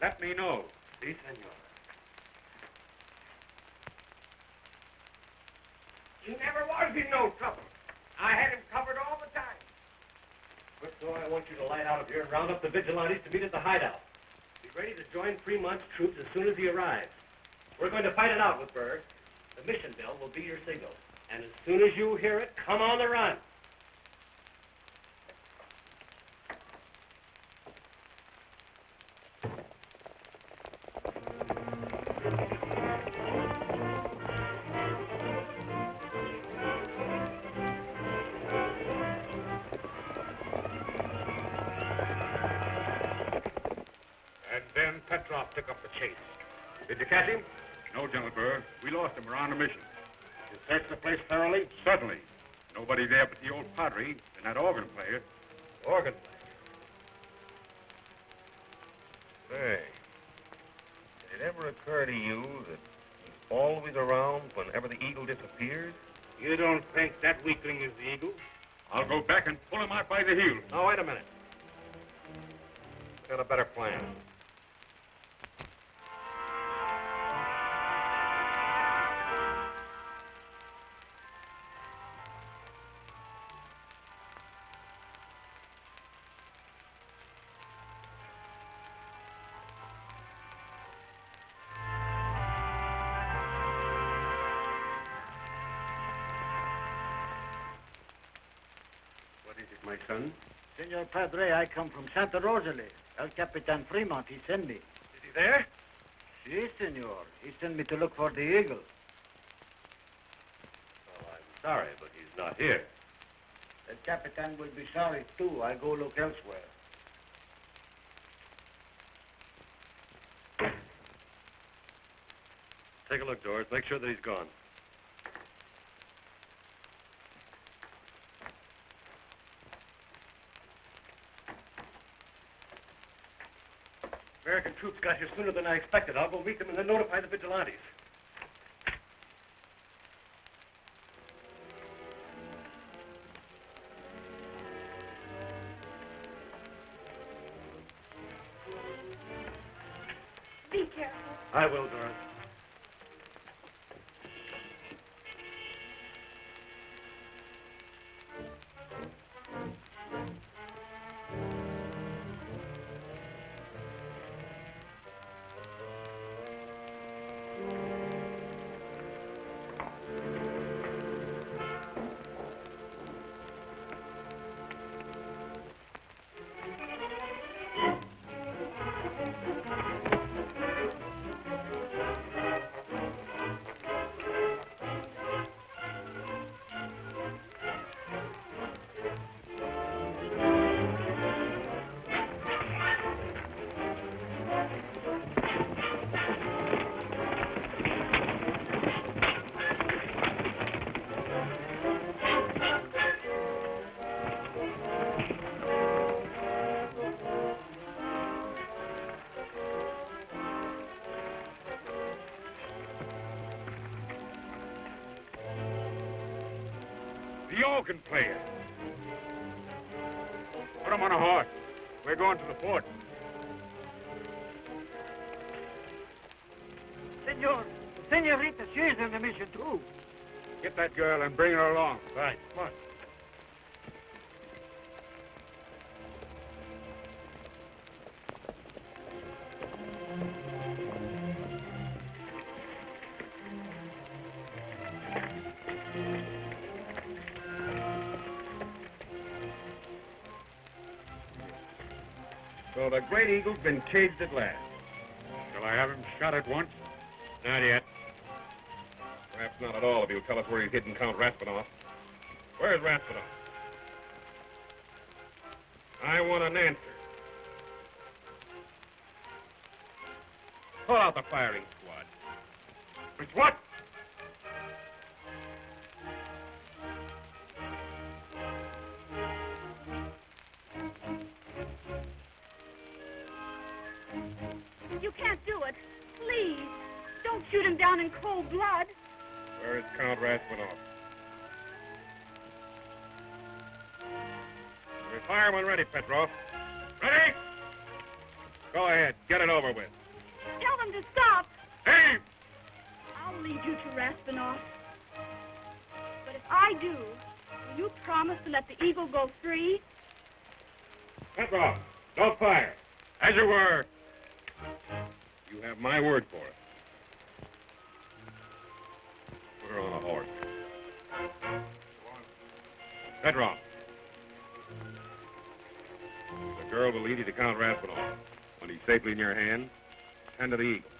[SPEAKER 3] let me know.
[SPEAKER 1] Si, senor.
[SPEAKER 10] He never was in no trouble. I had him covered all the time.
[SPEAKER 1] So I want you to light out of here and round up the Vigilantes to meet at the hideout. Be ready to join Fremont's troops as soon as he arrives. We're going to fight it out with Berg. The mission bell will be your signal. And as soon as you hear it, come on the run.
[SPEAKER 3] And then Petrov took up the chase. Did you catch him? No, General Burr. We lost him. We're on a mission. You searched the place thoroughly? Certainly. Nobody there but the old padre and that organ player.
[SPEAKER 1] Organ
[SPEAKER 4] Say, did it ever occur to you that he's always around whenever the Eagle disappears?
[SPEAKER 3] You don't think that weakling is the Eagle? I'll go back and pull him out by the heels.
[SPEAKER 1] Now, wait a minute. Got a better plan.
[SPEAKER 5] What is it, my son?
[SPEAKER 7] Senor Padre, I come from Santa Rosalie. El Capitan Fremont, he sent me.
[SPEAKER 1] Is he there?
[SPEAKER 7] Si, senor. He sent me to look for the Eagle.
[SPEAKER 1] Well, I'm sorry, but he's not here.
[SPEAKER 7] El Capitan will be sorry, too. I go look elsewhere.
[SPEAKER 1] Take a look, Doris. Make sure that he's gone. American troops got here sooner than I expected. I'll go meet them and then notify the Vigilantes.
[SPEAKER 6] Be careful.
[SPEAKER 1] I will, Doris.
[SPEAKER 3] The organ player. Put him on a horse. We're going to the fort.
[SPEAKER 7] Senor, Senorita, she is in the mission, too.
[SPEAKER 3] Get that girl and bring her along.
[SPEAKER 1] Right. Come on.
[SPEAKER 5] So the great eagle's been caged at last.
[SPEAKER 3] Shall I have him shot at once?
[SPEAKER 4] Not yet. Perhaps not at all if you'll tell us where he's hidden Count Raspinoff. Where's Raspinoff? I want an answer. Pull out the firing squad.
[SPEAKER 3] It's what?
[SPEAKER 6] You can't do it. Please, don't shoot him down in cold blood.
[SPEAKER 4] Where is Count Raspinoff? Your fireman ready, Petrov. Ready? Go ahead. Get it over with.
[SPEAKER 6] Tell them to stop.
[SPEAKER 3] Aim!
[SPEAKER 6] I'll lead you to Raspinoff. But if I do, will you promise to let the eagle go free?
[SPEAKER 4] Petrov, don't fire. As you were. You have my word for it. Put her on a horse. Petrov. The girl will lead you to Count Raspinoff. When he's safely in your hand, tend to the eagle.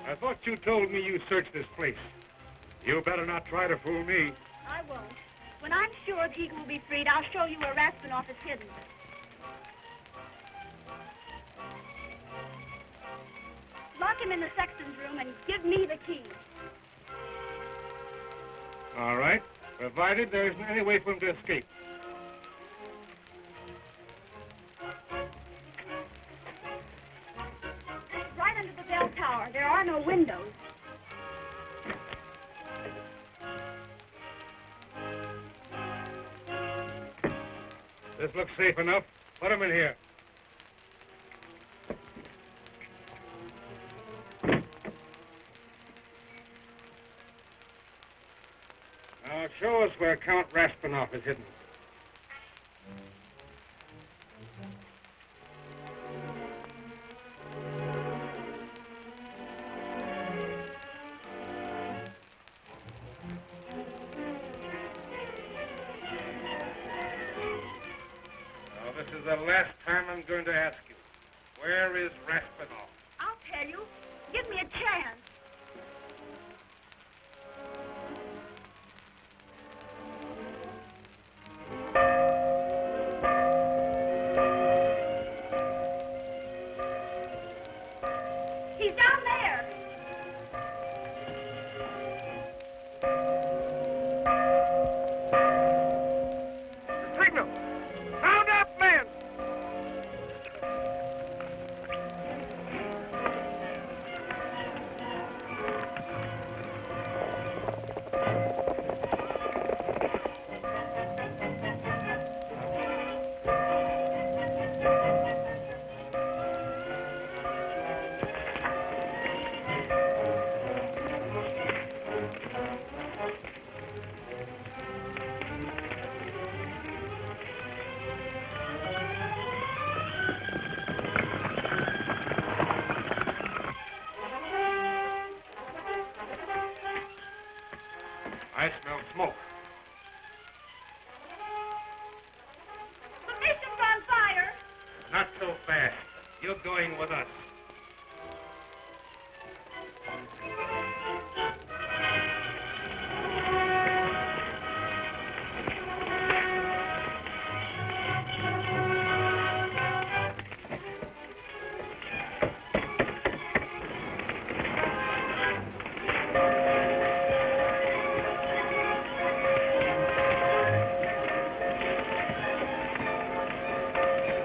[SPEAKER 3] I thought you told me you searched this place. You better not try to fool me.
[SPEAKER 6] I won't. When I'm sure the eagle will be freed, I'll show you where Raspinoff is hidden. Lock him in the sexton's room and give me the key.
[SPEAKER 3] All right, provided there isn't any way for him to escape.
[SPEAKER 6] Right under the bell tower. There are no windows.
[SPEAKER 3] This looks safe enough. Put him in here. Now, show us where Count Raspinoff is hidden. Now, this is the last time I'm going to ask you. Where is Raspinoff?
[SPEAKER 6] I'll tell you. Give me a chance. He's down there.
[SPEAKER 3] The signal! Round up, men! I smell smoke.
[SPEAKER 6] The mission's on fire.
[SPEAKER 3] Not so fast. You're going with us.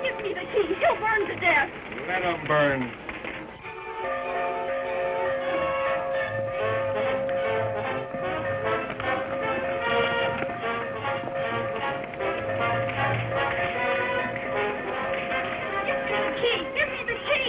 [SPEAKER 6] Give me the key. He'll burn to death.
[SPEAKER 3] Let him burn.
[SPEAKER 6] Give me the key. Give me the key.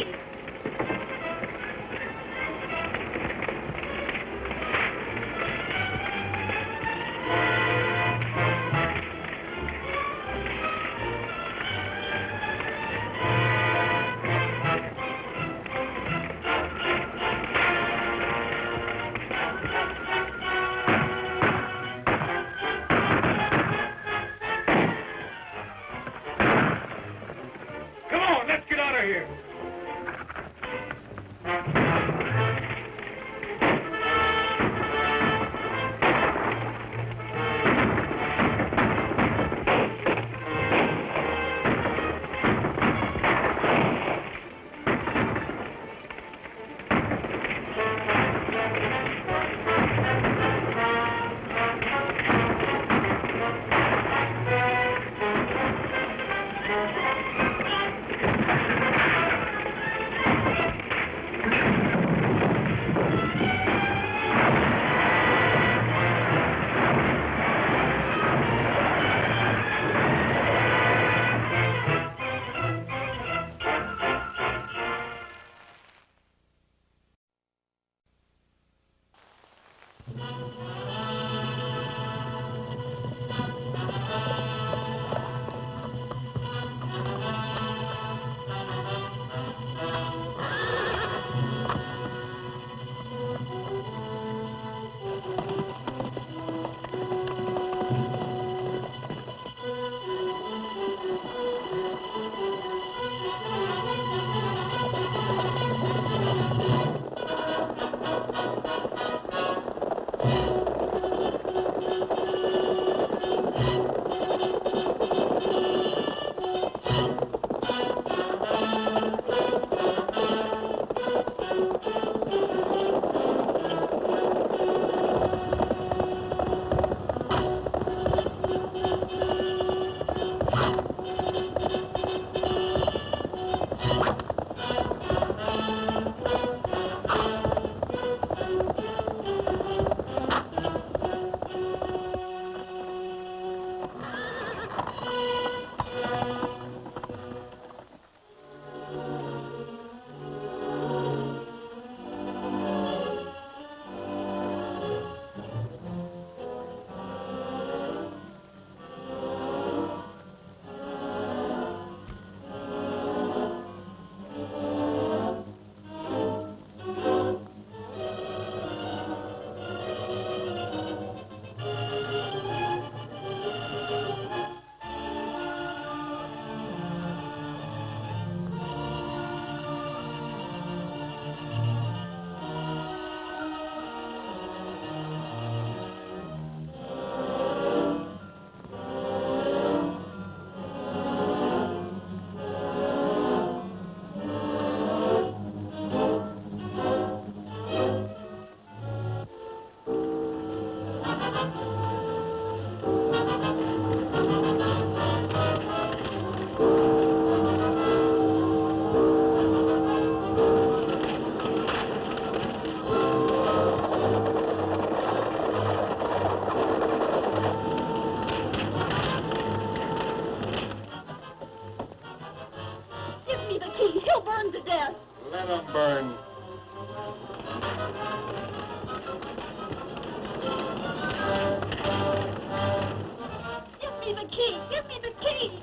[SPEAKER 6] Give me the key.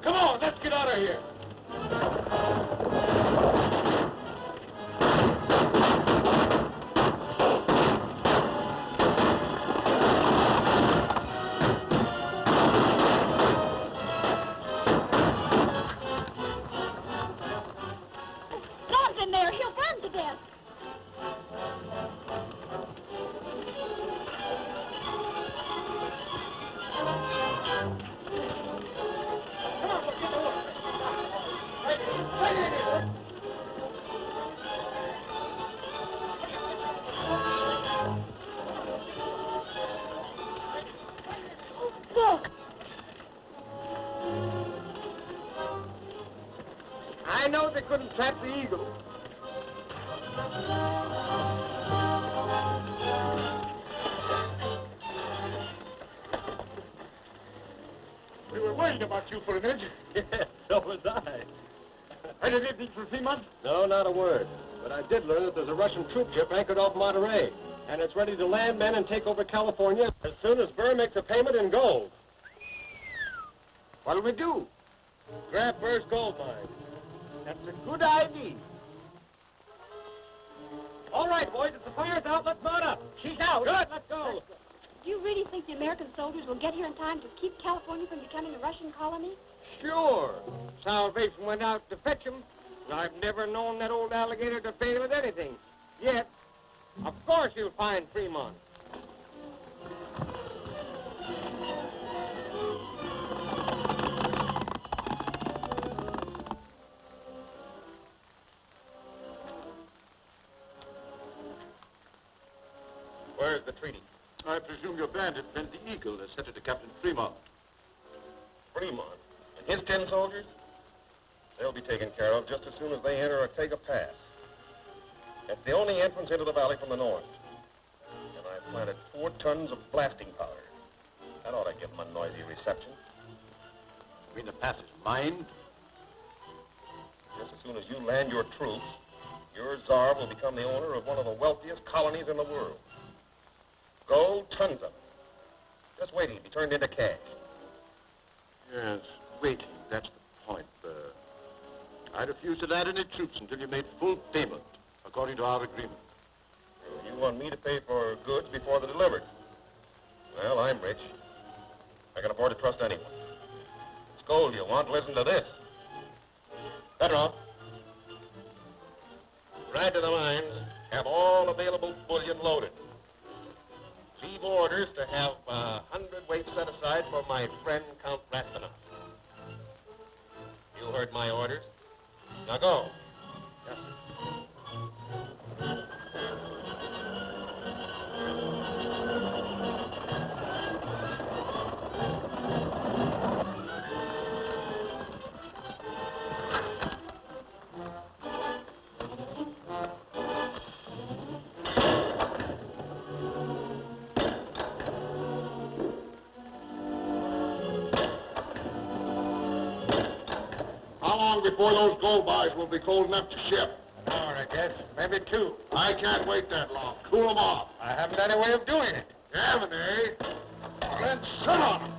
[SPEAKER 3] Come on, let's get out of here.
[SPEAKER 6] God's in there. He'll burn to death. Look.
[SPEAKER 7] I know they couldn't trap the eagle. We were worried about you for a minute.
[SPEAKER 1] Yes, so was I.
[SPEAKER 7] Heard anything from Fremont?
[SPEAKER 1] No, not a word. But I did learn that there's a Russian troop ship anchored off Monterey, and it's ready to land men and take over California as soon as Burr makes a payment in gold.
[SPEAKER 7] What'll we do?
[SPEAKER 1] Grab Burr's gold mine.
[SPEAKER 7] That's a good idea.
[SPEAKER 1] All right, boys, if the fire's out, let's mount up.
[SPEAKER 7] She's out.
[SPEAKER 1] Good, let's go.
[SPEAKER 6] Do you really think the American soldiers will get here in time to keep California from becoming a Russian colony?
[SPEAKER 7] Sure. Salvation went out to fetch him. I've never known that old alligator to fail at anything. Yet, of course you'll find Fremont.
[SPEAKER 4] Where's the treaty?
[SPEAKER 3] I presume your bandit meant the Eagle that sent it to Captain Fremont.
[SPEAKER 4] Fremont and his 10 soldiers? They'll be taken care of just as soon as they enter Ortega Pass. It's the only entrance into the valley from the north. And I've planted 4 tons of blasting powder. That ought to give them a noisy reception.
[SPEAKER 3] You mean the pass is mined?
[SPEAKER 4] Just as soon as you land your troops, your czar will become the owner of one of the wealthiest colonies in the world. Gold, tons of it. Just waiting to be turned into cash.
[SPEAKER 3] Yes, waiting. That's the point. I refuse to land any troops until you made full payment, according to our agreement.
[SPEAKER 4] You want me to pay for goods before they're delivered? Well, I'm rich. I can afford to trust anyone. It's gold you want. Listen to this. Pedro. Ride to the mines. Have all available bullion loaded. Leave orders to have 100 weight set aside for my friend Count Rastinov. You heard my orders. Now go. Yes, sir.
[SPEAKER 3] How long before those gold bars will be cold enough to ship?
[SPEAKER 7] An hour, I guess. Maybe 2.
[SPEAKER 3] I can't wait that long. Cool them off.
[SPEAKER 7] I haven't any way of doing it.
[SPEAKER 3] You haven't, eh? Well, let's sit on 'em.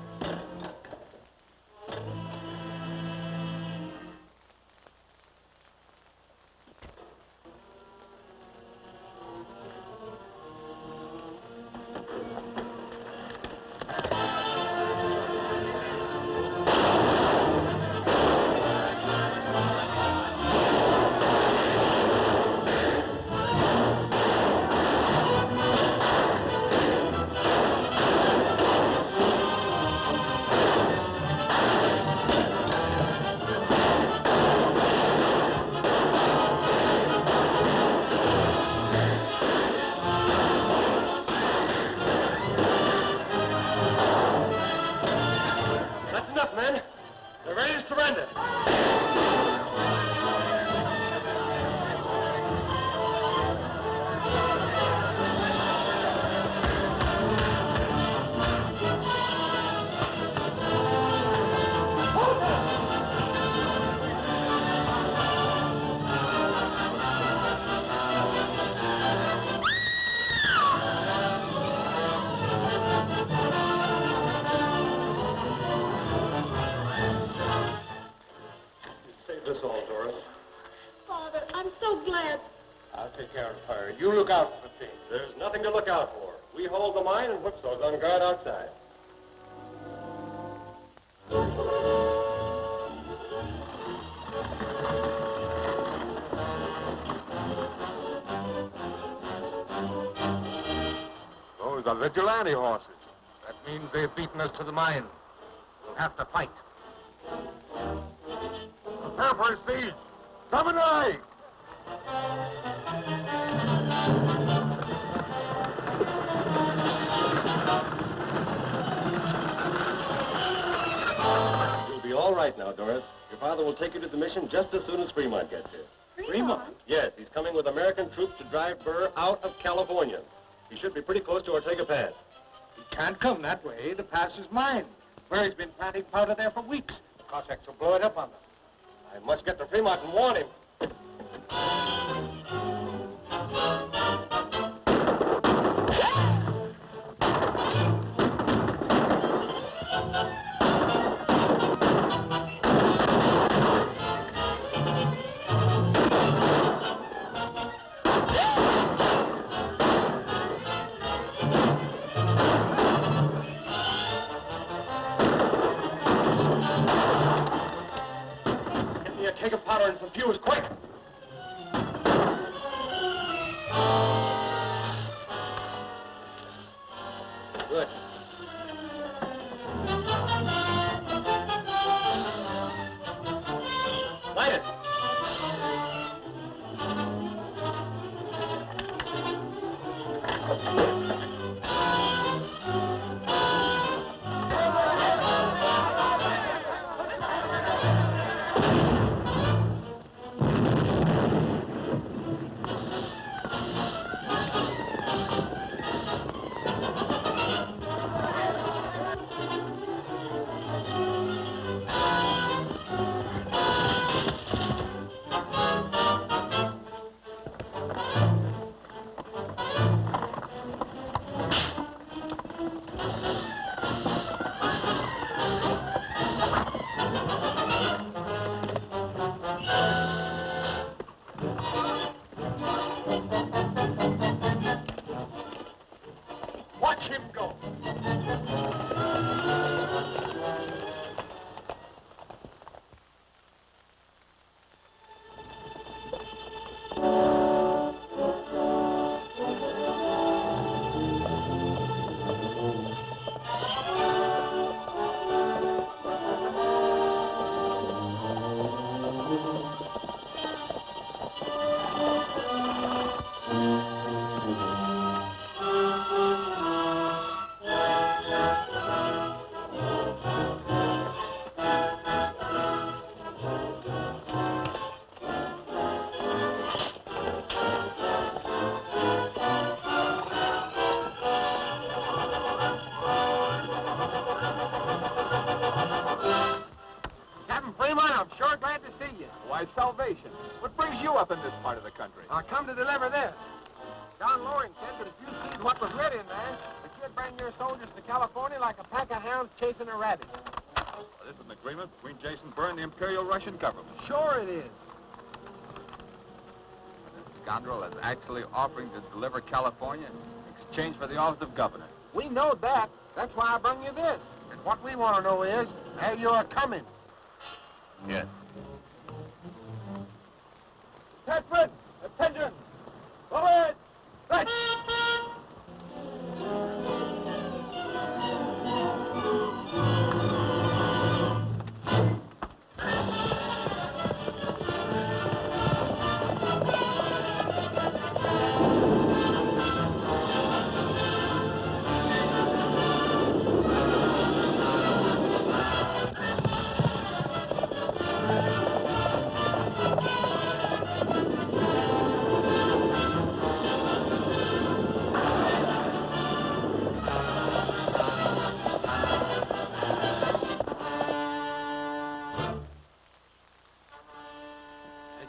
[SPEAKER 10] I'll take care of her. You look out for things.
[SPEAKER 1] There's nothing to look out for. We hold the mine and Whipsaw's on guard outside.
[SPEAKER 3] Those are vigilante horses. That means they've beaten us to the mine. We'll have to fight. Prepare for speed. Samurai!
[SPEAKER 1] You'll be all right now, Doris. Your father will take you to the mission just as soon as Fremont gets here.
[SPEAKER 6] Fremont?
[SPEAKER 1] Yes, he's coming with American troops to drive Burr out of California. He should be pretty close to Ortega Pass.
[SPEAKER 10] He can't come that way. The pass is mine. Burry's been planting powder there for weeks. The Cossacks will blow it up on them.
[SPEAKER 1] I must get to Fremont and warn him.
[SPEAKER 10] Get me a keg of powder and some fuse, quick!
[SPEAKER 1] Good. Light it.
[SPEAKER 10] Watch him go.
[SPEAKER 3] Captain Fremont, I'm sure glad to see you. Why, salvation. What brings you up in this part of the country?
[SPEAKER 7] I come to deliver this. John Loring said that if you see what was writ in there, that you'd bring your soldiers to California like a pack of hounds chasing a rabbit.
[SPEAKER 3] Well, this is an agreement between Jason Burr and the Imperial Russian government.
[SPEAKER 7] Sure it is.
[SPEAKER 3] This scoundrel is actually offering to deliver California in exchange for the office of governor.
[SPEAKER 7] We know that. That's why I brung you this. And what we want to know is, how you are coming.
[SPEAKER 3] Yes.
[SPEAKER 7] Catherine, attention! Forward! Right!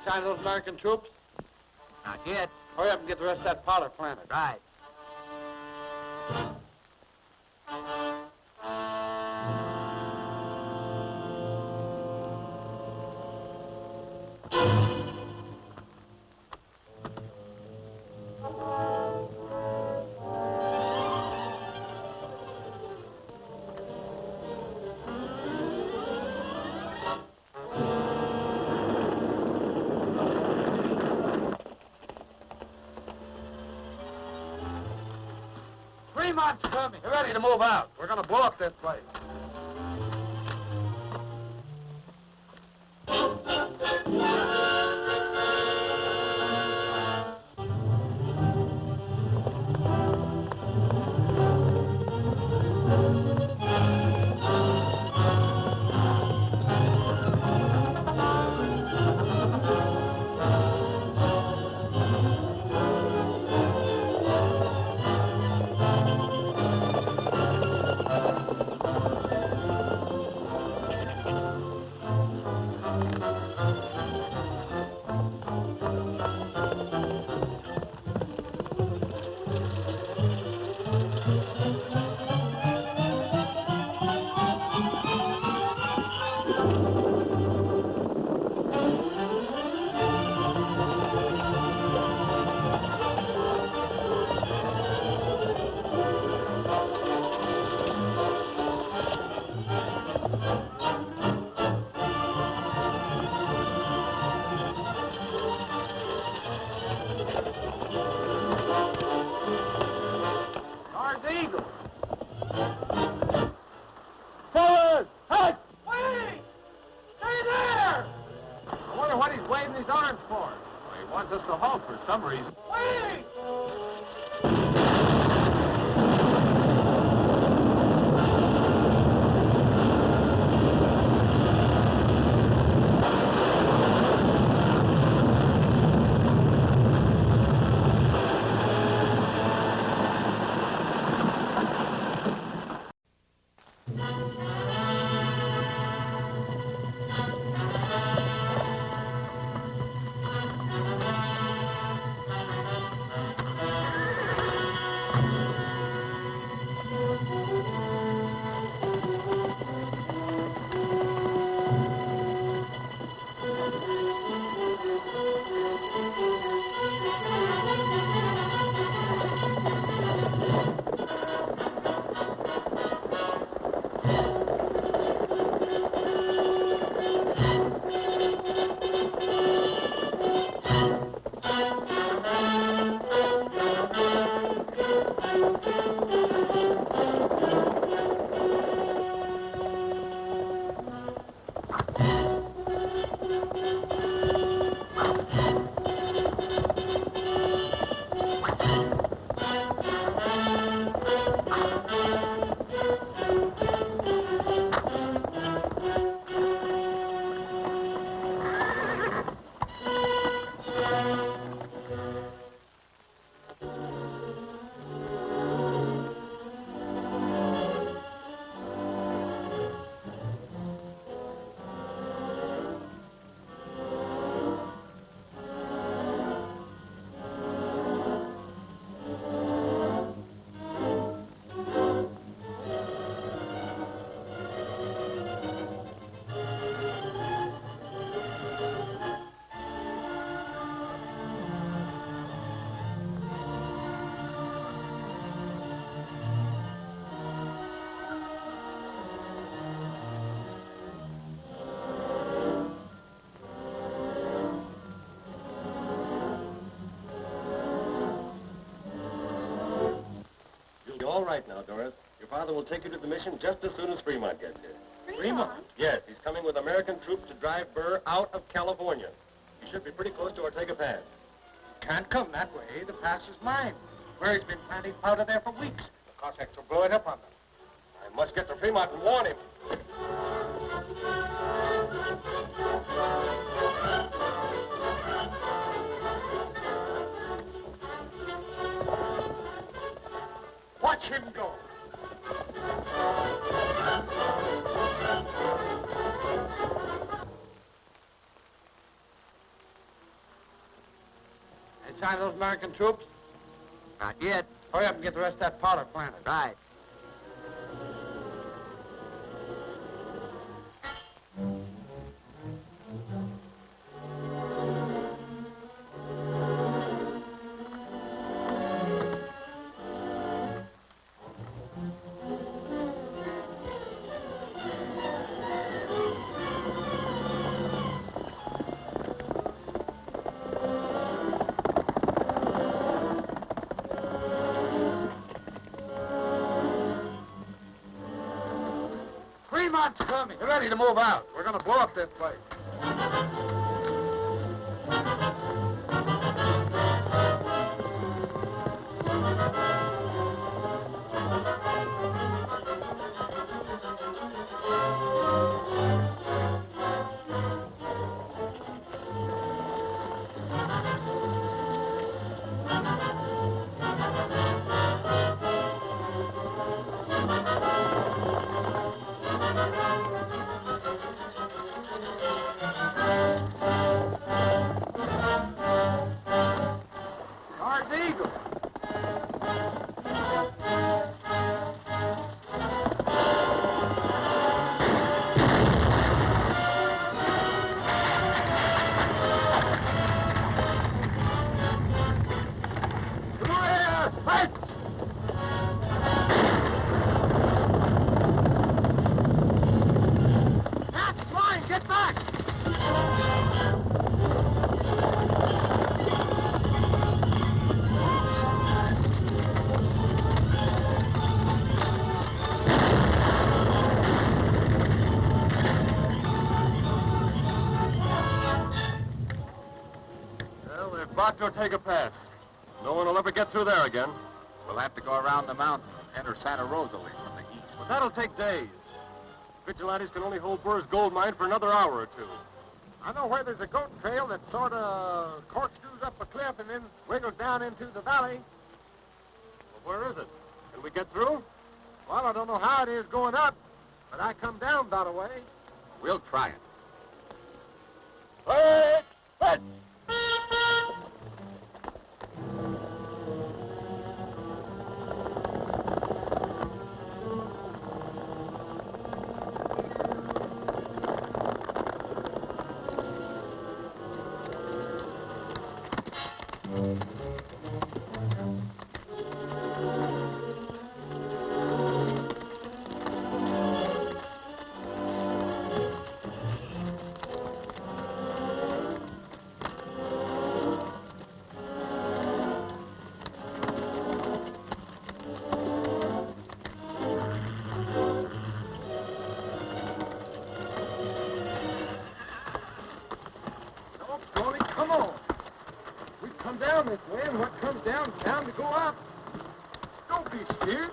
[SPEAKER 10] Sign of those American troops?
[SPEAKER 8] Not yet.
[SPEAKER 10] Hurry up and get the rest of that powder planted.
[SPEAKER 8] Right.
[SPEAKER 10] Fremont's coming. We're ready to move out. We're going to blow up this place. Forward! Halt! Wait! Stay there! I wonder what he's waving his arms for. Well, he wants us to halt for some reason. Wait!
[SPEAKER 1] All right now, Doris. Your father will take you to the mission just as soon as Fremont gets here.
[SPEAKER 6] Fremont?
[SPEAKER 1] Yes, he's coming with American troops to drive Burr out of California. He should be pretty close to Ortega Pass.
[SPEAKER 10] Can't come that way. The pass is mine. Burr's been planting powder there for weeks. The Cossacks will blow it up on them.
[SPEAKER 1] I must get to Fremont and warn him.
[SPEAKER 10] Watch him go. Any sign of those American troops?
[SPEAKER 8] Not yet.
[SPEAKER 10] Hurry up and get the rest of that powder planted.
[SPEAKER 8] Right.
[SPEAKER 10] God's coming.
[SPEAKER 7] Get ready to move out. We're going to blow up this place. Guard the Eagle. Come on here! Fight! That's flying! Get back! Well, they're about to take a pass. No one will ever get through there again.
[SPEAKER 10] We'll have to go around the mountain and enter Santa Rosa Lake from the east.
[SPEAKER 7] But that'll take days. Vigilantes can only hold Burr's gold mine for another hour or two. I know where there's a goat trail that sort of corkscrews up a cliff and then wiggles down into the valley. Well, where is it? Can we get through? Well, I don't know how it is going up, but I come down that way.
[SPEAKER 10] We'll try it.
[SPEAKER 7] Wait! Wait! Come on. We come down this way, and what comes down is bound to go up. Don't be scared.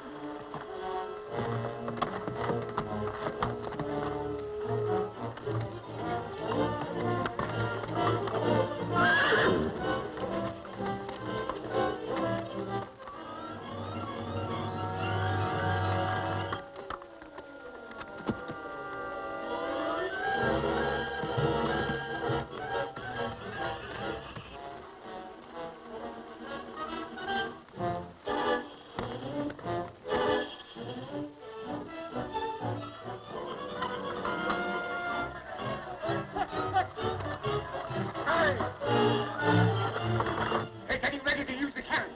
[SPEAKER 7] Hey, get him ready to use the cannon.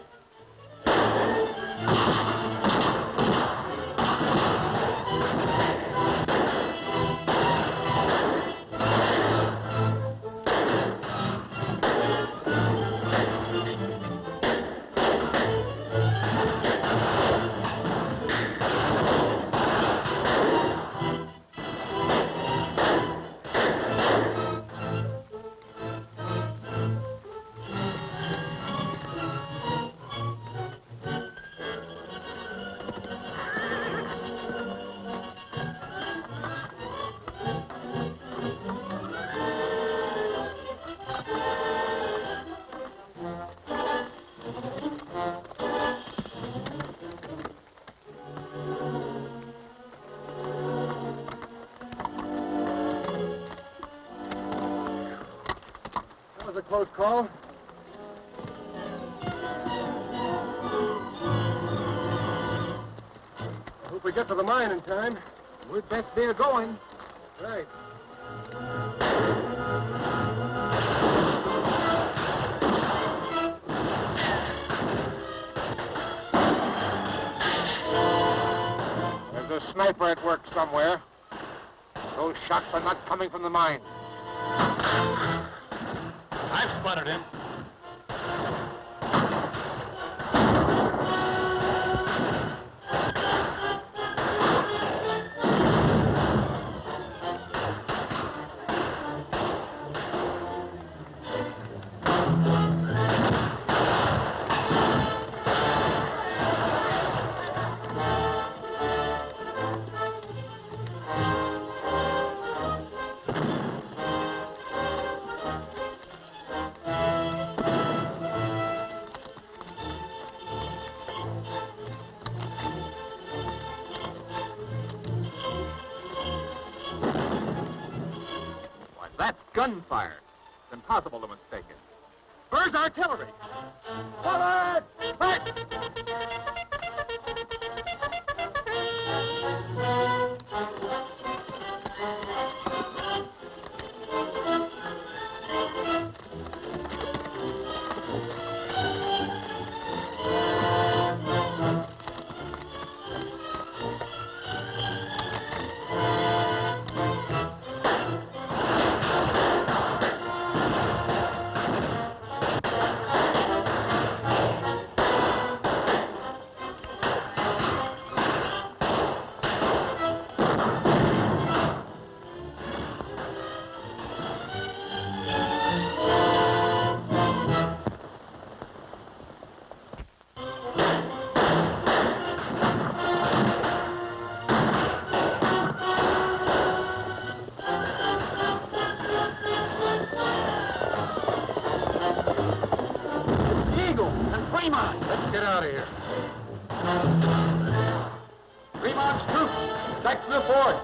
[SPEAKER 7] That was a close call. I hope we get to the mine in time. We'd best be going. Right. There's a sniper at work somewhere. Those shots are not coming from the mine.
[SPEAKER 10] I've spotted him. That's gunfire. It's impossible to mistake it. Where's artillery? Forward! Back! Let's get out of here. Fremont's troops, back to the fort.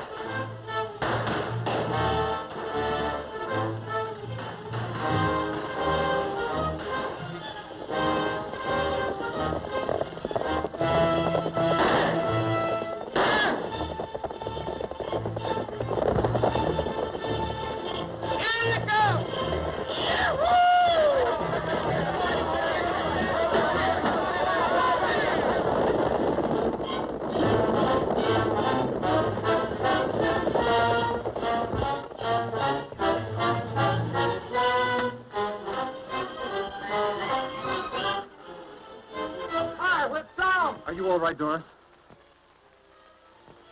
[SPEAKER 1] Are you all right, Doris?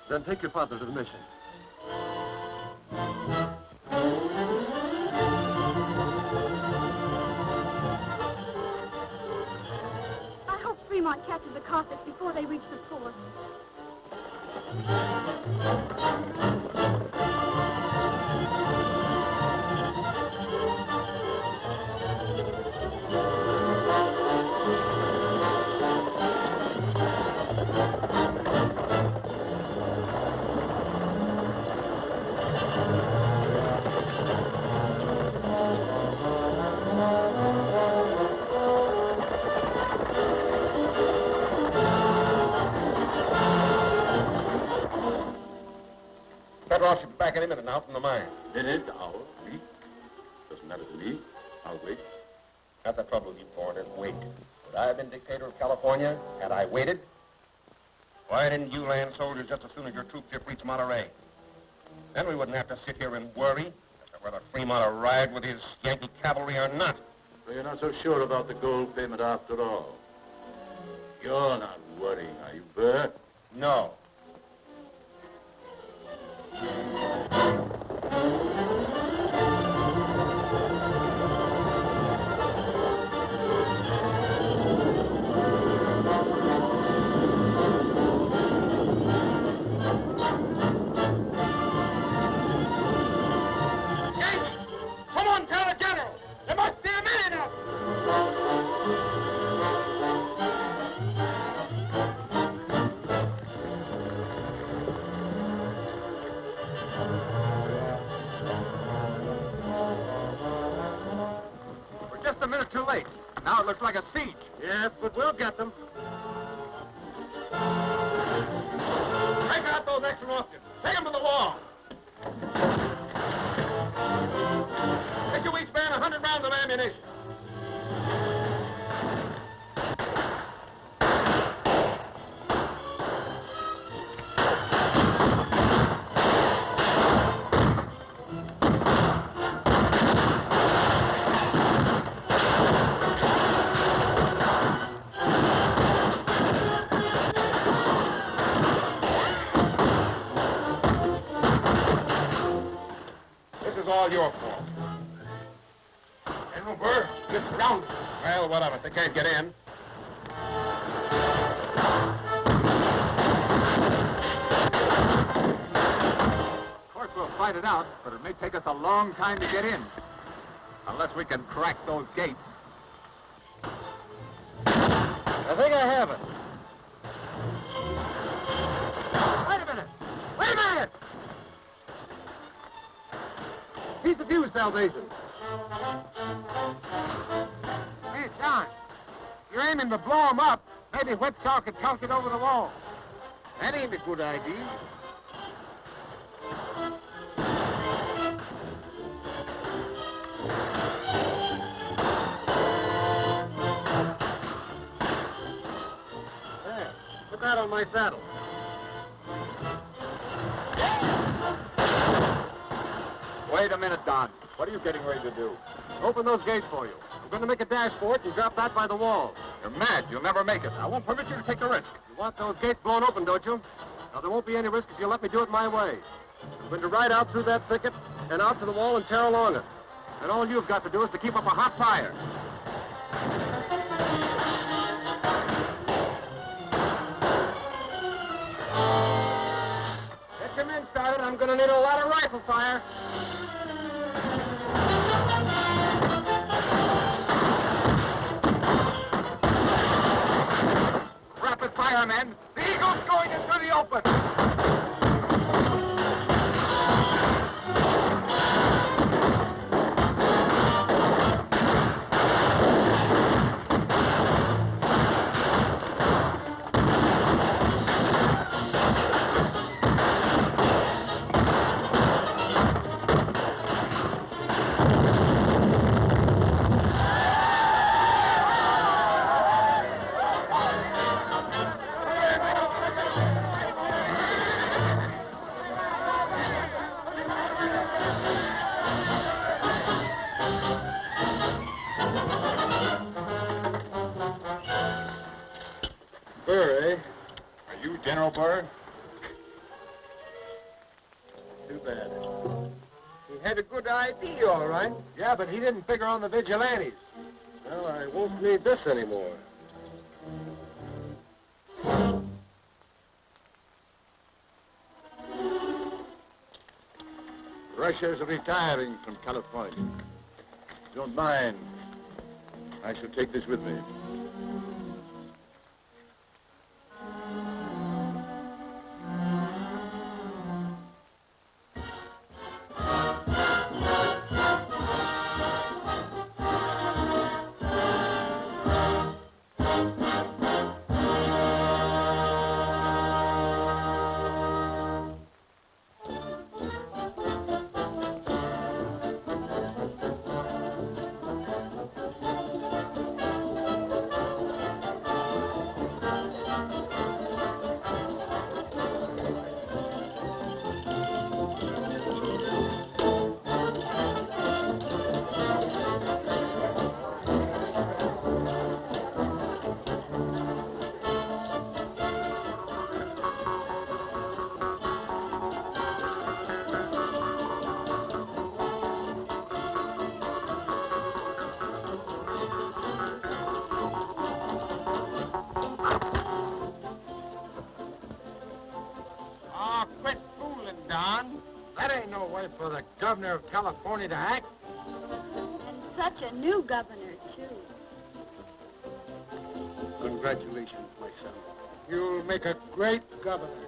[SPEAKER 1] Then take your father to the mission.
[SPEAKER 6] I hope Fremont catches the Cossacks before they reach the fort.
[SPEAKER 5] Ross should be back any minute now from the mine.
[SPEAKER 11] Minute, hour, week. Doesn't matter to me. I'll wait.
[SPEAKER 5] That's the trouble with you foreigners. Wait. Would I have been dictator of California had I waited? Why didn't you land soldiers just as soon as your troops here reached Monterey? Then we wouldn't have to sit here and worry as to whether Fremont arrived with his Yankee cavalry or not.
[SPEAKER 11] So you're not so sure about the gold payment after all? You're not worrying, are you, Burr?
[SPEAKER 5] No.
[SPEAKER 7] Come on, tell the general. There must be a man up.
[SPEAKER 10] We're just a minute too late. Now it looks like a siege.
[SPEAKER 7] Yes, but we'll get them.
[SPEAKER 5] Take out those extra officers. Take them to the wall. Get your waistband 100 rounds of ammunition. This is all your fault. General Burr, you're surrounded. Well, what of it? They can't get in.
[SPEAKER 10] Of course, we'll fight it out, but it may take us a long time to get in. Unless we can crack those gates.
[SPEAKER 7] I think I have it. Wait a minute. Wait a minute. Piece of fuse, sir.
[SPEAKER 10] salvation. Hey, Don, you're aiming to blow him up. Maybe Whipsaw could toss it over the wall. That ain't a good idea. There, put that on my saddle.
[SPEAKER 12] Wait a minute, Don. What are you getting ready to do?
[SPEAKER 10] Open those gates for you. I'm going to make a dash for it and drop that by the wall.
[SPEAKER 12] You're mad. You'll never make it. I won't permit you to take the risk.
[SPEAKER 10] You want those gates blown open, don't you? Now, there won't be any risk if you let me do it my way. I'm going to ride out through that thicket and out to the wall and tear along it. And all you've got to do is to keep up a hot fire. Get your men started. I'm going to need a lot of rifle fire. Rapid fire, men. The Eagle's going into the open.
[SPEAKER 12] Burr, eh? Are you General Burr? Too bad.
[SPEAKER 10] He had a good idea, all right. Yeah, but he didn't figure on the Vigilantes. Well, I won't need this anymore.
[SPEAKER 12] Russia's retiring from California. Don't mind. I shall take this with me.
[SPEAKER 10] For the governor of California to act.
[SPEAKER 6] And such a new governor, too.
[SPEAKER 10] Congratulations, my son. You'll make a great governor.